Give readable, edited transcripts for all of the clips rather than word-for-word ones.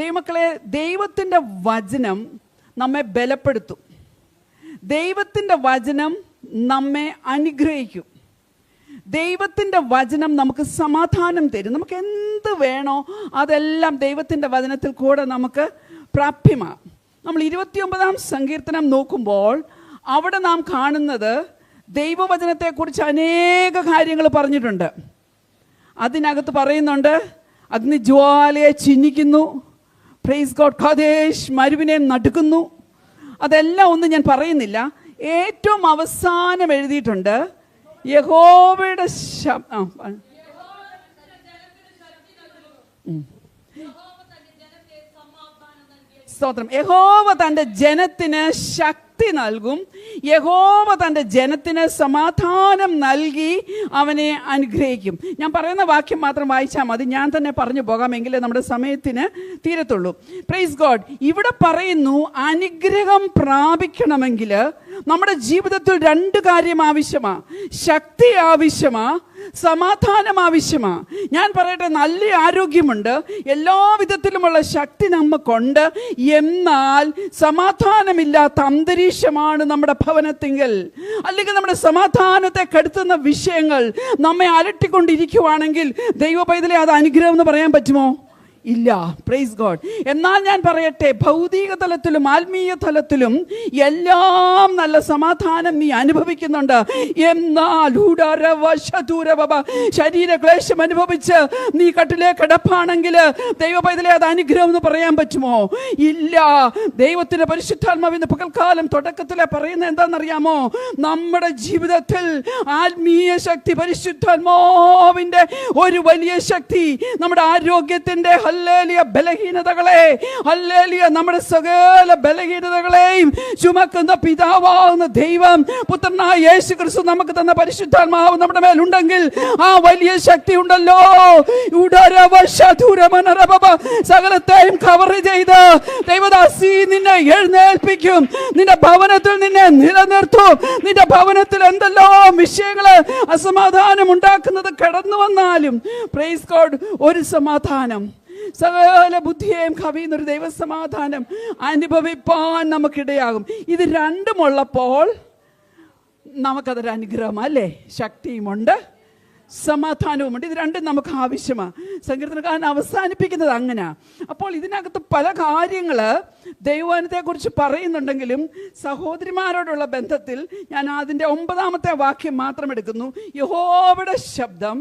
ദൈവമക്കളെ, ദൈവത്തിൻ്റെ വചനം നമ്മെ ബലപ്പെടുത്തും. ദൈവത്തിൻ്റെ വചനം നമ്മെ അനുഗ്രഹിക്കും. ദൈവത്തിൻ്റെ വചനം നമുക്ക് സമാധാനം തരും. നമുക്ക് എന്ത് വേണോ അതെല്ലാം ദൈവത്തിൻ്റെ വചനത്തിൽ കൂടെ നമുക്ക് പ്രാപ്യമാണ്. നമ്മൾ 29-ാം സങ്കീർത്തനം നോക്കുമ്പോൾ അവിടെ നാം കാണുന്നത് ദൈവവചനത്തെക്കുറിച്ച് അനേക കാര്യങ്ങൾ പറഞ്ഞിട്ടുണ്ട്. അതിനകത്ത് പറയുന്നുണ്ട്, അഗ്നിജ്വാലയെ ചിന്നിക്കുന്നു, പ്രൈസ് ഗോഡ്, ഖദേശ് മരുവിനെ നടുക്കുന്നു. അതെല്ലാം ഒന്നും ഞാൻ പറയുന്നില്ല. ഏറ്റവും അവസാനം എഴുതിയിട്ടുണ്ട്, യഹോവയുടെ സ്തോത്രം. യഹോവ തൻ്റെ ജനത്തിന് ശക്തി നൽകും, യഹോവ തൻ്റെ ജനത്തിന് സമാധാനം നൽകി അവനെ അനുഗ്രഹിക്കും. ഞാൻ പറയുന്ന വാക്യം മാത്രം വായിച്ചാൽ മതി, ഞാൻ തന്നെ പറഞ്ഞു പോകാം, എങ്കിലേ നമ്മുടെ സമയത്തിന് തീരത്തുള്ളൂ. Praise God. ഇവിടെ പറയുന്നു, അനുഗ്രഹം പ്രാപിക്കണമെങ്കിൽ നമ്മുടെ ജീവിതത്തിൽ 2 കാര്യം ആവശ്യമാണ്. ശക്തി ആവശ്യമാണ്, സമാധാനം ആവശ്യമാണ്. ഞാൻ പറയട്ടെ, നല്ല ആരോഗ്യമുണ്ട്, എല്ലാവിധത്തിലുമുള്ള ശക്തി നമുക്കുണ്ട്. എന്നാൽ സമാധാനമില്ലാത്ത അന്തരീക്ഷമാണ് നമ്മുടെ ഭവനത്തിങ്കൽ, അല്ലെങ്കിൽ നമ്മുടെ സമാധാനത്തെ കെടുത്തുന്ന വിഷയങ്ങൾ നമ്മെ അലട്ടിക്കൊണ്ടിരിക്കുവാണെങ്കിൽ ദൈവ പൈതലേ, അത് അനുഗ്രഹം എന്ന് പറയാൻ പറ്റുമോ? ഇല്ല. Praise God. എന്നാൽ ഞാൻ പറയട്ടെ, ഭൗതിക തലത്തിലും ആത്മീയ തലത്തിലും എല്ലാം നല്ല സമാധാനം നീ അനുഭവിക്കുന്നുണ്ട്. എന്നാൽ ശരീരക്ലേശം അനുഭവിച്ച് നീ കട്ടിലേ കിടപ്പാണെങ്കിൽ ദൈവ പൈതലേ, അത് അനുഗ്രഹം എന്ന് പറയാൻ പറ്റുമോ? ഇല്ല. ദൈവത്തിന്റെ പരിശുദ്ധാത്മാവിന്റെ പകൽക്കാലം തുടക്കത്തിലെ പറയുന്നത് എന്താണെന്നറിയാമോ? നമ്മുടെ ജീവിതത്തിൽ ആത്മീയ ശക്തി, പരിശുദ്ധാത്മാവിന്റെ ഒരു വലിയ ശക്തി നമ്മുടെ ആരോഗ്യത്തിന്റെ ഹല്ലേലൂയ ബലഹീനതകളെ, ഹല്ലേലൂയ നമ്മുടെ സകല ബലഹീനതകളെയും ചുമക്കുന്ന പിതാവാകുന്ന ദൈവം, പുത്രനായ യേശു ക്രിസ്തു നമുക്ക് തന്ന പരിശുദ്ധാത്മാവ് നമ്മുടെ മേലുണ്ടെങ്കിൽ ആ വലിയ ശക്തി ഉണ്ടല്ലോ. സകലത്തെയും കവർ ചെയ്ത് ദൈവദാസി നിന്നെ എഴുന്നേൽപ്പിക്കും, നിന്റെ ഭവനത്തിൽ നിന്നെ നിലനിർത്തും. നിന്റെ ഭവനത്തിൽ എന്തെല്ലോ വിഷയങ്ങള് അസമാധാനം ഉണ്ടാക്കുന്നത് കടന്നു വന്നാലും പ്രൈസ് ഗോഡ്, ഒരു സമാധാനം, സകല ബുദ്ധിയെയും കവിയുന്നൊരു ദൈവസമാധാനം അനുഭവിപ്പാൻ നമുക്കിടയാകും. ഇത് രണ്ടുമുള്ളപ്പോൾ നമുക്കതൊരു അനുഗ്രഹം അല്ലേ? ശക്തിയുമുണ്ട്, സമാധാനവുമുണ്ട്. ഇത് രണ്ടും നമുക്ക് ആവശ്യമാണ്. സങ്കീർത്തനക്കാരൻ അവസാനിപ്പിക്കുന്നത് അങ്ങനെ. അപ്പോൾ ഇതിനകത്ത് പല കാര്യങ്ങൾ ദൈവവചനത്തെക്കുറിച്ച് പറയുന്നുണ്ടെങ്കിലും സഹോദരിമാരോടുള്ള ബന്ധത്തിൽ ഞാൻ അതിൻ്റെ 9-ാമത്തെ വാക്യം മാത്രം എടുക്കുന്നു. യഹോവയുടെ ശബ്ദം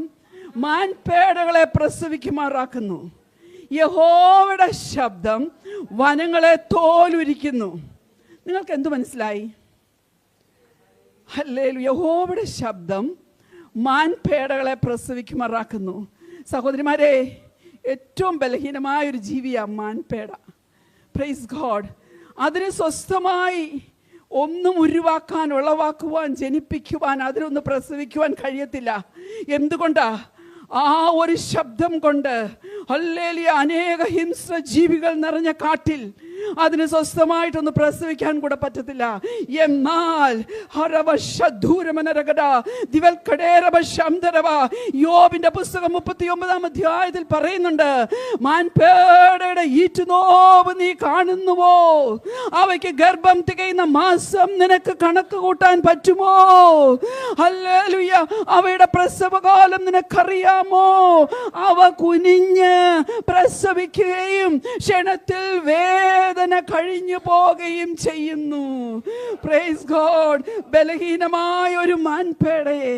മാൻപേടകളെ പ്രസവിക്കുമാറാക്കുന്നു, യഹോവയുടെ ശബ്ദം വനങ്ങളെ തോലുരിക്കുന്നു. നിങ്ങൾക്ക് എന്തു മനസ്സിലായി? ഹല്ലേലൂയ. യഹോവയുടെ ശബ്ദം മാൻപേടകളെ പ്രസവിക്കുമാറാക്കുന്നു. സഹോദരിമാരെ, ഏറ്റവും ബലഹീനമായൊരു ജീവിയാണ് മാൻപേട. Praise God. അതിന് സ്വസ്ഥമായി ഒന്നും ഉരുവാക്കാൻ, ഉളവാക്കുവാൻ, ജനിപ്പിക്കുവാൻ, അതിനൊന്ന് പ്രസവിക്കുവാൻ കഴിയത്തില്ല. എന്തുകൊണ്ടാ? ആ ഒരു ശബ്ദം കൊണ്ട് ഹല്ലേലൂയ അനേക ഹിംസ്ര ജീവികൾ നിറഞ്ഞ കാട്ടിൽ അതിന് സ്വസ്ഥമായിട്ടൊന്ന് പ്രസവിക്കാൻ കൂടെ പറ്റത്തില്ല. എന്നാൽ യോബിന്റെ പുസ്തകം 39-ാം അധ്യായത്തിൽ പറയുന്നുണ്ട്, മാൻപേടയുടെ ഈറ്റുനോവ് നീ കാണുന്നുവോ? അവയ്ക്ക് ഗർഭം തികയുന്ന മാസം നിനക്ക് കണക്ക് കൂട്ടാൻ പറ്റുമോ? ഹല്ലേലൂയ. അവയുടെ പ്രസവകാലം നിനക്കറിയാമോ? അവ കുനിഞ്ഞ് പ്രസവിക്കുകയും ക്ഷണത്തിൽ വേദന കഴിഞ്ഞു പോകുകയും ചെയ്യുന്നു. Praise God. ബലഹീനമായ ഒരു മാൻപേടയെ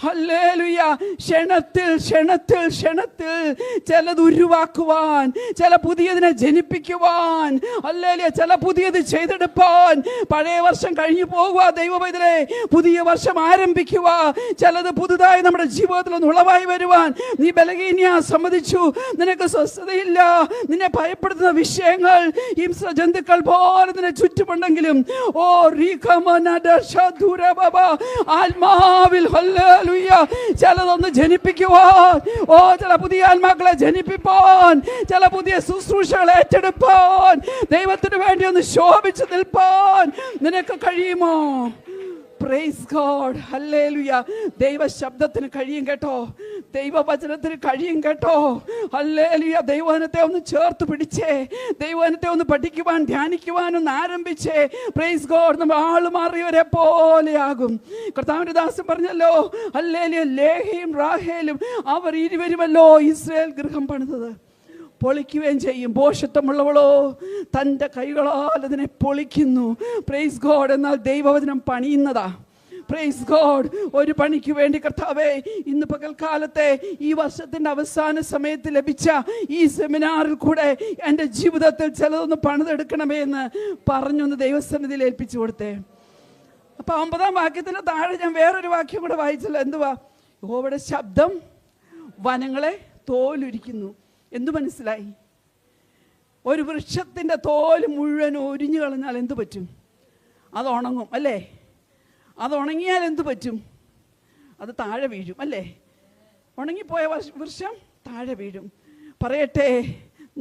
ഹല്ലേലൂയ ക്ഷണത്തിൽ ക്ഷണത്തിൽ ക്ഷണത്തിൽ ചിലത് ഉരുവാക്കുവാൻ, ചില പുതിയതിനെ ജനിപ്പിക്കുവാൻ, ഹല്ലേലൂയ ചില പുതിയത് ചെയ്തെടുപ്പാൻ. പഴയ വർഷം കഴിഞ്ഞു പോകുക ദൈവപൈതലേ, പുതിയ വർഷം ആരംഭിക്കുക. ചിലത് പുതുതായി നമ്മുടെ ജീവിതത്തിൽ ഒന്ന് ഉളവായി വരുവാൻ. നീ ബലഹീനയാ, സമ്മതിച്ചു. നിനക്ക് സ്വസ്ഥതയില്ല, നിന്നെ ഭയപ്പെടുത്തുന്ന വിഷയങ്ങൾ, ഹിംസ ജന്തുക്കൾ പോലെ നിന്നെ ചുറ്റുമുണ്ടെങ്കിലും ഓ ആത്മാവിൽ ചിലതൊന്ന് ജനിപ്പിക്കുവാൻ, ചില പുതിയ ആത്മാക്കളെ ജനിപ്പിപ്പാൻ, ചില പുതിയ ശുശ്രൂഷകളെ ഏറ്റെടുപ്പാൻ, ദൈവത്തിന് വേണ്ടി ഒന്ന് ശോഭിച്ചു നിൽപ്പാൻ നിനക്ക് കഴിയുമോ? Price God, hallelujah. ദൈവ ശബ്ദത്തിന് കഴിയും കേട്ടോ, ദൈവവചനത്തിന് കഴിയും കേട്ടോ. ഹല്ലേലൂയ. ദൈവവചനത്തെ ഒന്ന് ചേർത്ത് പിടിച്ചേ, ദൈവവചനത്തെ ഒന്ന് പഠിക്കുവാൻ ധ്യാനിക്കുവാൻ ഒന്ന് ആരംഭിച്ചേ. Price God. നമ്മൾ ആളുമാറിയവരെ പോലെയാകും. കർത്താവിന്റെ ദാസൻ പറഞ്ഞല്ലോ, ഹല്ലേലൂയ, ലേഹയും റാഹേലും അവർ ഇരുവരുമല്ലോ ഇസ്രായേൽ ഗൃഹം പണിതത്, പൊളിക്കുകയും ചെയ്യും. ഭോഷത്വമുള്ളവളോ തൻ്റെ കൈകളാൽ അതിനെ പൊളിക്കുന്നു. Praise God. എന്നാൽ ദൈവവചനം പണിയുന്നതാ. Price God. ഒരു പണിക്ക് വേണ്ടി കർത്താവേ, ഇന്ന് പകൽക്കാലത്തെ ഈ വർഷത്തിൻ്റെ അവസാന സമയത്ത് ലഭിച്ച ഈ സെമിനാറിൽ കൂടെ എൻ്റെ ജീവിതത്തിൽ ചിലതൊന്ന് പണിതെടുക്കണമേ എന്ന് പറഞ്ഞൊന്ന് ദൈവസന്നിധിയിൽ ഏൽപ്പിച്ചു കൊടുത്തേ. അപ്പം 9-ാം വാക്യത്തിന് താഴെ ഞാൻ വേറൊരു വാക്യം കൂടെ വായിച്ചല്ലോ. എന്തുവാ? യഹോവയുടെ ശബ്ദം വനങ്ങളെ തോലുരിക്കുന്നു. എന്തു മനസ്സിലായി? ഒരു വൃക്ഷത്തിൻ്റെ തോല് മുഴുവൻ ഒരിഞ്ഞു കളഞ്ഞാൽ എന്തു പറ്റും? അത് ഉണങ്ങും അല്ലേ? അത് ഉണങ്ങിയാൽ എന്തു പറ്റും? അത് താഴെ വീഴും അല്ലേ? ഉണങ്ങിപ്പോയ വൃക്ഷം താഴെ വീഴും. പറയട്ടെ,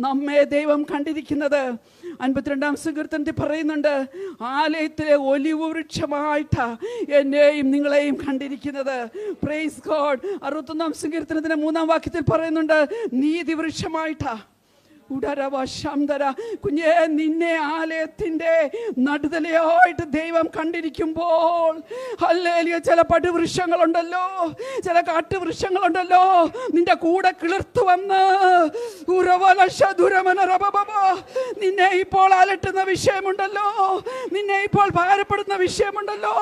നമ്മെ ദൈവം കണ്ടിരിക്കുന്നത് 52-ാം സങ്കീർത്തനത്തിൽ പറയുന്നുണ്ട്, ആലയത്തിലെ ഒലിവ് വൃക്ഷമായിട്ടാ എന്നെയും നിങ്ങളെയും കണ്ടിരിക്കുന്നത്. Praise God. 61-ാം സങ്കീർത്തനത്തിന്റെ 3-ാം വാക്യത്തിൽ പറയുന്നുണ്ട്, നീതി വൃക്ഷമായിട്ടാ. കുഞ്ഞേ, നിന്നെ ആലയത്തിന്റെ നടുതലയായിട്ട് ദൈവം കണ്ടിരിക്കുമ്പോൾ, ഹല്ലേലൂയ, ചില പടുവൃക്ഷങ്ങളുണ്ടല്ലോ, ചില കാട്ടുവൃക്ഷങ്ങളുണ്ടല്ലോ, നിന്റെ കൂടെ കിളിർത്തു വന്ന് നിന്നെ ഇപ്പോൾ അലട്ടുന്ന വിഷയമുണ്ടല്ലോ, നിന്നെ ഇപ്പോൾ ഭാരപ്പെടുന്ന വിഷയമുണ്ടല്ലോ,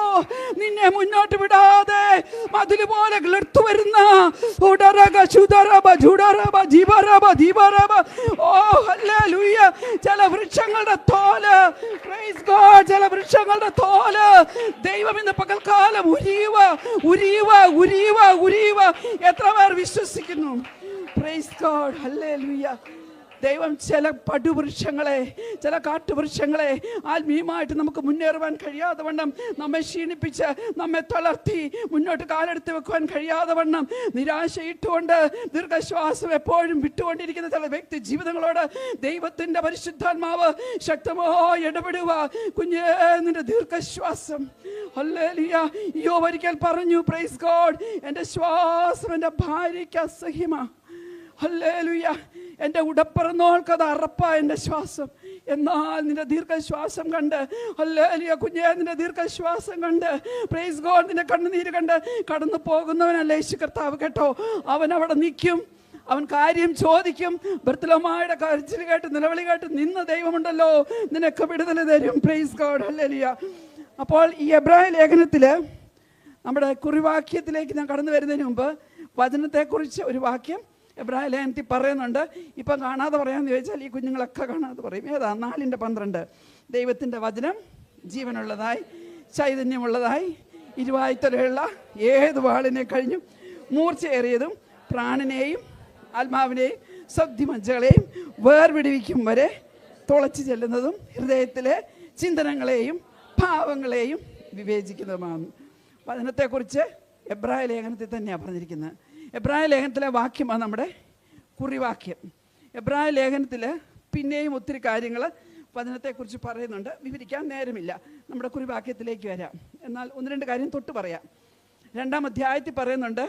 നിന്നെ മുന്നോട്ട് വിടാതെ മതില് പോലെ കിളിർത്തു വരുന്ന ചില വൃക്ഷങ്ങളുടെ തോല്, പ്രൈസ് ഗോഡ്, ചില വൃക്ഷങ്ങളുടെ തോല് ദൈവം ഇന്ന് പകൽക്കാലം ഉരിയുക. എത്ര പേർ വിശ്വസിക്കുന്നു? പ്രൈസ് ഗോഡ്, ഹല്ലേലൂയ. ദൈവം ചില പടുവൃക്ഷങ്ങളെ, ചില കാട്ടുവൃക്ഷങ്ങളെ ആത്മീയമായിട്ട് നമുക്ക് മുന്നേറുവാൻ കഴിയാതെ വണ്ണം നമ്മെ ക്ഷീണിപ്പിച്ച്, നമ്മെ തളർത്തി, മുന്നോട്ട് കാലെടുത്ത് വെക്കുവാൻ കഴിയാതെ വണ്ണം നിരാശയിട്ടുകൊണ്ട് ദീർഘശ്വാസം എപ്പോഴും വിട്ടുകൊണ്ടിരിക്കുന്ന ചില വ്യക്തി ജീവിതങ്ങളോട് ദൈവത്തിൻ്റെ പരിശുദ്ധാത്മാവ് ശക്തമായി ഇടപെടുക. കുഞ്ഞേ, നിന്റെ ദീർഘശ്വാസം, ഹല്ലേലൂയ. യോബ് ഒരിക്കൽ പറഞ്ഞു, പ്രൈസ് ഗോഡ്, എൻ്റെ ശ്വാസം എൻ്റെ ഭാര്യയ്ക്ക് അസഹ്യമാ. ഹല്ലേലൂയ. എൻ്റെ ഉടപ്പിറന്നോൾക്ക് അത് അറപ്പാ എൻ്റെ ശ്വാസം. എന്നാൽ നിന്റെ ദീർഘശ്വാസം കണ്ട്, ഹല്ലേലൂയ കുഞ്ഞേ, നിന്റെ ദീർഘശ്വാസം കണ്ട്, പ്രൈസ് ഗോഡ്, നിന്റെ കണ്ണുനീര് കണ്ട് കടന്നു പോകുന്നവനല്ലേ യേശു കർത്താവ് കേട്ടോ. അവൻ അവിടെ നിൽക്കും, അവൻ കാര്യം ചോദിക്കും. ബർത്തലോമായുടെ കരച്ചിൽ കേട്ട്, നിലവിളി കേട്ട് നിന്ന ദൈവമുണ്ടല്ലോ, നിനക്ക് വിടുതൽ തരും. പ്രൈസ് ഗോഡ്, ഹല്ലേലൂയ. അപ്പോൾ ഈ എബ്രായ ലേഖനത്തിൽ നമ്മുടെ കുറിവാക്യത്തിലേക്ക് ഞാൻ കടന്നു വരുന്നതിന് മുമ്പ് വചനത്തെക്കുറിച്ച് ഒരു വാക്യം എബ്രായ ലേഖനത്തിൽ പറയുന്നുണ്ട്. ഇപ്പം കാണാതെ പറയാമെന്ന് ചോദിച്ചാൽ ഈ കുഞ്ഞുങ്ങളൊക്കെ കാണാതെ പറയും. ഏതാ? 4:12. ദൈവത്തിൻ്റെ വചനം ജീവനുള്ളതായി ചൈതന്യമുള്ളതായി ഇരുവായ്ത്തലയുള്ള ഏത് വാളിനെ കഴിഞ്ഞും മൂർച്ചയേറിയതും പ്രാണനെയും ആത്മാവിനെയും സദ്ധിമജ്ജകളെയും വേർപിടിവിക്കും വരെ തുളച്ചു ചെല്ലുന്നതും ഹൃദയത്തിലെ ചിന്തനങ്ങളെയും ഭാവങ്ങളെയും വിവേചിക്കുന്നതുമാണ്. വചനത്തെക്കുറിച്ച് എബ്രായ ലേഖനത്തിൽ തന്നെയാണ് പറഞ്ഞിരിക്കുന്നത്. എബ്രായ ലേഖനത്തിലെ വാക്യമാണ് നമ്മുടെ കുറിവാക്യം. എബ്രായ ലേഖനത്തിൽ പിന്നെയും ഒത്തിരി കാര്യങ്ങൾ വചനത്തെക്കുറിച്ച് പറയുന്നുണ്ട്. വിവരിക്കാൻ നേരമില്ല, നമ്മുടെ കുറിവാക്യത്തിലേക്ക് വരാം. എന്നാൽ 1-2 കാര്യം തൊട്ട് പറയാം. 2-ാം അധ്യായത്തിൽ പറയുന്നുണ്ട്,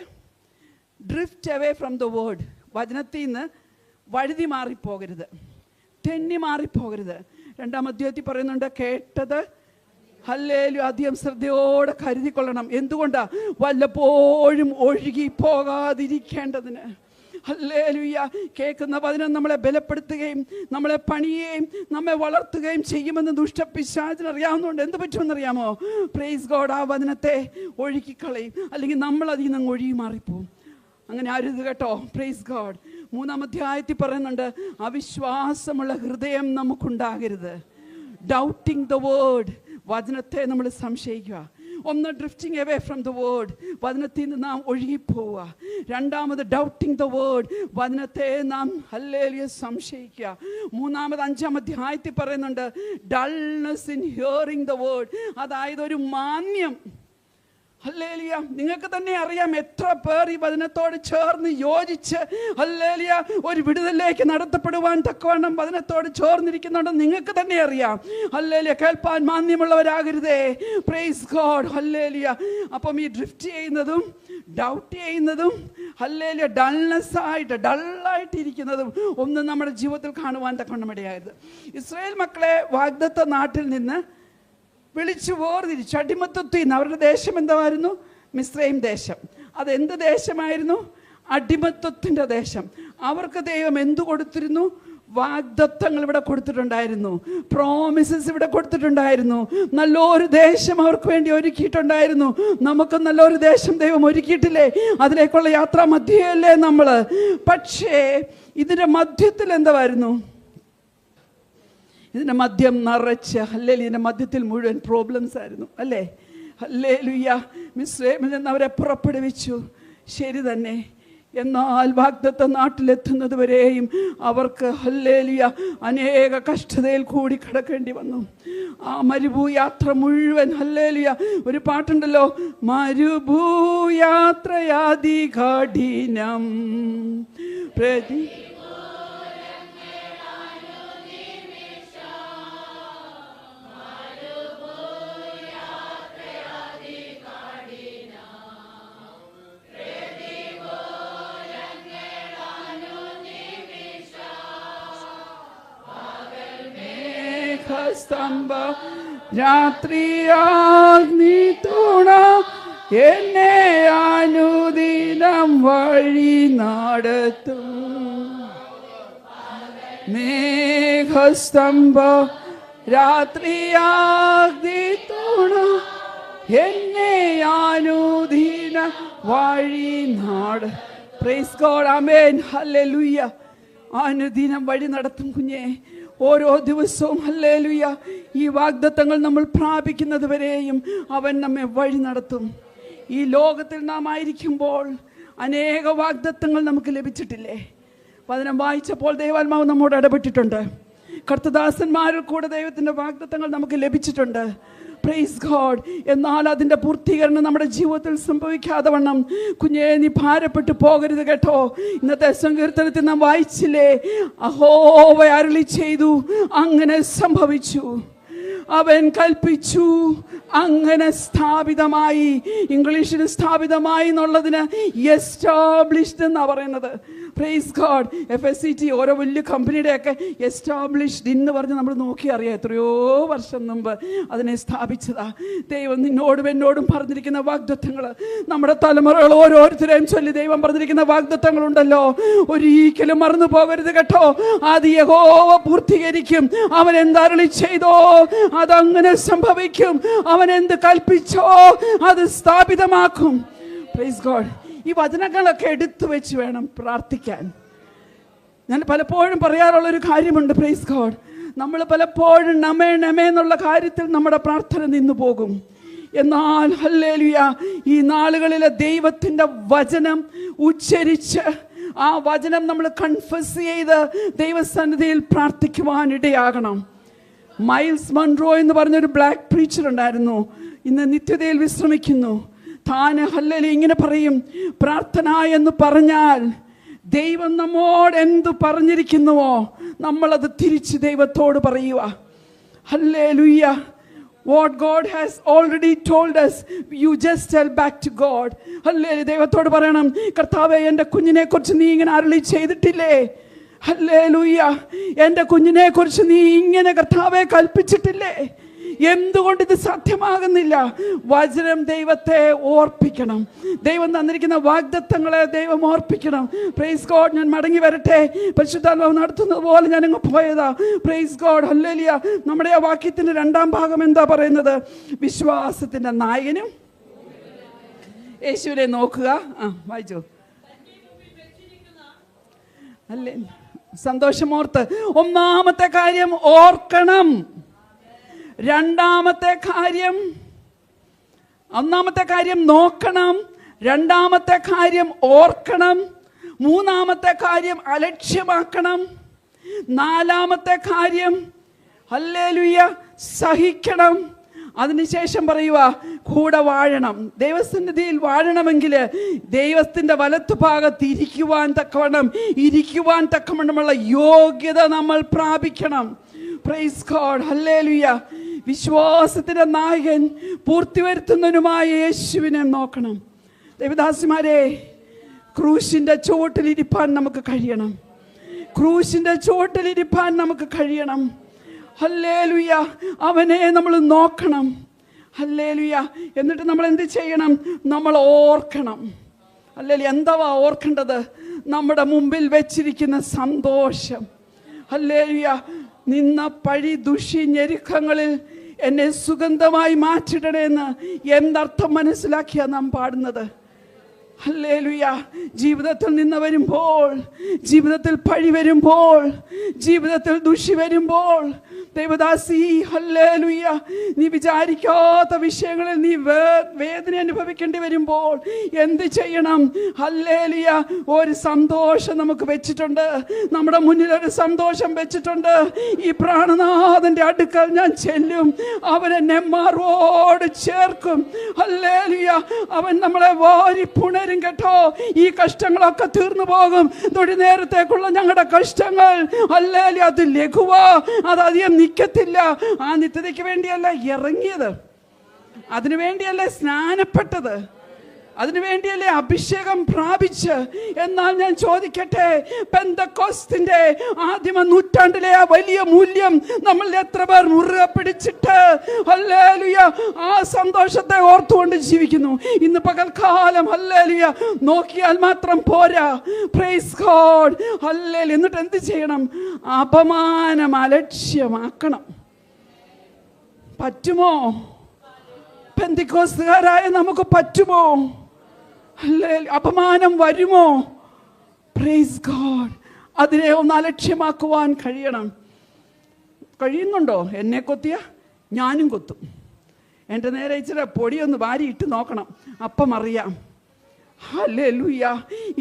drift away from the word. വചനത്തിൽ നിന്ന് വഴുതി മാറിപ്പോകരുത്, തെന്നി മാറിപ്പോകരുത്. 2-ാം അധ്യായത്തിൽ പറയുന്നുണ്ട്, കേട്ടത് ഹല്ലേലൂയ അധികം ശ്രദ്ധയോടെ കരുതിക്കൊള്ളണം. എന്തുകൊണ്ടാ? വല്ലപ്പോഴും ഒഴുകി പോകാതിരിക്കേണ്ടതിന്. ഹല്ലേലൂയ. കേൾക്കുന്ന വചനം നമ്മളെ ബലപ്പെടുത്തുകയും നമ്മളെ പണിയുകയും നമ്മെ വളർത്തുകയും ചെയ്യുമെന്ന് ദുഷ്ടപിശാചിന് അറിയാവുന്നതുകൊണ്ട് എന്ത് പറ്റുമെന്നറിയാമോ? പ്രൈസ് ഗോഡ്, ആ വചനത്തെ ഒഴുക്കിക്കളയും, അല്ലെങ്കിൽ നമ്മൾ അതിൽ നിന്ന് ഒഴുകി മാറിപ്പോവും. അങ്ങനെ അരുത് കേട്ടോ. Praise God. 3-ാം അധ്യായത്തിൽ പറയുന്നുണ്ട്, അവിശ്വാസമുള്ള ഹൃദയം നമുക്കുണ്ടാകരുത്. ഡൗട്ടിങ് ദ വേർഡ്, വചനത്തെ നമ്മൾ സംശയിക്കുക. ഒന്ന്, drifting away from the word, വചനത്തിൽ നിന്ന് നാം ഒഴുകിപ്പോവുക. 2-ാമത് ഡൗട്ടിംഗ് ദ വേർഡ്, വചനത്തെ നാം ഹല്ലേലൂയ സംശയിക്കുക. 3-ാമത് 5-ാം അധ്യായത്തിൽ പറയുന്നുണ്ട്, dullness in hearing the word, അതായത് ഒരു മാന്യം, ഹല്ലേലൂയ. നിങ്ങൾക്ക് തന്നെ അറിയാം എത്ര പേർ ഈ വചനത്തോട് ചേർന്ന് യോജിച്ച് ഹല്ലേലൂയ ഒരു വിടുതലിലേക്ക് നടത്തപ്പെടുവാൻ തക്കവണ്ണം വചനത്തോട് ചേർന്നിരിക്കുന്നുണ്ടെന്ന് നിങ്ങൾക്ക് തന്നെ അറിയാം. ഹല്ലേലൂയ. കേൾപ്പാൻ മാന്യമുള്ളവരാകരുതേ. Price God. ഹല്ലേലൂയ. അപ്പം ഈ ഡ്രിഫ്റ്റ് ചെയ്യുന്നതും ഡൗട്ട് ചെയ്യുന്നതും ഹല്ലേലൂയ ഡള്ളായിട്ടിരിക്കുന്നതും ഒന്നും നമ്മുടെ ജീവിതത്തിൽ കാണുവാൻ തക്കവണ്ണം ഇടയായത്. ഇസ്രായേൽ മക്കളെ വാഗ്ദത്ത നാട്ടിൽ നിന്ന് വിളിച്ചു വേർതിരിച്ചു. അടിമത്തത്തിൽ നിന്ന്. അവരുടെ ദേശം എന്തായിരുന്നു? മിസ്രൈം ദേശം. അതെന്ത് ദേശമായിരുന്നു? അടിമത്തത്തിൻ്റെ ദേശം. അവർക്ക് ദൈവം എന്തു കൊടുത്തിരുന്നു? വാഗ്ദത്തങ്ങൾ ഇവിടെ കൊടുത്തിട്ടുണ്ടായിരുന്നു. പ്രോമിസസ് ഇവിടെ കൊടുത്തിട്ടുണ്ടായിരുന്നു. നല്ലൊരു ദേശം അവർക്ക് വേണ്ടി ഒരുക്കിയിട്ടുണ്ടായിരുന്നു. നമുക്ക് നല്ലൊരു ദേശം ദൈവം ഒരുക്കിയിട്ടില്ലേ? അതിലേക്കുള്ള യാത്രാ മധ്യയല്ലേ നമ്മൾ. പക്ഷേ ഇതിൻ്റെ മധ്യത്തിൽ എന്തായിരുന്നു? ഇതിൻ്റെ മദ്യം നിറച്ച് ഹല്ലേലൂയ. ഇതിൻ്റെ മധ്യത്തിൽ മുഴുവൻ പ്രോബ്ലംസ് ആയിരുന്നു അല്ലേ? ഹല്ലേലൂയ. മിസ്രൈമിൽ നിന്ന് അവരെ പുറപ്പെടുവിച്ചു. ശരി തന്നെ. എന്നാൽ വാഗ്ദത്ത നാട്ടിലെത്തുന്നത് വരെയും അവർക്ക് ഹല്ലേലൂയ അനേക കഷ്ടതയിൽ കൂടി കടക്കേണ്ടി വന്നു. ആ മരുഭൂയാത്ര മുഴുവൻ ഹല്ലേലൂയ. ഒരു പാട്ടുണ്ടല്ലോ, മരുഭൂയാത്രയാതി കഠിനം പ്രതി സ്തംഭ രാത്രിയാഗ്നി തുണ എന്നെ അനുദിനം വഴി നടത്തും. മേഘസ്തംഭ രാത്രിയാഗ്നി തുണ എന്നെ അനുദിനം വഴി നട. Praise God. ആമേൻ. ഹല്ലേലൂയ. അനുദിനം വഴി നടത്തും കുഞ്ഞേ. ഓരോ ദിവസവും ഹല്ലേലൂയ ഈ വാഗ്ദത്തങ്ങൾ നമ്മൾ പ്രാപിക്കുന്നത് വരെയും അവൻ നമ്മെ വഴി നടത്തും. ഈ ലോകത്തിൽ നാം ആയിരിക്കുമ്പോൾ അനേക വാഗ്ദത്തങ്ങൾ നമുക്ക് ലഭിച്ചിട്ടില്ലേ? വചനം വായിച്ചപ്പോൾ ദൈവാത്മാവ് നമ്മോട് ഇടപെട്ടിട്ടുണ്ട്. കർത്തദാസന്മാരിൽ കൂടെ ദൈവത്തിൻ്റെ വാഗ്ദത്തങ്ങൾ നമുക്ക് ലഭിച്ചിട്ടുണ്ട്. Praise God. എന്നാൽ അതിൻ്റെ പൂർത്തീകരണം നമ്മുടെ ജീവിതത്തിൽ സംഭവിക്കാതെ വണ്ണം കുഞ്ഞേ നീ ഭാരപ്പെട്ടു പോകരുത് കേട്ടോ. ഇന്നത്തെ സങ്കീർത്തനത്തിൽ നാം വായിച്ചില്ലേ, യഹോവ അരുളി ചെയ്തു, അങ്ങനെ സംഭവിച്ചു. അവൻ കൽപ്പിച്ചു, അങ്ങനെ സ്ഥാപിതമായി. ഇംഗ്ലീഷിൽ സ്ഥാപിതമായി എന്നുള്ളതിന് എസ്റ്റാബ്ലിഷ്ഡ് എന്നാണ് പറയുന്നത്. Praise God. FSCT ഓരോ വലിയ കമ്പനിയുടെയൊക്കെ എസ്റ്റാബ്ലിഷ്ഡ് എന്ന് പറഞ്ഞ് നമ്മൾ നോക്കി അറിയാം. എത്രയോ വർഷം മുമ്പ് അതിനെ സ്ഥാപിച്ചതാ. ദൈവം നിന്നോടും എന്നോടും പറഞ്ഞിരിക്കുന്ന വാഗ്ദത്തങ്ങൾ നമ്മുടെ തലമുറകൾ ഓരോരുത്തരെയും ചൊല്ലി ദൈവം പറഞ്ഞിരിക്കുന്ന വാഗ്ദത്തങ്ങളുണ്ടല്ലോ, ഒരിക്കലും മറന്നു പോകരുത് കേട്ടോ. അത് യഹോവ പൂർത്തീകരിക്കും. അവൻ എന്തരുളി ചെയ്തോ അതങ്ങനെ സംഭവിക്കും. അവൻ എന്ത് കൽപ്പിച്ചോ അത് സ്ഥാപിതമാക്കും. Praise God. ഈ വചനങ്ങളൊക്കെ എടുത്തു വെച്ച് വേണം പ്രാർത്ഥിക്കാൻ. ഞാൻ പലപ്പോഴും പറയാറുള്ളൊരു കാര്യമുണ്ട്. Price God. നമ്മൾ പലപ്പോഴും നമേ നമേ എന്നുള്ള കാര്യത്തിൽ നമ്മുടെ പ്രാർത്ഥന നിന്നു പോകും. എന്നാൽ ഹല്ലേലൂയ ഈ നാളുകളിലെ ദൈവത്തിൻ്റെ വചനം ഉച്ചരിച്ച് ആ വചനം നമ്മൾ കൺഫസ് ചെയ്ത് ദൈവസന്നിധിയിൽ പ്രാർത്ഥിക്കുവാൻ ഇടയാകണം. മൈൽസ് മൺറോ എന്ന് പറഞ്ഞൊരു ബ്ലാക്ക് പ്രീച്ചർ ഉണ്ടായിരുന്നു. ഇന്ന് നിത്യതയിൽ വിശ്രമിക്കുന്നു. താൻ ഹല്ലേലൂയ ഇങ്ങനെ പറയും, പ്രാർത്ഥന എന്ന് പറഞ്ഞാൽ ദൈവം നമ്മോട് എന്തു പറഞ്ഞിരിക്കുന്നുവോ നമ്മളത് തിരിച്ച് ദൈവത്തോട് പറയുക. Hallelujah. What God has already told us, you just tell back to God. Hallelujah. ദൈവത്തോട് പറയണം, കർത്താവേ എൻ്റെ കുഞ്ഞിനെ കുറിച്ച് നീ ഇങ്ങനെ അരുളി ചെയ്തിട്ടില്ലേ? ഹല്ലേലൂയ. എൻ്റെ കുഞ്ഞിനെ കുറിച്ച് നീ ഇങ്ങനെ കർത്താവെ കൽപ്പിച്ചിട്ടില്ലേ? എന്തുകൊണ്ട് ഇത് സാധ്യമാകുന്നില്ല? വചനം ദൈവത്തെ ഓർപ്പിക്കണം. ദൈവം തന്നിരിക്കുന്ന വാഗ്ദത്തങ്ങളെ ദൈവം ഓർപ്പിക്കണം. Praise God. ഞാൻ മടങ്ങി വരട്ടെ. പരിശുദ്ധാത്മാവ് നടത്തുന്നത് പോലെ ഞാനങ്ങ് പോയതാ. Price God. ഹല്ലേലൂയ. നമ്മുടെ ആ വാക്യത്തിൻ്റെ രണ്ടാം ഭാഗം എന്താ പറയുന്നത്? വിശ്വാസത്തിൻ്റെ നായകനും യേശുവിനെ നോക്കുക. വായിച്ചോ. അല്ലേ? സന്തോഷമോർത്ത് ഒന്നാമത്തെ കാര്യം ഓർക്കണം. ഒന്നാമത്തെ കാര്യം നോക്കണം. രണ്ടാമത്തെ കാര്യം ഓർക്കണം. മൂന്നാമത്തെ കാര്യം അലക്ഷ്യമാക്കണം. നാലാമത്തെ കാര്യം ഹല്ലേലൂയ സഹിക്കണം. അതിനുശേഷം പറയുക, കൂടെ വാഴണം. ദൈവസന്നിധിയിൽ വാഴണമെങ്കിൽ ദൈവത്തിൻ്റെ വലത്തുഭാഗത്ത് ഇരിക്കുവാൻ തക്കവണ്ണമുള്ള യോഗ്യത നമ്മൾ പ്രാപിക്കണം. പ്രൈസ് ഗോഡ്, ഹല്ലേലൂയ. വിശ്വാസത്തിൻ്റെ നായകൻ പൂർത്തിവരുത്തുന്നതിനുമായ യേശുവിനെ നോക്കണം. ദേവദാസിമാരെ, ക്രൂശിൻ്റെ ചുവട്ടിലിരിപ്പാൻ നമുക്ക് കഴിയണം. ക്രൂശിൻ്റെ ചുവട്ടിലിരിപ്പാൻ നമുക്ക് കഴിയണം. ഹല്ലേലൂയ. അവനെ നമ്മൾ നോക്കണം. ഹല്ലേലൂയ. എന്നിട്ട് നമ്മൾ എന്ത് ചെയ്യണം? നമ്മൾ ഓർക്കണം. ഹല്ലേലൂയ. എന്താ ഓർക്കേണ്ടത്? നമ്മുടെ മുമ്പിൽ വെച്ചിരിക്കുന്ന സന്തോഷം. ഹല്ലേലൂയ. നിന്ന പഴി ദുഷി ഞെരുക്കങ്ങളിൽ എന്നെ സുഗന്ധമായി മാറ്റിടണേന്ന് എന്തർത്ഥം മനസ്സിലാക്കിയാ നാം പാടുന്നത്? ഹല്ലേലൂയ. ജീവിതത്തിൽ നിന്ന് വരുമ്പോൾ, ജീവിതത്തിൽ പഴി വരുമ്പോൾ, ജീവിതത്തിൽ ദുഷി വരുമ്പോൾ, ദേവദാസി, ഹല്ലേലൂയ, നീ വിചാരിക്കാത്ത വിഷയങ്ങളിൽ നീ വേദന അനുഭവിക്കേണ്ടി വരുമ്പോൾ എന്ത് ചെയ്യണം? ഹല്ലേലൂയ. ഒരു സന്തോഷം നമുക്ക് വെച്ചിട്ടുണ്ട്. നമ്മുടെ മുന്നിൽ ഒരു സന്തോഷം വെച്ചിട്ടുണ്ട്. ഈ പ്രാണനാഥന്റെ അടുക്കൽ ഞാൻ ചെല്ലും, അവൻ എന്നെ മാറോട് ചേർക്കും. ഹല്ലേലൂയ. അവൻ നമ്മളെ വാരി പുണരും കേട്ടോ. ഈ കഷ്ടങ്ങളൊക്കെ തീർന്നു പോകും. തൊഴി നേരത്തേക്കുള്ള ഞങ്ങളുടെ കഷ്ടങ്ങൾ, ഹല്ലേലൂയ, അത് ലഘുവാ, അതധികം നിൽക്കത്തില്ല. ആ നിത്യതയ്ക്ക് വേണ്ടിയല്ല ഇറങ്ങിയത്, അതിനു വേണ്ടിയല്ല സ്നാനപ്പെട്ടത്, അതിനുവേണ്ടിയല്ലേ അഭിഷേകം പ്രാപിച്ച്. എന്നാൽ ഞാൻ ചോദിക്കട്ടെ, പെന്തക്കോസ്തിന്റെ ആദിമ നൂറ്റാണ്ടിലെ ആ വലിയ മൂല്യം നമ്മൾ എത്ര പേർ മുറുകെ പിടിച്ചിട്ട് ഹല്ലേലൂയ ആ സന്തോഷത്തെ ഓർത്തുകൊണ്ട് ജീവിക്കുന്നു? ഇന്ന് പകൽക്കാലം ഹല്ലേലൂയ നോക്കിയാൽ മാത്രം പോരാ. Price God, hallelujah. എന്നിട്ട് എന്ത് ചെയ്യണം? അപമാനം അലക്ഷ്യമാക്കണം. പറ്റുമോ? പെന്തക്കോസ്തുകാരായ നമുക്ക് പറ്റുമോ? അപമാനം വരുമോ? Praise God. അതിനെ ഒന്ന് അലക്ഷ്യമാക്കുവാൻ കഴിയുന്നുണ്ടോ? എന്നെ കൊത്തിയ ഞാനും കൊത്തും. എൻ്റെ നേരെ ഇച്ചിരി പൊടിയൊന്ന് വാരിയിട്ട് നോക്കണം, അപ്പം അറിയാം. ഹല്ലേലൂയ.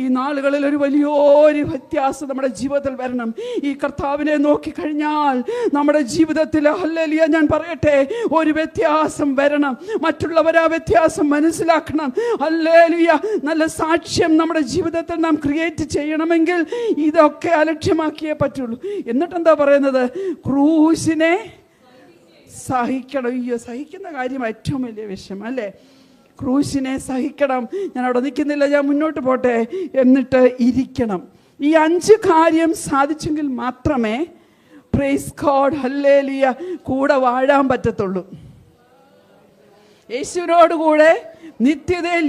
ഈ നാളുകളിൽ ഒരു വലിയൊരു വ്യത്യാസം നമ്മുടെ ജീവിതത്തിൽ വരണം. ഈ കർത്താവിനെ നോക്കിക്കഴിഞ്ഞാൽ നമ്മുടെ ജീവിതത്തിൽ ഹല്ലേലൂയ ഞാൻ പറയട്ടെ, ഒരു വ്യത്യാസം വരണം. മറ്റുള്ളവർ ആ വ്യത്യാസം മനസ്സിലാക്കണം. ഹല്ലേലൂയ. നല്ല സാക്ഷ്യം നമ്മുടെ ജീവിതത്തിൽ നാം ക്രിയേറ്റ് ചെയ്യണമെങ്കിൽ ഇതൊക്കെ അലക്ഷ്യമാക്കിയേ പറ്റുള്ളൂ. എന്നിട്ടെന്താ പറയുന്നത്? ക്രൂശിനെ സഹിക്കണം. അയ്യോ, സഹിക്കുന്ന കാര്യം ഏറ്റവും വലിയ വിഷയം അല്ലേ? ക്രൂശിനെ സഹിക്കണം. ഞാൻ അവിടെ നിൽക്കുന്നില്ല, ഞാൻ മുന്നോട്ട് പോട്ടെ. എന്നിട്ട് ഇരിക്കണം. ഈ 5 കാര്യം സാധിച്ചെങ്കിൽ മാത്രമേ പ്രൈസ് ഗോഡ് ഹല്ലേലൂയ കൂടെ വാഴാൻ പറ്റത്തുള്ളൂ. യേശുവിനോടുകൂടെ നിത്യതയിൽ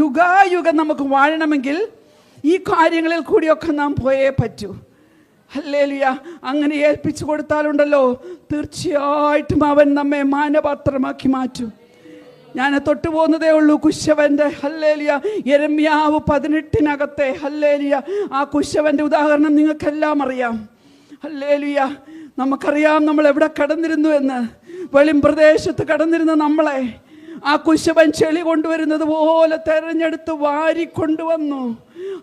യുഗായുഗം നമുക്ക് വാഴണമെങ്കിൽ ഈ കാര്യങ്ങളിൽ കൂടിയൊക്കെ നാം പോയേ പറ്റൂ. ഹല്ലേലൂയ. അങ്ങനെ ഏൽപ്പിച്ചു കൊടുത്താലുണ്ടല്ലോ, തീർച്ചയായിട്ടും അവൻ നമ്മെ മാനപാത്രമാക്കി മാറ്റും. ഞാൻ തൊട്ടുപോകുന്നതേ ഉള്ളൂ കുശവന്റെ. ഹല്ലേലൂയ. യെരമ്യാവ് 18 ഹല്ലേലൂയ ആ കുശവന്റെ ഉദാഹരണം നിങ്ങൾക്കെല്ലാം അറിയാം. ഹല്ലേലൂയ. നമുക്കറിയാം നമ്മൾ എവിടെ കടന്നിരുന്നു എന്ന്. വെളിമ്പ്രദേശത്ത് കടന്നിരുന്ന നമ്മളെ ആ കുശവൻ ചെളി കൊണ്ടുവരുന്നത് പോലെ തെരഞ്ഞെടുത്ത് വാരിക്കൊണ്ടുവന്നു.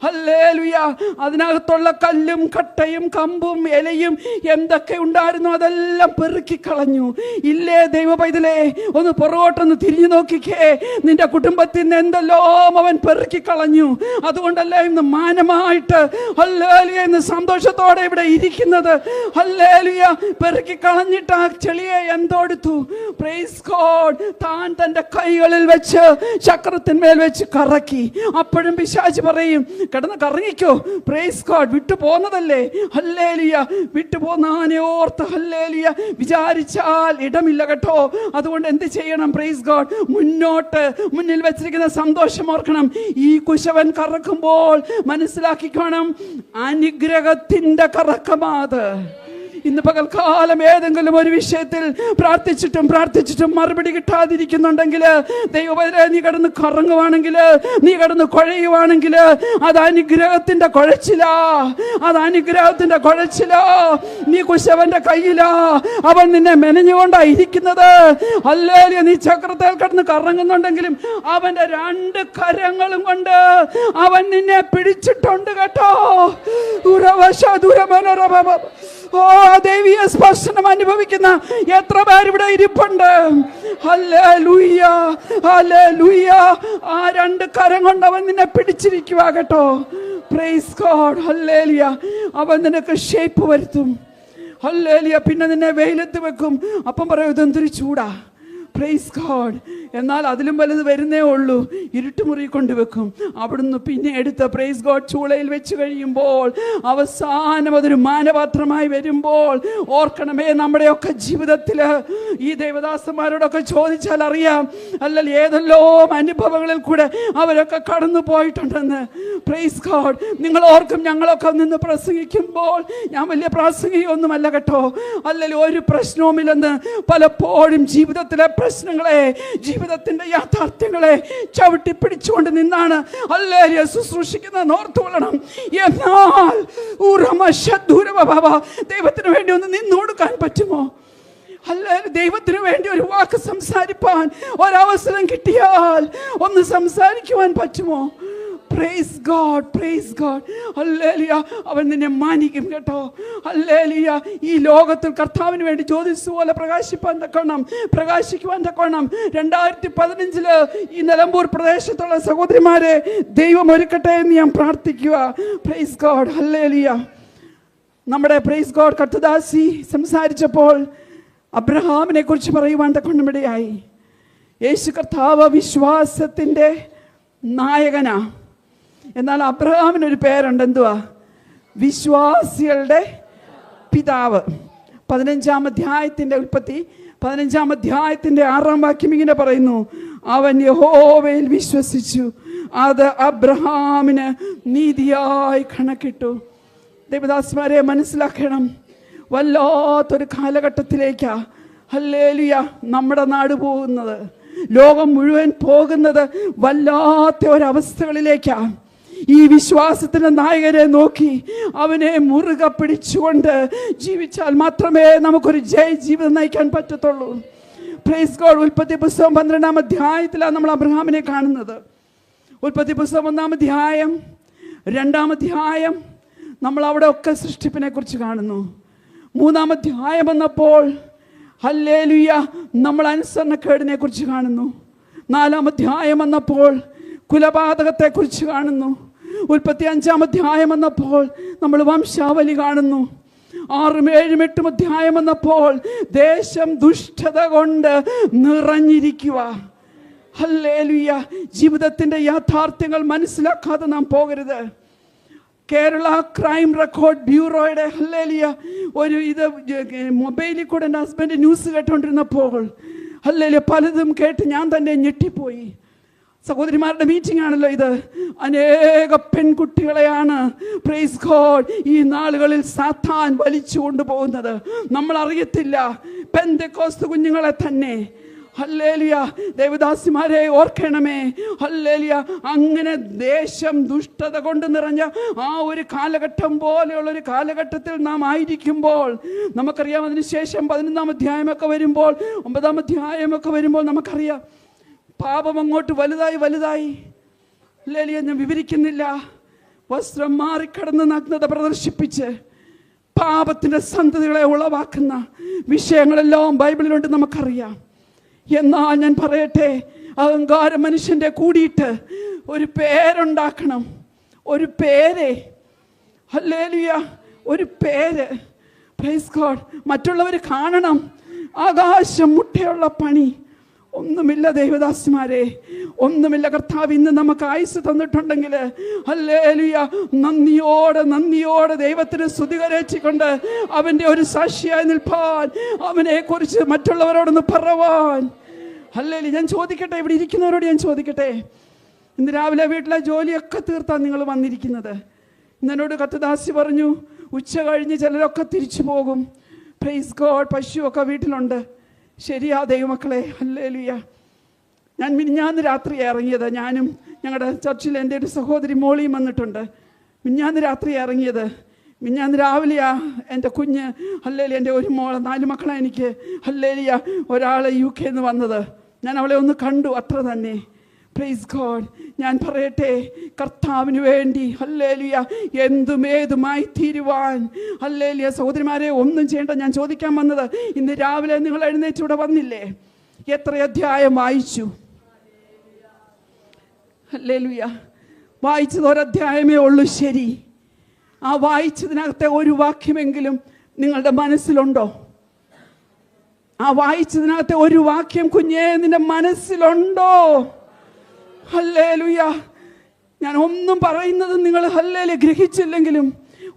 ഹല്ലേലൂയ. അതിനകത്തുള്ള കല്ലും കട്ടയും കമ്പും ഇലയും എന്തൊക്കെ ഉണ്ടായിരുന്നു അതെല്ലാം പെറുക്കിക്കളഞ്ഞു. ഇല്ലേ ദൈവ പൈതലേ, ഒന്ന് പുറകോട്ടൊന്ന് തിരിഞ്ഞു നോക്കിക്കേ. നിന്റെ കുടുംബത്തിൽ നിന്ന് എന്തെല്ലോ അവൻ പെറുക്കിക്കളഞ്ഞു. അതുകൊണ്ടല്ലേ ഇന്ന് മാനമായിട്ട് ഹല്ലേലൂയ ഇന്ന് സന്തോഷത്തോടെ ഇവിടെ ഇരിക്കുന്നത്. ഹല്ലേലൂയ. പെറുക്കിക്കളഞ്ഞിട്ട് ആ ചെളിയെ എന്തോടുത്തു? Price God. താൻ തൻ്റെ കൈകളിൽ വെച്ച് ചക്രത്തിന്മേൽ വെച്ച് കറക്കി. അപ്പോഴും പിശാച് പറയും, കിടന്ന് കറങ്ങിക്കോ. Praise God. വിട്ടു പോന്നതല്ലേ. ഹല്ലേലൂയ. വിട്ടു പോന്നാനെ ഓർത്ത് ഹല്ലേലൂയ വിചാരിച്ചാൽ ഇടമില്ല കേട്ടോ. അതുകൊണ്ട് എന്ത് ചെയ്യണം? Praise God. മുന്നിൽ വെച്ചിരിക്കുന്ന സന്തോഷം ഓർക്കണം. ഈ കുശവൻ കറക്കുമ്പോൾ മനസ്സിലാക്കിക്കണം, അനുഗ്രഹത്തിന്റെ കറക്കമാത്. ഇന്ന് പകൽക്കാലം ഏതെങ്കിലും ഒരു വിഷയത്തിൽ പ്രാർത്ഥിച്ചിട്ടും മറുപടി കിട്ടാതിരിക്കുന്നുണ്ടെങ്കിൽ, ദൈവപൈതലേ, നീ കിടന്ന് കറങ്ങുവാണെങ്കിൽ, നീ കിടന്ന് കുഴയുവാണെങ്കിൽ അത് അനുഗ്രഹത്തിന്റെ കുഴച്ചിലാ. നീ കുശവന്റെ കയ്യിലാ. അവൻ നിന്നെ മെനഞ്ഞുകൊണ്ടായിരിക്കുന്നത്. ഹല്ലേലൂയ. നീ ചക്രത്തിൽ കിടന്ന് കറങ്ങുന്നുണ്ടെങ്കിലും അവന്റെ 2 കരങ്ങളും കൊണ്ട് അവൻ നിന്നെ പിടിച്ചിട്ടുണ്ട് കേട്ടോ. ഓ, ദൈവീയ സ്പർശനം അനുഭവിക്കുന്ന എത്ര പേരിവിടെ ഇരിപ്പുണ്ട്. Hallelujah, hallelujah. ആ രണ്ട് കരം കൊണ്ട് അവൻ നിന്നെ പിടിച്ചിരിക്കുക കേട്ടോ. Praise God. ഹല്ലേലൂയ. അവൻ നിനക്ക് ഷേപ്പ് വരുത്തും. ഹല്ലേലൂയ. പിന്നെ നിന്നെ വെയിലത്ത് വെക്കും. അപ്പം പറയും ഇതെന്തൊരു ചൂടാ. Praise God. എന്നാൽ അതിലും വലുത് വരുന്നേ ഉള്ളൂ. ഇരുട്ടുമുറി കൊണ്ടുവെക്കും. അവിടുന്ന് പിന്നെ എടുത്ത പ്രൈസ് ഗോഡ് ചൂളയിൽ വെച്ച് കഴിയുമ്പോൾ അവസാനം അതൊരു മാനപാത്രമായി വരുമ്പോൾ ഓർക്കണമേ, നമ്മുടെയൊക്കെ ജീവിതത്തിൽ ഈ ദേവദാസന്മാരോടൊക്കെ ചോദിച്ചാൽ അറിയാം, അല്ലെങ്കിൽ ഏതെല്ലോ അനുഭവങ്ങളിൽ കൂടെ അവരൊക്കെ കടന്നു പോയിട്ടുണ്ടെന്ന്. Praise God. നിങ്ങൾ ഓർക്കും, ഞങ്ങളൊക്കെ നിന്ന് പ്രസംഗിക്കുമ്പോൾ ഞാൻ വലിയ പ്രാസംഗികയൊന്നുമല്ല കേട്ടോ, അല്ലെങ്കിൽ ഒരു പ്രശ്നവുമില്ലെന്ന്. പലപ്പോഴും ജീവിതത്തിലെ പ്രശ്നങ്ങളെ, ജീവിതത്തിന്റെ യാഥാർത്ഥ്യങ്ങളെ ചവിട്ടി പിടിച്ചുകൊണ്ട് നിന്നാണ് ഹല്ലേലൂയ ശുശ്രൂഷിക്കുന്നത് ഓർത്തുകൊള്ളണം. എന്നാൽ ദൈവത്തിന് വേണ്ടി ഒന്ന് നിന്നു കൊടുക്കാൻ പറ്റുമോ? ഹല്ലേലൂയ. ദൈവത്തിന് വേണ്ടി ഒരു വാക്ക് സംസാരിപ്പാൻ ഒരവസരം കിട്ടിയാൽ ഒന്ന് സംസാരിക്കുവാൻ പറ്റുമോ? Price God, praise God. Hallelujah. അവൻ നിന്നെ മാനിക്കും കേട്ടോ. ഹല്ലേലൂയ. ഈ ലോകത്തിൽ കർത്താവിന് വേണ്ടി ജ്യോതിസ് പോലെ പ്രകാശിക്കുവാൻ തക്കവണ്ണം 2015 ഈ നിലമ്പൂർ പ്രദേശത്തുള്ള സഹോദരിമാരെ ദൈവം ഒരുക്കട്ടെ എന്ന് ഞാൻ പ്രാർത്ഥിക്കുക. Price God. ഹല്ലേലൂയ. നമ്മുടെ പ്രൈസ് ഗോഡ് കർത്തദാസി സംസാരിച്ചപ്പോൾ അബ്രഹാമിനെ കുറിച്ച് പറയുവാൻ തക്കവണ്ണമിടയായി. യേശു കർത്താവ് വിശ്വാസത്തിൻ്റെ നായകനാ. എന്നാൽ അബ്രഹാമിനൊരു പേരുണ്ട്. എന്തുവാ? വിശ്വാസികളുടെ പിതാവ്. 15-ാം അധ്യായത്തിൻ്റെ ഉൽപ്പത്തി 15-ാം അധ്യായത്തിൻ്റെ 6-ാം വാക്യം ഇങ്ങനെ പറയുന്നു, അവൻ യഹോവയിൽ വിശ്വസിച്ചു, അത് അബ്രഹാമിന് നീതിയായി കണക്കിട്ടു. ദേവദാസന്മാരെ മനസ്സിലാക്കണം, വല്ലാത്തൊരു കാലഘട്ടത്തിലേക്കാ ഹല്ലേലൂയ നമ്മുടെ നാട് പോകുന്നത്. ലോകം മുഴുവൻ പോകുന്നത് വല്ലാത്ത ഒരവസ്ഥകളിലേക്കാ. ഈ വിശ്വാസത്തിന്റെ നായകനെ നോക്കി അവനെ മുറുകെ പിടിച്ചുകൊണ്ട് ജീവിച്ചാൽ മാത്രമേ നമുക്കൊരു ജയ ജീവിതം നയിക്കാൻ പറ്റത്തുള്ളൂ. Praise God. ഉൽപ്പത്തി പുസ്തകം 12-ാം അധ്യായത്തിലാണ് നമ്മൾ അബ്രഹാമിനെ കാണുന്നത്. ഉൽപ്പത്തി പുസ്തകം 1-ാം അധ്യായം 2-ാം അധ്യായം നമ്മൾ അവിടെ ഒക്കെ സൃഷ്ടിപ്പിനെ കുറിച്ച് കാണുന്നു. 3-ാം അധ്യായം വന്നപ്പോൾ ഹല്ലേലൂയ നമ്മൾ അനുസരണക്കേടിനെ കുറിച്ച് കാണുന്നു. 4-ാം അധ്യായം വന്നപ്പോൾ കുലപാതകത്തെ കുറിച്ച് കാണുന്നു. ഉൽപ്പത്തി 5-ാം അധ്യായം വന്നപ്പോൾ നമ്മൾ വംശാവലി കാണുന്നു. 6-ഉം 7-ഉം 8-ഉം അധ്യായം വന്നപ്പോൾ ദേശം ദുഷ്ടത കൊണ്ട് നിറഞ്ഞിരിക്കുക. ഹല്ലേലൂയ. ജീവിതത്തിന്റെ യാഥാർത്ഥ്യങ്ങൾ മനസ്സിലാക്കാതെ നാം പോകരുത്. കേരള ക്രൈം റെക്കോർഡ് ബ്യൂറോയുടെ ഹല്ലേലൂയ ഒരു ഇത് മൊബൈലിൽ കൂടെ എൻ്റെ ഹസ്ബൻഡ് ന്യൂസ് കേട്ടുകൊണ്ടിരുന്നപ്പോൾ ഹല്ലേലൂയ പലതും കേട്ട് ഞാൻ തന്നെ ഞെട്ടിപ്പോയി. സഹോദരിമാരുടെ മീറ്റിംഗ് ആണല്ലോ ഇത്. അനേക പെൺകുട്ടികളെയാണ് പ്രൈസ് ഗോഡ് ഈ നാളുകളിൽ സാത്താൻ വലിച്ചു കൊണ്ടുപോകുന്നത്. നമ്മൾ അറിയത്തില്ല. പെന്തക്കോസ്ത് കുഞ്ഞുങ്ങളെ തന്നെ. ഹല്ലേലൂയ. ദേവദാസിമാരെ ഓർക്കണമേ. ഹല്ലേലൂയ. അങ്ങനെ ദേശം ദുഷ്ടത കൊണ്ട് നിറഞ്ഞ ആ ഒരു കാലഘട്ടം പോലെയുള്ളൊരു കാലഘട്ടത്തിൽ നാം ആയിരിക്കുമ്പോൾ നമുക്കറിയാം. അതിനുശേഷം 11-ാം അധ്യായമൊക്കെ വരുമ്പോൾ 9-ാം അധ്യായമൊക്കെ വരുമ്പോൾ നമുക്കറിയാം പാപം അങ്ങോട്ട് വലുതായി. ഹല്ലേലൂയ. ഞാൻ വിവരിക്കുന്നില്ല. വസ്ത്രം മാറിക്കടന്ന് നഗ്നത പ്രദർശിപ്പിച്ച് പാപത്തിൻ്റെ സന്തതികളെ ഉളവാക്കുന്ന വിഷയങ്ങളെല്ലാം ബൈബിളിലുണ്ട്, നമുക്കറിയാം. എന്നാൽ ഞാൻ പറയട്ടെ, അഹങ്കാരം മനുഷ്യൻ്റെ കൂടിയിട്ട് ഒരു പേരുണ്ടാക്കണം. ഒരു പേര്. ഹല്ലേലൂയ. ഒരു പേര്. Praise God. മറ്റുള്ളവർ കാണണം. ആകാശം മുട്ടയുള്ള പണി ഒന്നുമില്ല ദേവദാസിമാരെ, ഒന്നുമില്ല. കർത്താവ് ഇന്ന് നമുക്ക് ആയുസ് തന്നിട്ടുണ്ടെങ്കിൽ ഹല്ലേലൂയ നന്ദിയോടെ ദൈവത്തിന് സ്തുതി കരേറ്റിക്കൊണ്ട് അവൻ്റെ ഒരു സാക്ഷിയായി നിൽപ്പാൻ, അവനെ കുറിച്ച് മറ്റുള്ളവരോടൊന്ന് പറവാൻ. ഹല്ലേലൂയ. ഞാൻ ചോദിക്കട്ടെ, ഇവിടെ ഇരിക്കുന്നവരോട് ഞാൻ ചോദിക്കട്ടെ, ഇന്ന് രാവിലെ വീട്ടിലെ ജോലിയൊക്കെ തീർത്താണ് നിങ്ങൾ വന്നിരിക്കുന്നത്. ഇന്നോട് കത്തുദാസി പറഞ്ഞു, ഉച്ച കഴിഞ്ഞ് ചിലരൊക്കെ തിരിച്ചു പോകും. Praise God. പശുവൊക്കെ വീട്ടിലുണ്ട്. ശരിയാ ദൈവമക്കളെ. ഹല്ലേലൂയ. ഞാൻ മിനിഞ്ഞാന്ന് രാത്രി ഇറങ്ങിയത്. ഞാനും ഞങ്ങളുടെ ചർച്ചിൽ എൻ്റെ ഒരു സഹോദരി മോളിയും വന്നിട്ടുണ്ട്. മിനിഞ്ഞാന്ന് രാത്രി ഇറങ്ങിയത്. മിനിഞ്ഞാന്ന് രാവിലെയാ എൻ്റെ കുഞ്ഞ് ഹല്ലേലൂയ, എൻ്റെ ഒരു മോള്, 4 മക്കളാണ് എനിക്ക്. ഹല്ലേലൂയ. ഒരാൾ UK നിന്ന് വന്നത്. ഞാൻ അവളെ ഒന്ന് കണ്ടു, അത്ര തന്നെ. Praise God. ഞാൻ പറയട്ടെ, കർത്താവിന് വേണ്ടി ഹല്ലേലൂയ എന്തുമേതുമായി തീരുവാൻ. ഹല്ലേലൂയ. സഹോദരിമാരെ, ഒന്നും ചെയ്യേണ്ട. ഞാൻ ചോദിക്കാൻ വന്നത്, ഇന്ന് രാവിലെ നിങ്ങൾ എഴുന്നേറ്റ് ഇവിടെ വന്നില്ലേ? എത്ര അധ്യായം വായിച്ചു? ഹല്ലേലൂയ. വായിച്ചത് ഒരധ്യായമേ ഉള്ളൂ, ശരി. ആ വായിച്ചതിനകത്തെ ഒരു വാക്യമെങ്കിലും നിങ്ങളുടെ മനസ്സിലുണ്ടോ? ആ വായിച്ചതിനകത്തെ ഒരു വാക്യം കുഞ്ഞേ നിന്റെ മനസ്സിലുണ്ടോ? ഹല്ലേലൂയ. ഞാൻ ഒന്നും പറയുന്നത് നിങ്ങൾ ഹല്ലേലൂയ ഗ്രഹിച്ചില്ലെങ്കിലും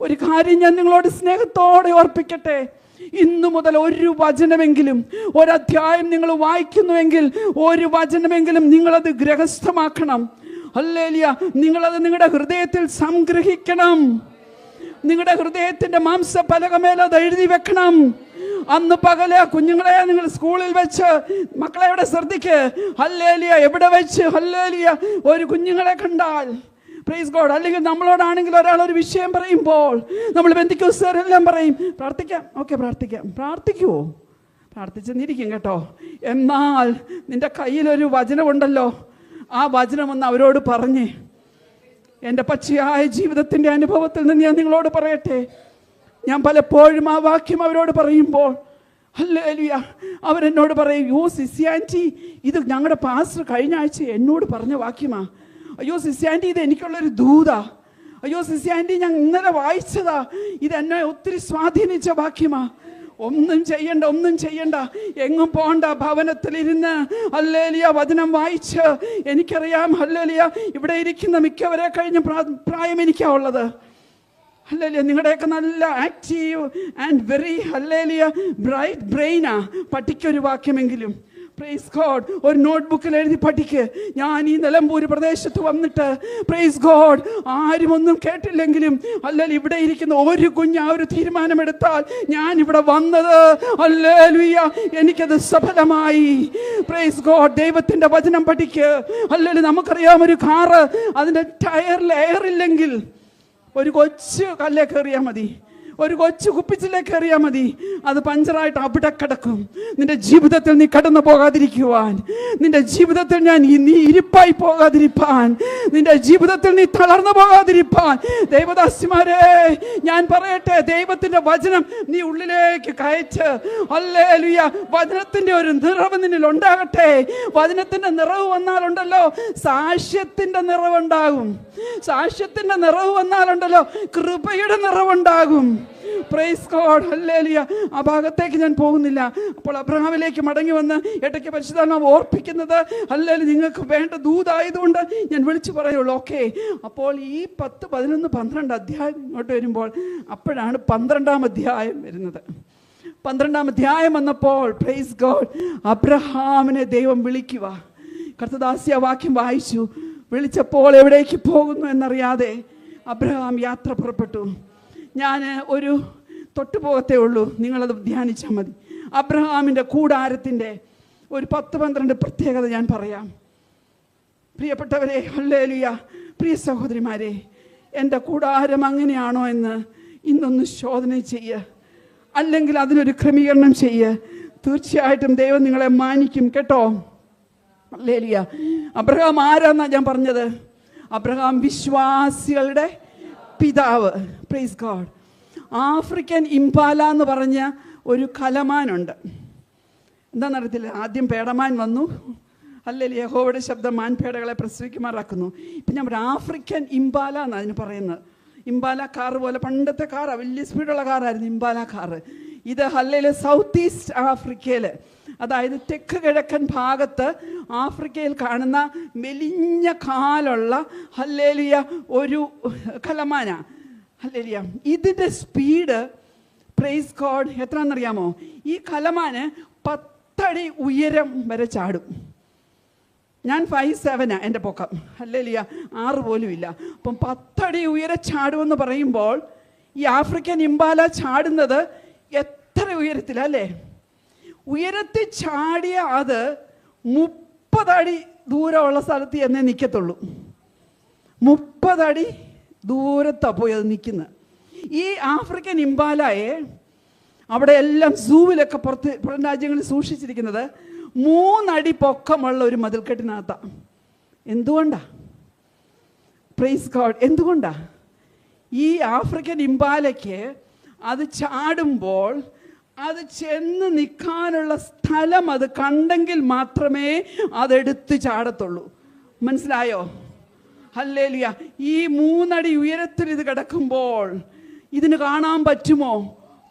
ഒരു കാര്യം ഞാൻ നിങ്ങളോട് സ്നേഹത്തോടെ ഓർപ്പിക്കട്ടെ. ഇന്നു മുതൽ ഒരു വചനമെങ്കിലും, ഒരധ്യായം നിങ്ങൾ വായിക്കുന്നുവെങ്കിൽ ഒരു വചനമെങ്കിലും നിങ്ങളത് ഗ്രഹസ്ഥമാക്കണം. ഹല്ലേലൂയ. നിങ്ങളത് നിങ്ങളുടെ ഹൃദയത്തിൽ സംഗ്രഹിക്കണം. നിങ്ങളുടെ ഹൃദയത്തിന്റെ മാംസപലകമേൽ അത് എഴുതി വെക്കണം. അന്ന് പകല് കുഞ്ഞുങ്ങളെ നിങ്ങൾ സ്കൂളിൽ വെച്ച്, മക്കളെ എവിടെ ശ്രദ്ധിക്ക്, ഹല്ലേലൂയ, എവിടെ വെച്ച് ഹല്ലേലൂയ ഒരു കുഞ്ഞുങ്ങളെ കണ്ടാൽ, പ്രൈസ് ഗോഡ്, അല്ലെങ്കിൽ നമ്മളോടാണെങ്കിൽ ഒരാൾ ഒരു വിഷയം പറയുമ്പോൾ നമ്മൾ ബന്ധുക്കോസ്തരെല്ലാം പറയും പ്രാർത്ഥിക്കാം. ഓക്കെ, പ്രാർത്ഥിക്കാം. പ്രാർത്ഥിക്കുവോ? പ്രാർത്ഥിച്ചെന്നിരിക്കും കേട്ടോ. എന്നാൽ നിന്റെ കയ്യിലൊരു വചനമുണ്ടല്ലോ, ആ വചനമൊന്ന് അവരോട് പറഞ്ഞേ. എൻ്റെ പച്ചയായ ജീവിതത്തിൻ്റെ അനുഭവത്തിൽ നിന്ന് ഞാൻ നിങ്ങളോട് പറയട്ടെ, ഞാൻ പലപ്പോഴും ആ വാക്യം അവരോട് പറയുമ്പോൾ ഹല്ലേലൂയ അവരെന്നോട് പറയും, യോ സിസി ആൻറ്റി, ഇത് ഞങ്ങളുടെ പാസ്റ്റർ കഴിഞ്ഞ ആഴ്ച എന്നോട് പറഞ്ഞ വാക്യമാ. അയ്യോ സിസി ആൻറ്റി, ഇത് എനിക്കുള്ളൊരു ദൂതാ. അയ്യോ സിസി ആൻറ്റി, ഞാൻ ഇന്നലെ വായിച്ചതാ, ഇത് എന്നെ ഒത്തിരി സ്വാധീനിച്ച വാക്യമാ. ഒന്നും ചെയ്യണ്ട, ഒന്നും ചെയ്യണ്ട, എങ്ങും പോണ്ട, ഭവനത്തിലിരുന്ന് ഹല്ലേലൂയ വചനം വായിച്ച്. എനിക്കറിയാം ഹല്ലേലൂയ ഇവിടെ ഇരിക്കുന്ന മിക്കവരെ കഴിഞ്ഞ പ്രായം എനിക്കാ ഉള്ളത്. ഹല്ലേലൂയ. നിങ്ങളുടെയൊക്കെ നല്ല ആക്റ്റീവ് ആൻഡ് വെരി ഹല്ലേലൂയ ബ്രൈറ്റ് ബ്രെയിനാ. പഠിക്കൊരു വാക്യമെങ്കിലും, പ്രൈസ് ഗോഡ്, ഒരു നോട്ട്ബുക്കിൽ എഴുതി പഠിക്ക്. ഞാൻ ഈ നിലമ്പൂർ പ്രദേശത്ത് വന്നിട്ട് പ്രൈസ് ഗോഡ് ആരും ഒന്നും കേട്ടില്ലെങ്കിലും ഹല്ലേലൂയ ഇവിടെ ഇരിക്കുന്ന ഒരു കുഞ്ഞ് ആ ഒരു തീരുമാനമെടുത്താൽ ഞാൻ ഇവിടെ വന്നത് ഹല്ലേലൂയ എനിക്കത് സഫലമായി. Praise God. ദൈവത്തിന്റെ വചനം പഠിക്ക്. ഹല്ലേലൂയ. നമുക്കറിയാം, ഒരു കാറ് അതിന്റെ ടയറിൽ എയർ ഇല്ലെങ്കിൽ ഒരു കൊച്ചു കല്ലേ കയറിയാൽ മതി, ഒരു കൊച്ചു കുപ്പിച്ചിലേക്ക് എറിയാൽ മതി, അത് പഞ്ചറായിട്ട് അവിടെ കിടക്കും. നിന്റെ ജീവിതത്തിൽ നീ കടന്നു പോകാതിരിക്കുവാൻ, നിന്റെ ജീവിതത്തിൽ നീ ഇരിപ്പായി പോകാതിരിപ്പാൻ, നിന്റെ ജീവിതത്തിൽ നീ തളർന്നു പോകാതിരിപ്പാൻ, ദൈവദാസിമാരെ ഞാൻ പറയട്ടെ, ദൈവത്തിന്റെ വചനം നീ ഉള്ളിലേക്ക് കയറ്റ്. ഹല്ലേലൂയ. വചനത്തിന്റെ ഒരു നിറവ് നിന്നിൽ ഉണ്ടാകട്ടെ. വചനത്തിന്റെ നിറവ് വന്നാലുണ്ടല്ലോ സാക്ഷ്യത്തിന്റെ നിറവുണ്ടാകും. സാക്ഷ്യത്തിന്റെ നിറവ് വന്നാലുണ്ടല്ലോ കൃപയുടെ നിറവുണ്ടാകും. Price God. ഹല്ലേലൂയ. ആ ഭാഗത്തേക്ക് ഞാൻ പോകുന്നില്ല. അപ്പോൾ അബ്രഹാമിലേക്ക് മടങ്ങി വന്ന് ഇടയ്ക്ക് പരിശുദ്ധാത്മാവ് ഓർപ്പിക്കുന്നത് ഹല്ലേലൂയ നിങ്ങൾക്ക് വേണ്ട ദൂതായതുകൊണ്ട് ഞാൻ വിളിച്ചു പറയുള്ളൂ. ഓക്കെ. അപ്പോൾ ഈ 10, 11, 12 അധ്യായം ഇങ്ങോട്ട് വരുമ്പോൾ അപ്പോഴാണ് 12-ാം അധ്യായം വരുന്നത്. 12-ാം അധ്യായം വന്നപ്പോൾ പ്രൈസ് ഗോഡ് അബ്രഹാമിനെ ദൈവം വിളിക്കുക. കർത്തദാസി ആ വാക്യം വായിച്ചു. വിളിച്ചപ്പോൾ എവിടേക്ക് പോകുന്നു എന്നറിയാതെ അബ്രഹാം യാത്ര പുറപ്പെട്ടു. ഞാൻ ഒരു തൊട്ടുപോകത്തേ ഉള്ളൂ, നിങ്ങളത് ധ്യാനിച്ചാൽ മതി. അബ്രഹാമിൻ്റെ കൂടാരത്തിൻ്റെ ഒരു 10-12 പ്രത്യേകത ഞാൻ പറയാം. പ്രിയപ്പെട്ടവരെ, ഹല്ലേലൂയ, പ്രിയ സഹോദരിമാരെ, എൻ്റെ കൂടാരം അങ്ങനെയാണോ എന്ന് ഇന്നൊന്ന് ശോധന ചെയ്യുക, അല്ലെങ്കിൽ അതിനൊരു ക്രമീകരണം ചെയ്യുക. തീർച്ചയായിട്ടും ദൈവം നിങ്ങളെ മാനിക്കും കേട്ടോ. ഹല്ലേലൂയ. അബ്രഹാം ആരാന്നാ ഞാൻ പറഞ്ഞത്? അബ്രഹാം വിശ്വാസികളുടെ പിതാവ്. Praise God. ആഫ്രിക്കൻ ഇംപാല എന്ന് പറഞ്ഞ ഒരു കലമാനുണ്ട്. എന്താണെന്നറിയത്തില്ല, ആദ്യം പേടമാൻ വന്നു. ഹല്ലേലൂയ. യഹോവയുടെ ശബ്ദം മാൻപേടകളെ പ്രസവിക്കുമാറാക്കുന്നു. ഇപ്പം ഞാൻ പറയാം, ആഫ്രിക്കൻ ഇംപാല എന്നാണ് അതിന് പറയുന്നത്. ഇംപാല കാറ് പോലെ പണ്ടത്തെ കാറാണ്, വലിയ സ്പീഡുള്ള കാറായിരുന്നു ഇംപാല കാറ്. ഇത് ഹല്ലേലൂയ സൗത്ത് ഈസ്റ്റ് ആഫ്രിക്കയിൽ, അതായത് തെക്ക് കിഴക്കൻ ഭാഗത്ത് ആഫ്രിക്കയിൽ കാണുന്ന മെലിഞ്ഞ കാലുള്ള ഹല്ലേലൂയ ഒരു കലമാന. ഹല്ലേലൂയ. ഇതിൻ്റെ സ്പീഡ് പ്രൈസ് ഗോഡ് എത്രയാണെന്നറിയാമോ? ഈ കലമാന് 10 അടി ഉയരം വരെ ചാടും. ഞാൻ 5'7" എൻ്റെ പൊക്കം. ഹല്ലേലൂയ. 6 പോലും ഇല്ല. അപ്പം 10 അടി ഉയരം ചാടുമെന്ന് പറയുമ്പോൾ ഈ ആഫ്രിക്കൻ ഇംപാല ചാടുന്നത് എത്ര ഉയരത്തിലല്ലേ? ഉയരത്തിൽ ചാടിയ അത് 30 അടി ദൂരമുള്ള സ്ഥലത്ത് എന്നേ നിൽക്കത്തുള്ളൂ. 30 അടി ദൂരത്താണ് പോയി അത് നിൽക്കുന്നത്. ഈ ആഫ്രിക്കൻ ഇംപാലയെ അവിടെ എല്ലാം സൂവിലൊക്കെ പുറം രാജ്യങ്ങളിൽ സൂക്ഷിച്ചിരിക്കുന്നത് 3 അടി പൊക്കമുള്ള ഒരു മതിൽക്കെട്ടിനകത്താണ്. എന്തുകൊണ്ടാ? Praise God. എന്തുകൊണ്ടാ? ഈ ആഫ്രിക്കൻ ഇംപാലയ്ക്ക് അത് ചാടുമ്പോൾ അത് ചെന്ന് നിൽക്കാനുള്ള സ്ഥലം അത് കണ്ടെങ്കിൽ മാത്രമേ അതെടുത്ത് ചാടത്തുള്ളൂ. മനസ്സിലായോ? ഹല്ലേലൂയ. ഈ 3 അടി ഉയരത്തിൽ ഇത് കിടക്കുമ്പോൾ ഇതിന് കാണാൻ പറ്റുമോ?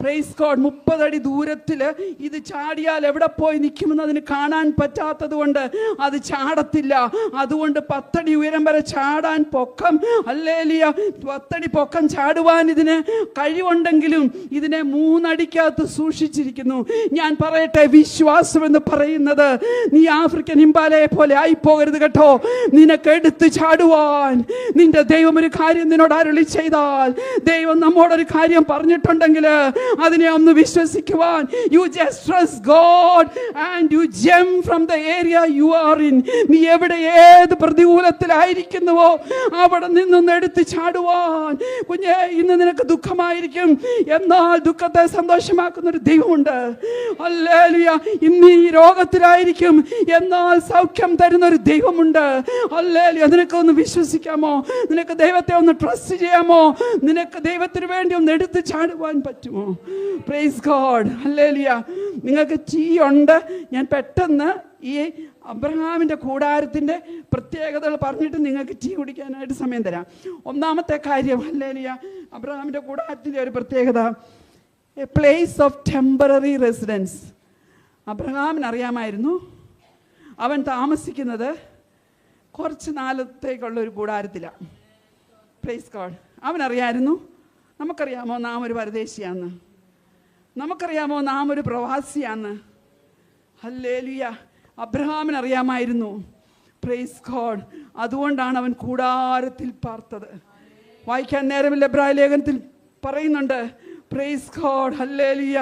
Praise God. 30 അടി ദൂരത്തിൽ ഇത് ചാടിയാൽ എവിടെ പോയി നിൽക്കുമെന്ന് അതിന് കാണാൻ പറ്റാത്തത് കൊണ്ട് അത് ചാടത്തില്ല. അതുകൊണ്ട് 10 അടി ഉയരം വരെ ചാടാൻ പൊക്കം, ഹല്ലേലൂയ, 10 അടി പൊക്കം ചാടുവാൻ ഇതിന് കഴിവുണ്ടെങ്കിലും ഇതിനെ 3 അടിക്കകത്ത് സൂക്ഷിച്ചിരിക്കുന്നു. ഞാൻ പറയട്ടെ, വിശ്വാസം എന്ന് പറയുന്നത് നീ ആഫ്രിക്കൻ ഇംപാലയെ പോലെ ആയിപ്പോകരുത് കേട്ടോ. നിനക്ക് എടുത്ത് ചാടുവാൻ നിന്റെ ദൈവം ഒരു കാര്യം നിന്നോട് അരുളി ചെയ്താൽ, ദൈവം നമ്മോടൊരു കാര്യം പറഞ്ഞിട്ടുണ്ടെങ്കിൽ അതിനെ ഒന്ന് വിശ്വസിക്കുവാൻ, you just trust God and you jump from the area you are in. നീ എവിടെ ഏത് പ്രതികൂലത്തിലായിരിക്കുന്നുവോ അവിടെ നിന്നൊന്ന് എടുത്ത് ചാടുവാൻ. കുഞ്ഞെ, ഇന്ന് നിനക്ക് ദുഃഖമായിരിക്കും, എന്നാൽ ദുഃഖത്തെ സന്തോഷമാക്കുന്ന ഒരു ദൈവമുണ്ട്. ഹല്ലേലൂയ. ഇന്ന് ഈ രോഗത്തിലായിരിക്കും, എന്നാൽ സൗഖ്യം തരുന്ന ഒരു ദൈവമുണ്ട്. ഹല്ലേലൂയ. നിനക്കൊന്ന് വിശ്വസിക്കാമോ? നിനക്ക് ദൈവത്തെ ഒന്ന് ട്രസ്റ്റ് ചെയ്യാമോ? നിനക്ക് ദൈവത്തിന് വേണ്ടി ഒന്ന് എടുത്ത് ചാടുവാൻ പറ്റുമോ? Price God. ഹല്ലേലൂയ. നിങ്ങൾക്ക് ടീ ഉണ്ട്. ഞാൻ പെട്ടെന്ന് ഈ അബ്രഹാമിൻ്റെ കൂടാരത്തിൻ്റെ പ്രത്യേകതകൾ പറഞ്ഞിട്ട് നിങ്ങൾക്ക് ടീ കുടിക്കാനായിട്ട് സമയം തരാം. ഒന്നാമത്തെ കാര്യം, ഹല്ലേലൂയ, അബ്രഹാമിൻ്റെ കൂടാരത്തിൻ്റെ ഒരു പ്രത്യേകത, a place of temporary residence. അബ്രഹാമിനറിയാമായിരുന്നു അവൻ താമസിക്കുന്നത് കുറച്ച് നാളത്തേക്കുള്ള ഒരു കൂടാരത്തിലാണ്. Praise God. അവനറിയായിരുന്നു. നമുക്കറിയാമോ നാം ഒരു പരദേശിയാന്ന്? നമുക്കറിയാമോ നാം ഒരു പ്രവാസിയാന്ന്? ഹല്ലേലൂയ. അബ്രഹാമിനറിയാമായിരുന്നു. Praise God. അതുകൊണ്ടാണ് അവൻ കൂടാരത്തിൽ പാർത്തത്. വായിക്കാൻ നേരമില്ല, എബ്രായ ലേഖനത്തിൽ പറയുന്നുണ്ട്. Praise God. ഹല്ലേലൂയ.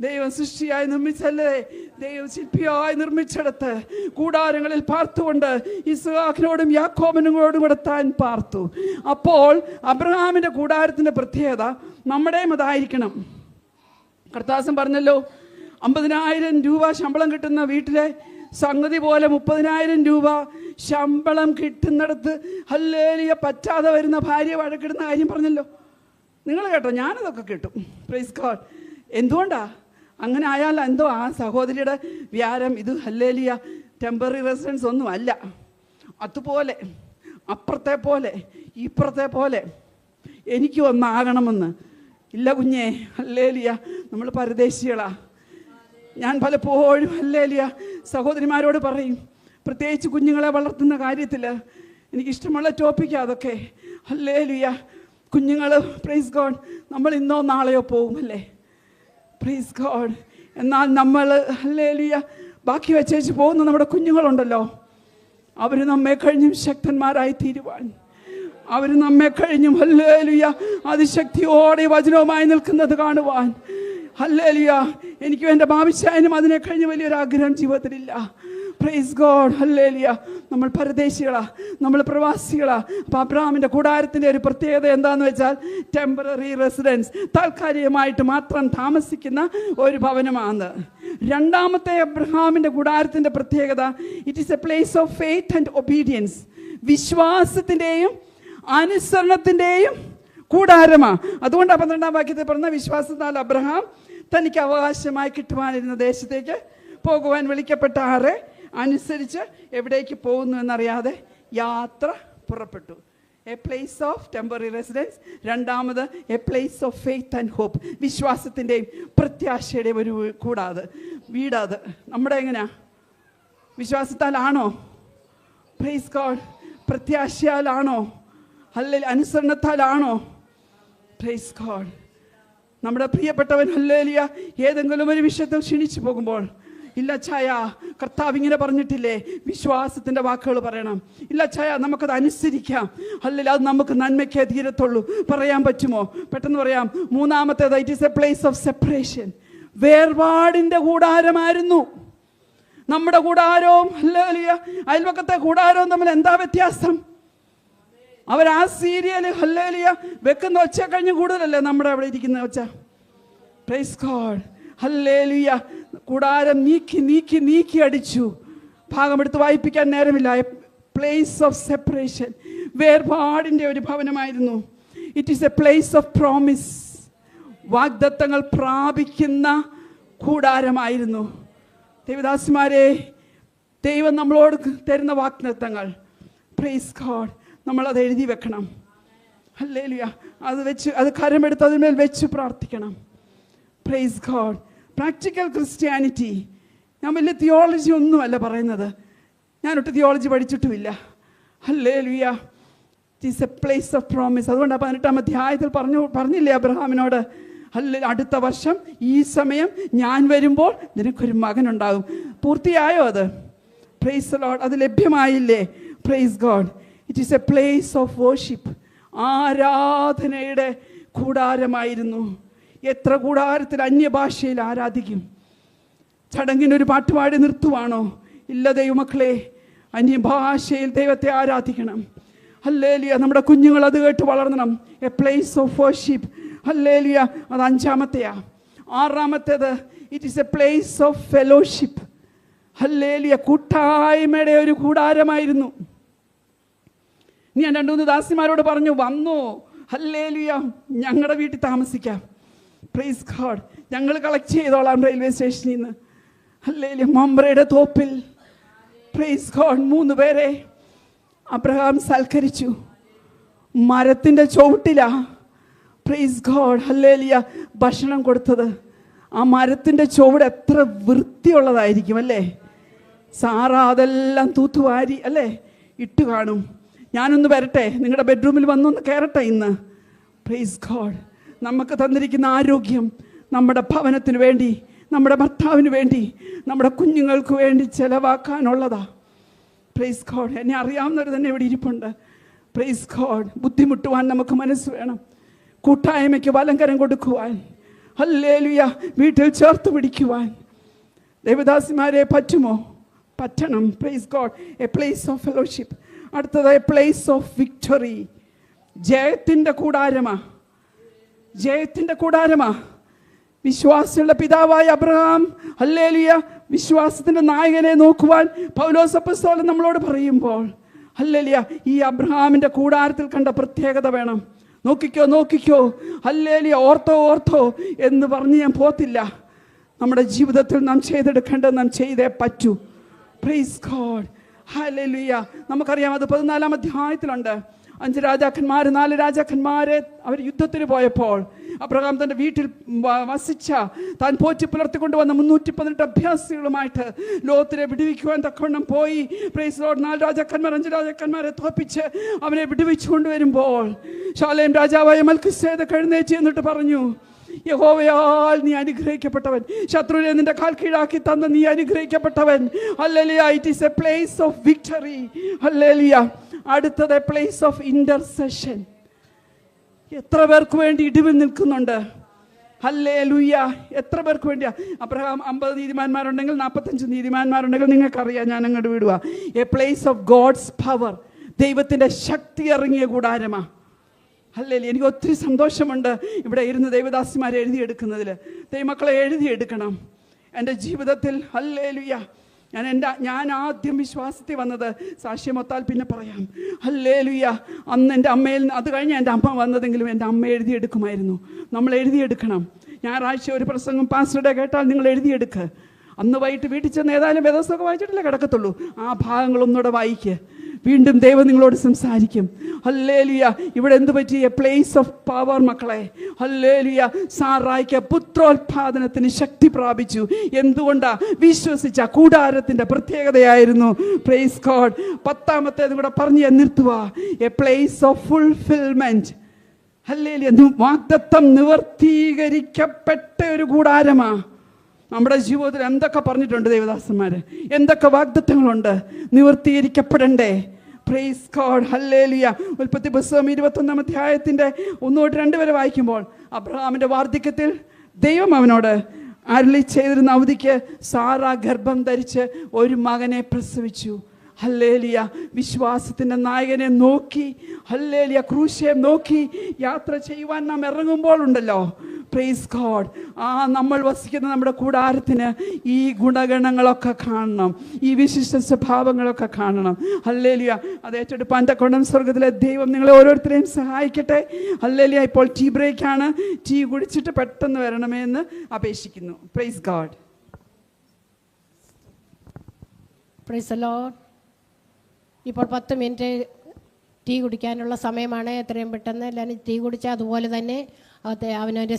ദൈവം സൃഷ്ടിയായി നിർമ്മിച്ചല്ലേ, ദൈവം ശില്പിയായി നിർമ്മിച്ചെടുത്ത് കൂടാരങ്ങളിൽ പാർത്തുകൊണ്ട് ഇസ്ഹാക്കിനോടും യാക്കോബിനോടും കൂടെ താൻ പാർത്തു. അപ്പോൾ അബ്രഹാമിൻ്റെ കൂടാരത്തിൻ്റെ പ്രത്യേകത നമ്മുടെയും അതായിരിക്കണം. കർത്താസം പറഞ്ഞല്ലോ, 50,000 രൂപ ശമ്പളം കിട്ടുന്ന വീട്ടിലെ സംഗതി പോലെ 30,000 രൂപ ശമ്പളം കിട്ടുന്നിടത്ത് ഹല്ലേലൂയ പറ്റാതെ വരുന്ന ഭാര്യ വഴക്കിടുന്ന കാര്യം പറഞ്ഞല്ലോ. നിങ്ങൾ കേട്ടോ? ഞാനതൊക്കെ കിട്ടും. Praise God. എന്തുകൊണ്ടാ അങ്ങനെ ആയാൽ? എന്തോ ആ സഹോദരിയുടെ വ്യാരം. ഇത് ഹല്ലേലൂയ ടെമ്പററി റെസിഡൻസ് ഒന്നും അല്ല. അതുപോലെ അപ്പുറത്തെ പോലെ ഇപ്പുറത്തെ പോലെ എനിക്ക് ഒന്നാകണമെന്ന് ഇല്ല കുഞ്ഞേ. ഹല്ലേലൂയ. നമ്മൾ പരദേശികളാ. ഞാൻ പലപ്പോഴും ഹല്ലേലൂയ സഹോദരിമാരോട് പറയും, പ്രത്യേകിച്ച് കുഞ്ഞുങ്ങളെ വളർത്തുന്ന കാര്യത്തിൽ എനിക്കിഷ്ടമുള്ള ടോപ്പിക്കാണ് അതൊക്കെ. ഹല്ലേലൂയ. കുഞ്ഞുങ്ങൾ, പ്രൈസ് ഗോഡ്, നമ്മൾ ഇന്നോ നാളെയോ പോകുമല്ലേ? Praise God. എന്നാൽ നമ്മൾ ഹല്ലേലൂയ ബാക്കി വെച്ചേച്ച് പോകുന്ന നമ്മുടെ കുഞ്ഞുങ്ങളുണ്ടല്ലോ, അവർ നമ്മെ കഴിഞ്ഞും ശക്തന്മാരായി തീരുവാൻ, അവർ നമ്മെ കഴിഞ്ഞും ഹല്ലേലൂയ അതിശക്തിയോടെ വചനവുമായി നിൽക്കുന്നത് കാണുവാൻ, ഹല്ലേലൂയ, എനിക്കും എൻ്റെ ഭാവിച്ചായനും അതിനെ കഴിഞ്ഞ് വലിയൊരു ആഗ്രഹം ജീവിതത്തിലില്ല. Price God. ഹല്ലേലൂയ. നമ്മൾ പരദേശികളാ, നമ്മൾ പ്രവാസികളാ. അപ്പോൾ അബ്രഹാമിൻ്റെ കൂടാരത്തിൻ്റെ ഒരു പ്രത്യേകത എന്താണെന്ന് വെച്ചാൽ ടെമ്പററി റെസിഡൻസ്, താൽക്കാലികമായിട്ട് മാത്രം താമസിക്കുന്ന ഒരു ഭവനമാണ്. രണ്ടാമത്തെ അബ്രഹാമിൻ്റെ കൂടാരത്തിൻ്റെ പ്രത്യേകത, it is a place of faith and obedience. വിശ്വാസത്തിൻ്റെയും അനുസരണത്തിൻ്റെയും കൂടാരമാണ്. അതുകൊണ്ട് 12-ാം വാക്യത്തിൽ പറഞ്ഞ, വിശ്വാസത്താൽ അബ്രഹാം തനിക്ക് അവകാശമായി കിട്ടുവാനിരുന്ന ദേശത്തേക്ക് പോകുവാൻ വിളിക്കപ്പെട്ട ആരെ അനുസരിച്ച് എവിടേക്ക് പോകുന്നു എന്നറിയാതെ യാത്ര പുറപ്പെട്ടു. A place of temporary residence. രണ്ടാമത് a place of faith and hope. വിശ്വാസത്തിൻ്റെയും പ്രത്യാശയുടെയും ഒരു വീടാത്. നമ്മുടെ എങ്ങനെയാ? വിശ്വാസത്താലാണോ? Praise God. പ്രത്യാശയാലാണോ? ഹല്ലേലൂയ. അനുസരണത്താലാണോ? Praise God. നമ്മുടെ പ്രിയപ്പെട്ടവൻ ഹല്ലേലൂയ ഏതെങ്കിലും ഒരു വിഷയത്തിൽ ക്ഷണിച്ചു പോകുമ്പോൾ, ഇല്ല ഛായ, കർത്താവ് ഇങ്ങനെ പറഞ്ഞിട്ടില്ലേ, വിശ്വാസത്തിൻ്റെ വാക്കുകൾ പറയണം. ഇല്ല ഛായ, നമുക്കത് അനുസരിക്കാം. ഹല്ലേലൂയ, അത് നമുക്ക് നന്മയ്ക്കേ തീരത്തുള്ളൂ. പറയാൻ പറ്റുമോ? പെട്ടെന്ന് പറയാം. മൂന്നാമത്തേത്, it is a place of separation. വേർപാടിൻ്റെ കൂടാരമായിരുന്നു നമ്മുടെ കൂടാരവും ഹല്ലേലൂയ അയൽവക്കത്തെ കൂടാരവും തമ്മിൽ എന്താ വ്യത്യാസം? അവർ ആ സീരിയൽ ഹല്ലേലൂയ വെക്കുന്ന ഒച്ച കഴിഞ്ഞ് കൂടുതലല്ലേ നമ്മുടെ അവിടെ ഇരിക്കുന്ന ഒച്ച. Price God. ഹല്ലേലൂയ. കൂടാരം നീക്കി നീക്കി നീക്കി അടിച്ചു. ഭാഗമെടുത്ത് വായിപ്പിക്കാൻ നേരമില്ല. പ്ലേസ് ഓഫ് സെപ്പറേഷൻ, വേർപാടിൻ്റെ ഒരു ഭവനമായിരുന്നു. It is a place of promise, വാഗ്ദത്തങ്ങൾ പ്രാപിക്കുന്ന കൂടാരമായിരുന്നു. ദേവദാസിമാരെ, ദൈവം നമ്മളോട് തരുന്ന വാഗ്ദത്തങ്ങൾ, പ്രൈസ് ഗോഡ്, നമ്മളത് എഴുതി വെക്കണം. ഹല്ലേലൂയ. അത് കരമെടുത്ത് അതിന്മേൽ വെച്ച് പ്രാർത്ഥിക്കണം. Praise God. Practical Christianity. ഞാൻ വലിയ തിയോളജി ഒന്നുമല്ല പറയുന്നത്, ഞാനൊട്ട് തിയോളജി പഠിച്ചിട്ടുമില്ല. ഹല്ലേലൂയ. It is a place of promise. അതുകൊണ്ട് 18-ാം അധ്യായത്തിൽ പറഞ്ഞില്ലേ അബ്രഹാമിനോട്, അടുത്ത വർഷം ഈ സമയം ഞാൻ വരുമ്പോൾ നിനക്കൊരു മകനുണ്ടാകും. പൂർത്തിയായോ അത്? Praise the Lord. അത് ലഭ്യമായില്ലേ? Praise God. It is a place of worship, ആരാധനയുടെ കൂടാരമായിരുന്നു. എത്ര കൂടാരത്തിൽ അന്യഭാഷയിൽ ആരാധിക്കും? ചടങ്ങിനൊരു പാട്ടുപാടി നിർത്തുവാണോ? ഇല്ല ദൈവമക്കളെ, അന്യഭാഷയിൽ ദൈവത്തെ ആരാധിക്കണം. ഹല്ലേലൂയ. നമ്മുടെ കുഞ്ഞുങ്ങൾ അത് കേട്ട് വളർന്നണം. A place of worship. ഹല്ലേലൂയ. അത് 5-ാമത്തെയാ. 6-ാമത്തേത്, it is a place of fellowship. ഹല്ലേലൂയ. കൂട്ടായ്മയുടെ ഒരു കൂടാരമായിരുന്നു. ഞാൻ 2-3 ദാസിമാരോട് പറഞ്ഞു, വന്നോ, ഹല്ലേലൂയ, ഞങ്ങളുടെ വീട്ടിൽ താമസിക്കാം. Praise God. ഞങ്ങൾ കളക്ട് ചെയ്തോളാം റെയിൽവേ സ്റ്റേഷനിൽ നിന്ന്. ഹല്ലേലൂയ. മമ്രയുടെ തോപ്പിൽ പ്രൈസ് ഗോഡ് 3 പേരെ അബ്രഹാം സൽക്കരിച്ചു. മരത്തിൻ്റെ ചുവട്ടിലാ പ്രൈസ് ഗോഡ് ഹല്ലേലൂയ ഭക്ഷണം കൊടുത്തത്. ആ മരത്തിൻ്റെ ചുവട് എത്ര വൃത്തിയുള്ളതായിരിക്കും അല്ലേ? സാറ അതെല്ലാം തൂത്തുവാരി അല്ലേ ഇട്ട് കാണും. ഞാനൊന്ന് വരട്ടെ, നിങ്ങളുടെ ബെഡ്റൂമിൽ വന്നൊന്ന് കയറട്ടെ ഇന്ന്. Praise God. നമുക്ക് തന്നിരിക്കുന്ന ആരോഗ്യം നമ്മുടെ ഭവനത്തിന് വേണ്ടി, നമ്മുടെ ഭർത്താവിന് വേണ്ടി, നമ്മുടെ കുഞ്ഞുങ്ങൾക്ക് വേണ്ടി ചെലവാക്കാനുള്ളതാ. Praise God. എന്നെ അറിയാവുന്നവർ തന്നെ ഇവിടെ ഇരിപ്പുണ്ട്. Praise God. ബുദ്ധിമുട്ടുവാൻ നമുക്ക് മനസ്സ് വേണം. കൂട്ടായ്മയ്ക്ക് വലങ്കരം കൊടുക്കുവാൻ, ഹല്ലേലൂയ, വീട്ടിൽ ചേർത്ത് പിടിക്കുവാൻ ദേവദാസിമാരെ പറ്റുമോ? പറ്റണം. Praise God. A place of fellowship. അടുത്തത് എ പ്ലേസ് ഓഫ് വിക്ടറി. ജയത്തിൻ്റെ കൂടാരമാ. ജയത്തിൻ്റെ കൂടാരമാ. വിശ്വാസികളുടെ പിതാവായ അബ്രഹാം, ഹല്ലേലൂയ, വിശ്വാസത്തിൻ്റെ നായകനെ നോക്കുവാൻ പൗലോസ് അപ്പോസ്തലൻ നമ്മളോട് പറയുമ്പോൾ, ഹല്ലേലൂയ, ഈ അബ്രഹാമിൻ്റെ കൂടാരത്തിൽ കണ്ട പ്രത്യേകത വേണം. നോക്കിക്കോ നോക്കിക്കോ, ഹല്ലേലൂയ, ഓർത്തോ ഓർത്തോ എന്ന് പറഞ്ഞ് ഞാൻ പോത്തില്ല. നമ്മുടെ ജീവിതത്തിൽ നാം ചെയ്തെടുക്കേണ്ടത് നാം ചെയ്തേ പറ്റൂ. Price God. ഹല്ലേലൂയ. നമുക്കറിയാം, അത് 14-ാം അധ്യായത്തിലുണ്ട്. 5 രാജാക്കന്മാർ 4 രാജാക്കന്മാരെ അവർ യുദ്ധത്തിന് പോയപ്പോൾ അബ്രഹാം തൻ്റെ വീട്ടിൽ വസിച്ച താൻ പോറ്റി പുലർത്തിക്കൊണ്ടുവന്ന 318 അഭ്യാസികളുമായിട്ട് ലോകത്തിനെ വിടുവിക്കുവാൻ തക്കവണ്ണം പോയി. Praise Lord. 4 രാജാക്കന്മാർ 5 രാജാക്കന്മാരെ തോൽപ്പിച്ച് അവനെ വിടുവിച്ചു കൊണ്ടുവരുമ്പോൾ ശാലേം രാജാവായ മൽക്കിസേദെക്ക് എഴുന്നേറ്റ് എന്നിട്ട് പറഞ്ഞു, യഹോവയാൽ നീ അനുഗ്രഹിക്കപ്പെട്ടവൻ, ശത്രുവിനെ നിന്റെ കാൽ കീഴാക്കി തന്ന നീ അനുഗ്രഹിക്കപ്പെട്ടവൻ. ഹല്ലേലൂയ. It is a place of victory. ഹല്ലേലൂയ. അടുത്തത് എ പ്ലേസ് ഓഫ് ഇന്റർസെഷൻ. എത്ര പേർക്ക് വേണ്ടി ഇടിവിൽ നിൽക്കുന്നുണ്ട്? ഹല്ലേലൂയ. എത്ര പേർക്ക് വേണ്ടിയാ? അബ്രഹാം 50 നീതിമാന്മാരുണ്ടെങ്കിൽ 45 നീതിമാന്മാരുണ്ടെങ്കിൽ നിങ്ങൾക്കറിയാം, ഞാൻ അങ്ങോട്ട് വിടുക. A place of God's power. ദൈവത്തിൻ്റെ ശക്തി ഇറങ്ങിയ കൂടാരമാ. ഹല്ലേലൂയ. എനിക്ക് ഒത്തിരി സന്തോഷമുണ്ട് ഇവിടെ ഇരുന്ന് ദൈവദാസിമാരെ എഴുതിയെടുക്കുന്നതിൽ. ദൈവമക്കളെ എഴുതിയെടുക്കണം. എൻ്റെ ജീവിതത്തിൽ ഹല്ലേലൂയ, ഞാൻ ആദ്യം വിശ്വാസത്തിൽ വന്നത് സാക്ഷ്യമൊത്താൽ പിന്നെ പറയാം. ഹല്ലേലൂയ. അന്ന് എൻ്റെ അമ്മയിൽ, അത് കഴിഞ്ഞ് എൻ്റെ അമ്മ വന്നതെങ്കിലും എൻ്റെ അമ്മ എഴുതിയെടുക്കുമായിരുന്നു. നമ്മൾ എഴുതിയെടുക്കണം. ഞായറാഴ്ച ഒരു പ്രസംഗം പാസ്റ്ററുടെ കേട്ടാൽ നിങ്ങൾ എഴുതിയെടുക്കുക. അന്ന് വൈകിട്ട് വീട്ടിൽ ചെന്ന് ഏതായാലും വേദപുസ്തകം വായിച്ചിട്ടില്ലേ കിടക്കത്തുള്ളൂ. ആ ഭാഗങ്ങളൊന്നുകൂടെ വായിക്കുക. വീണ്ടും ദൈവം നിങ്ങളോട് സംസാരിക്കും. ഹല്ലേലൂയ. ഇവിടെ എന്ത് പറ്റി? എ പ്ലേസ് ഓഫ് പവർ മക്കളെ. ഹല്ലേലൂയ. സാറായിക്ക് പുത്രോത്പാദനത്തിന് ശക്തി പ്രാപിച്ചു. എന്തുകൊണ്ടാ? വിശ്വസിച്ച കൂടാരത്തിൻ്റെ പ്രത്യേകതയായിരുന്നു. Praise God. 10-ാമത്തേതും കൂടെ പറഞ്ഞ് നിർത്തുക. A place of fulfilment. Hallelujah. വാഗ്ദത്തം നിവർത്തീകരിക്കപ്പെട്ട ഒരു കൂടാരമാ. നമ്മുടെ ജീവിതത്തിൽ എന്തൊക്കെ പറഞ്ഞിട്ടുണ്ട് ദേവദാസന്മാർ, എന്തൊക്കെ വാഗ്ദത്തങ്ങളുണ്ട്, നിവർത്തീകരിക്കപ്പെടണ്ടേ? Praise God. ഹല്ലേലൂയ. ഉൽപ്പത്തി പുസ്തകം 21-ാം അധ്യായത്തിൻ്റെ 1-2 വരെ വായിക്കുമ്പോൾ അബ്രഹാമിൻ്റെ വാർദ്ധക്യത്തിൽ ദൈവം അവനോട് അരുളി ചെയ്തിരുന്ന അവധിക്ക് സാറ ഗർഭം ധരിച്ച് ഒരു മകനെ പ്രസവിച്ചു. ഹല്ലേലൂയ, വിശ്വാസത്തിൻ്റെ നായകനെ നോക്കി, ഹല്ലേലൂയ, ക്രൂശിയെ നോക്കി യാത്ര ചെയ്യുവാൻ നാം ഇറങ്ങുമ്പോൾ ഉണ്ടല്ലോ, പ്രൈസ് ഗോഡ്, നമ്മൾ വസിക്കുന്ന നമ്മുടെ കൂടാരത്തിന് ഈ ഗുണഗണങ്ങളൊക്കെ കാണണം, ഈ വിശിഷ്ട സ്വഭാവങ്ങളൊക്കെ കാണണം. ഹല്ലേലൂയ. അത് ഏറ്റെടുപ്പാൻ തക്കവണ്ണം സ്വർഗ്ഗത്തിലെ ദൈവം നിങ്ങളെ ഓരോരുത്തരെയും സഹായിക്കട്ടെ. ഹല്ലേലൂയ. ഇപ്പോൾ ടീ ബ്രേക്കാണ്. ടീ കുടിച്ചിട്ട് പെട്ടെന്ന് വരണമേ എന്ന് അപേക്ഷിക്കുന്നു. Price God. Price the Lord. ഇപ്പോൾ 10 മിനിറ്റ് ടീ കുടിക്കാനുള്ള സമയമാണ്. എത്രയും പെട്ടെന്ന് എല്ലാവരും ടീ കുടിച്ചാൽ അതുപോലെ തന്നെ അവനവൻ്റെ